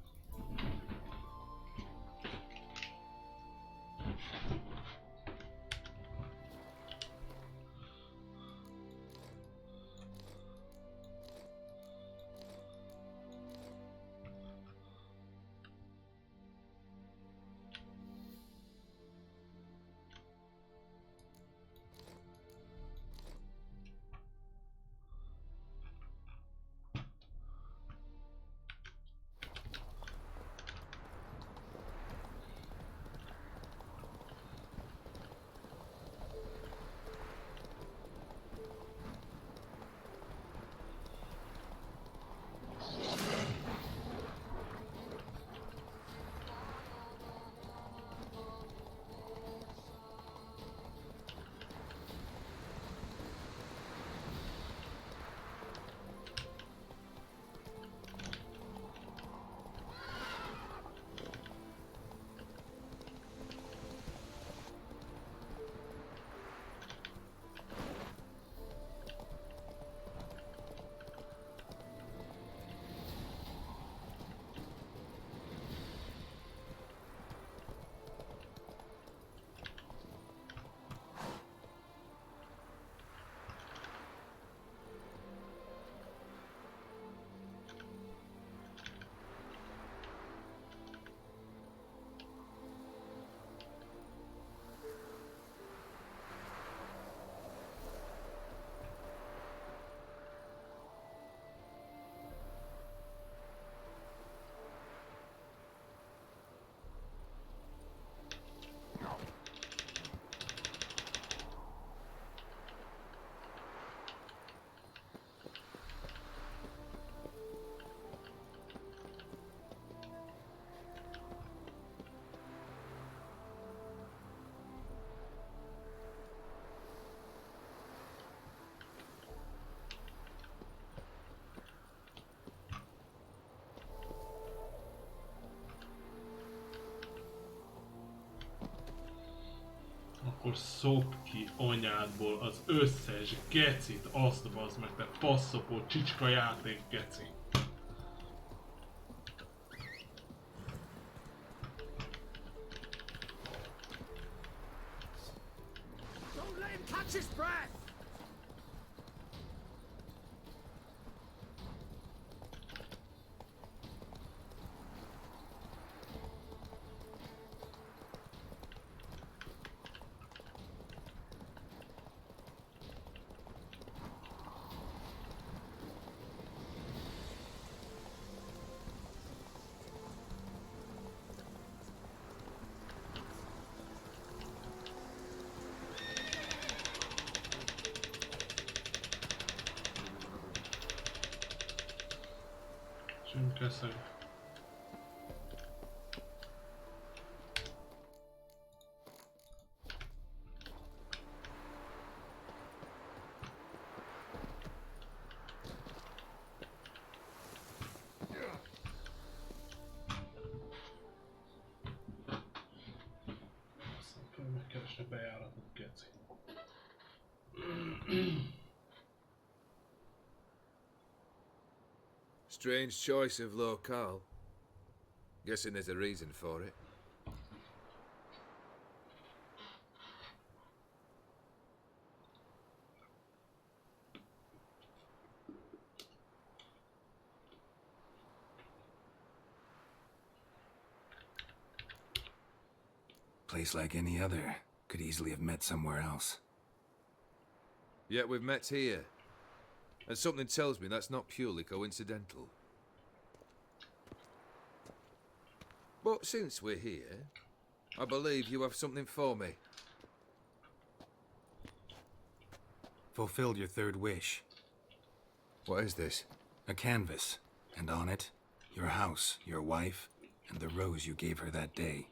Akkor szopd ki anyádból az összes gecit, azt bazd meg, te passzopó csicska játék geci. Don't let him catch his breath! Csünkeszeg. Aztán kell megkeresni a bejáratot, geci. Strange choice of locale. Guessing there's a reason for it. Place like any other. Could easily have met somewhere else. Yet we've met here. And something tells me that's not purely coincidental. But since we're here, I believe you have something for me. Fulfilled your third wish. What is this? A canvas. And on it, your house, your wife, and the rose you gave her that day.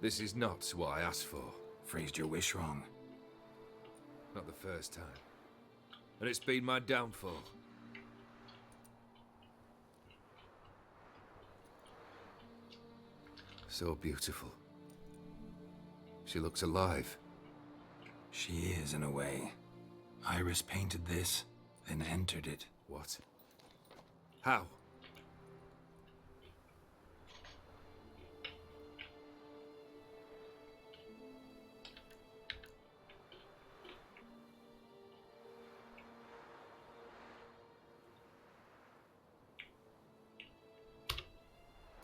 This is not what I asked for. Phrased your wish wrong. Not the first time. And it's been my downfall. So beautiful. She looks alive. She is, in a way. Iris painted this, then entered it. What? How?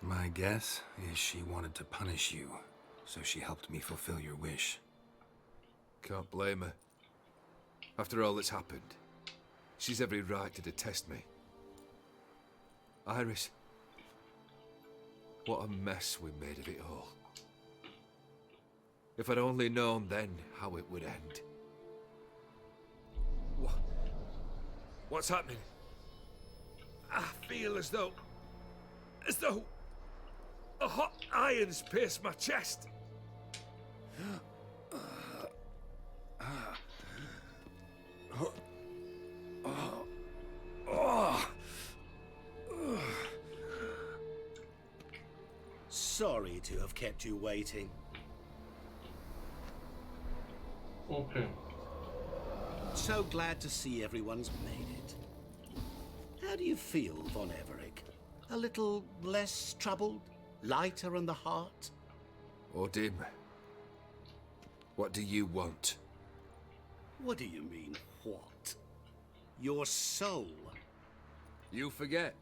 My guess is she wanted to punish you, so she helped me fulfill your wish. Can't blame her. After all that's happened, she's every right to detest me. Iris, what a mess we made of it all. If I'd only known then how it would end. What's happening? I feel as though a hot iron's pierced my chest. Sorry to have kept you waiting. Okay. So glad to see everyone's made it. How do you feel, Von Everett? A little less troubled? Lighter in the heart? Odin, what do you want? What do you mean, what? Your soul. You forget.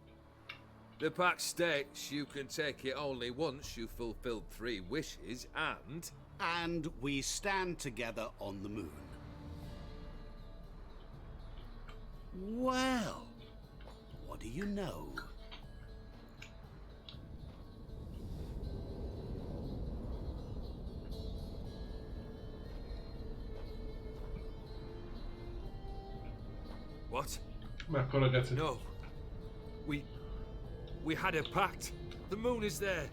The pact states you can take it only once you've fulfilled 3 wishes, and... And we stand together on the moon. Well, what do you know? What? No. We had a pact. The moon is there.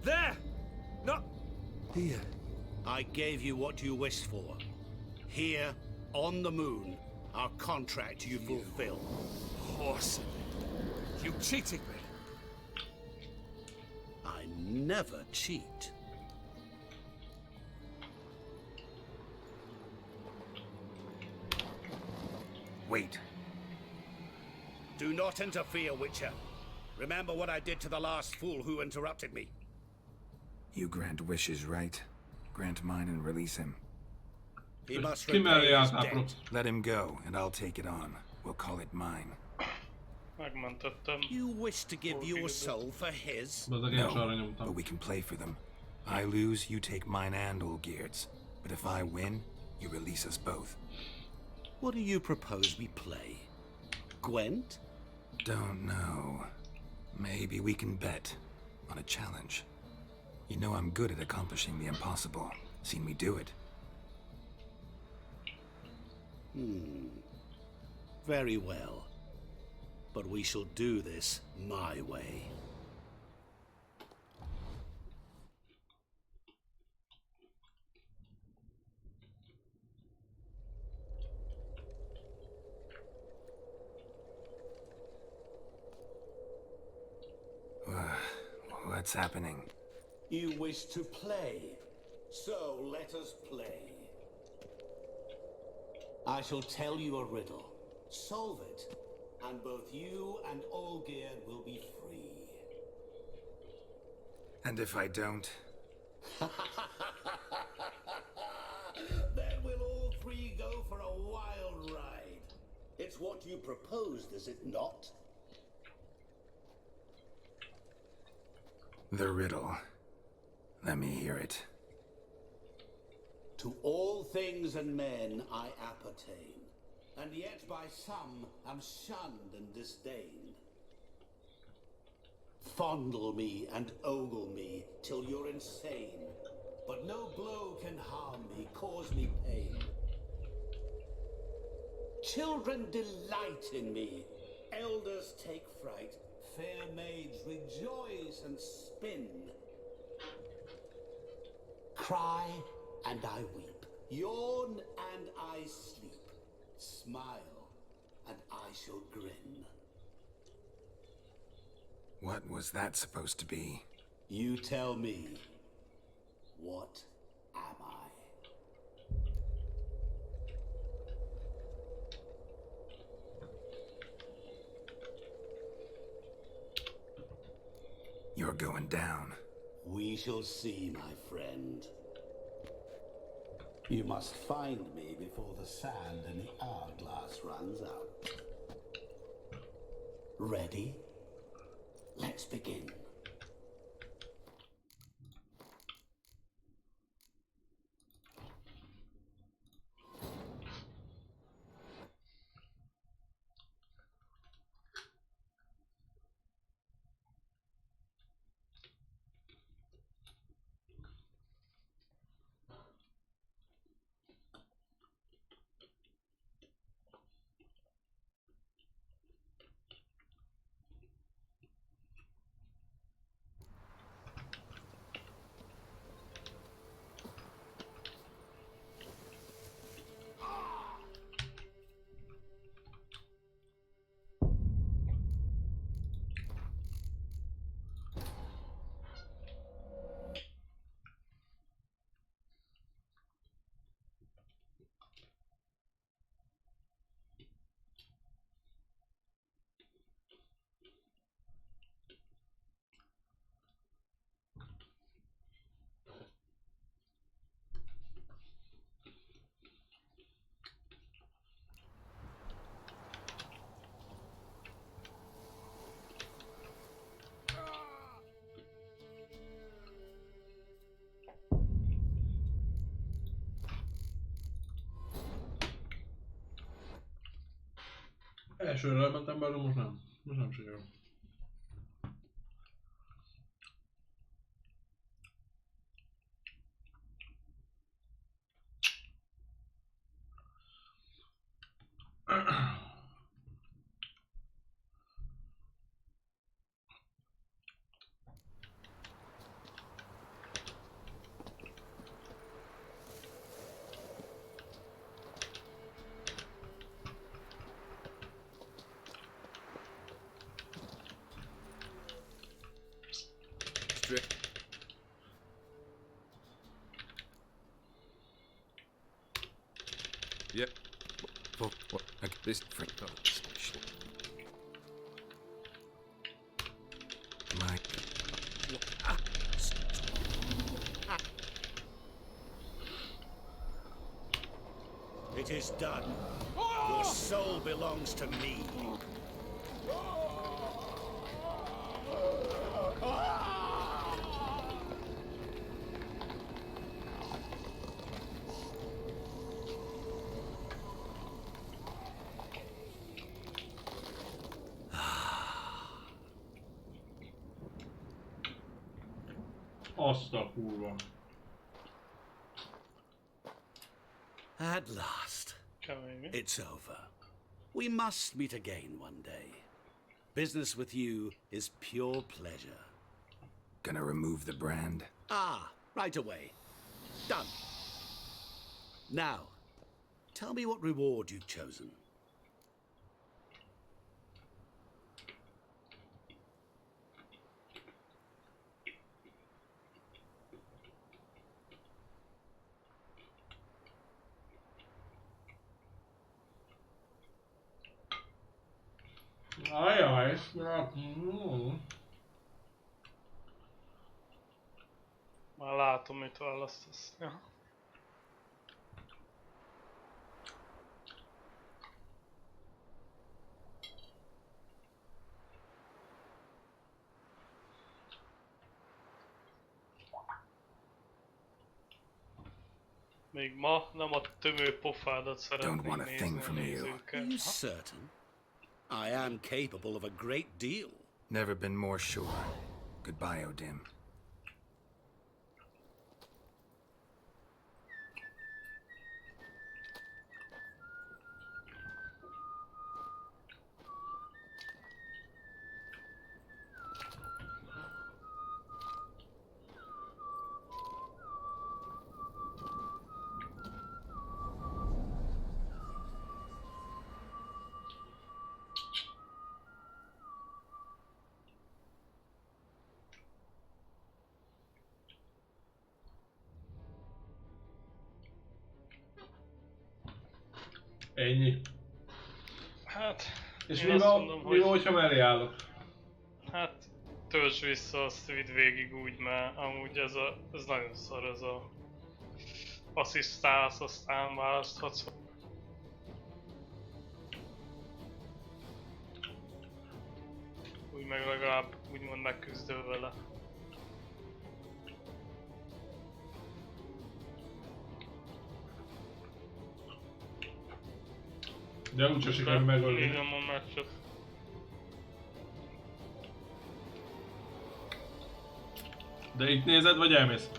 There! Not here. I gave you what you wished for. Here, on the moon, our contract you fulfill. HOS. You cheated me. I never cheat. Wait. Do not interfere, Witcher. Remember what I did to the last fool who interrupted me. You grant wishes, right? Grant mine and release him. He must repay his debt. Let him go, and I'll take it on. We'll call it mine. You wish to give your soul for his? No, but we can play for them. I lose, you take mine and Olgierd's. But if I win, you release us both. What do you propose we play? Gwent? Don't know. Maybe we can bet on a challenge. You know I'm good at accomplishing the impossible. Seen me do it. Very well. But we shall do this my way. What's happening? You wish to play, so let us play. I shall tell you a riddle. Solve it, and both you and Olgierd will be free. And if I don't? Then we'll all 3 go for a wild ride. It's what you proposed, is it not? The riddle. Let me hear it. To all things and men I appertain, and yet by some am shunned and disdained. Fondle me and ogle me till you're insane, but no blow can harm me, cause me pain. Children delight in me, elders take fright, fair maids rejoice and spin. Cry and I weep, yawn and I sleep, smile and I shall grin. What was that supposed to be? You tell me, what am I? going down. We shall see, my friend. You must find me before the sand in the hourglass runs out. Ready? Let's begin. Elsőre elmentem belőle, most nem. Most nem sikerül. Yep. What? This freak. My... It is done. Your soul belongs to me. Azt a kurva. At last. It's over. We must meet again one day. Business with you is pure pleasure. Gonna remove the brand? Ah, right away. Done. Now, tell me what reward you've chosen. Ajaj, Már látom, mit választasz. Ja. Még ma nem a tömő pofádat szeretnék nézni a nézőkkel. Are you certain? I am capable of a great deal. Never been more sure. Goodbye, Odim. Ennyi. Hát, és én mi azt van, mondom, mi van, hogyha mellé állok? Hát, tölts vissza, azt vidd végig úgy, mert amúgy ez nagyon szar, ez a asszisztálsz, aztán választhatsz. Úgy meg legalább úgymond megküzdöl vele. De úgyse sikerül megölni. Nézem a meccset. De itt nézed, vagy elmész?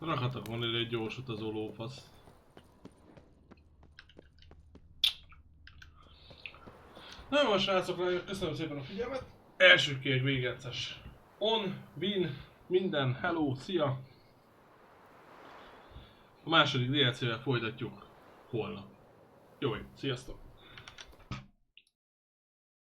Rakhatok volna ide egy gyors utazó lófasz. Na jó, srácok, lányok, köszönöm szépen a figyelmet. Első kérjük végigjátszás. On, win, minden, hello, szia! A második DLC-vel folytatjuk holnap. Jó, sziasztok!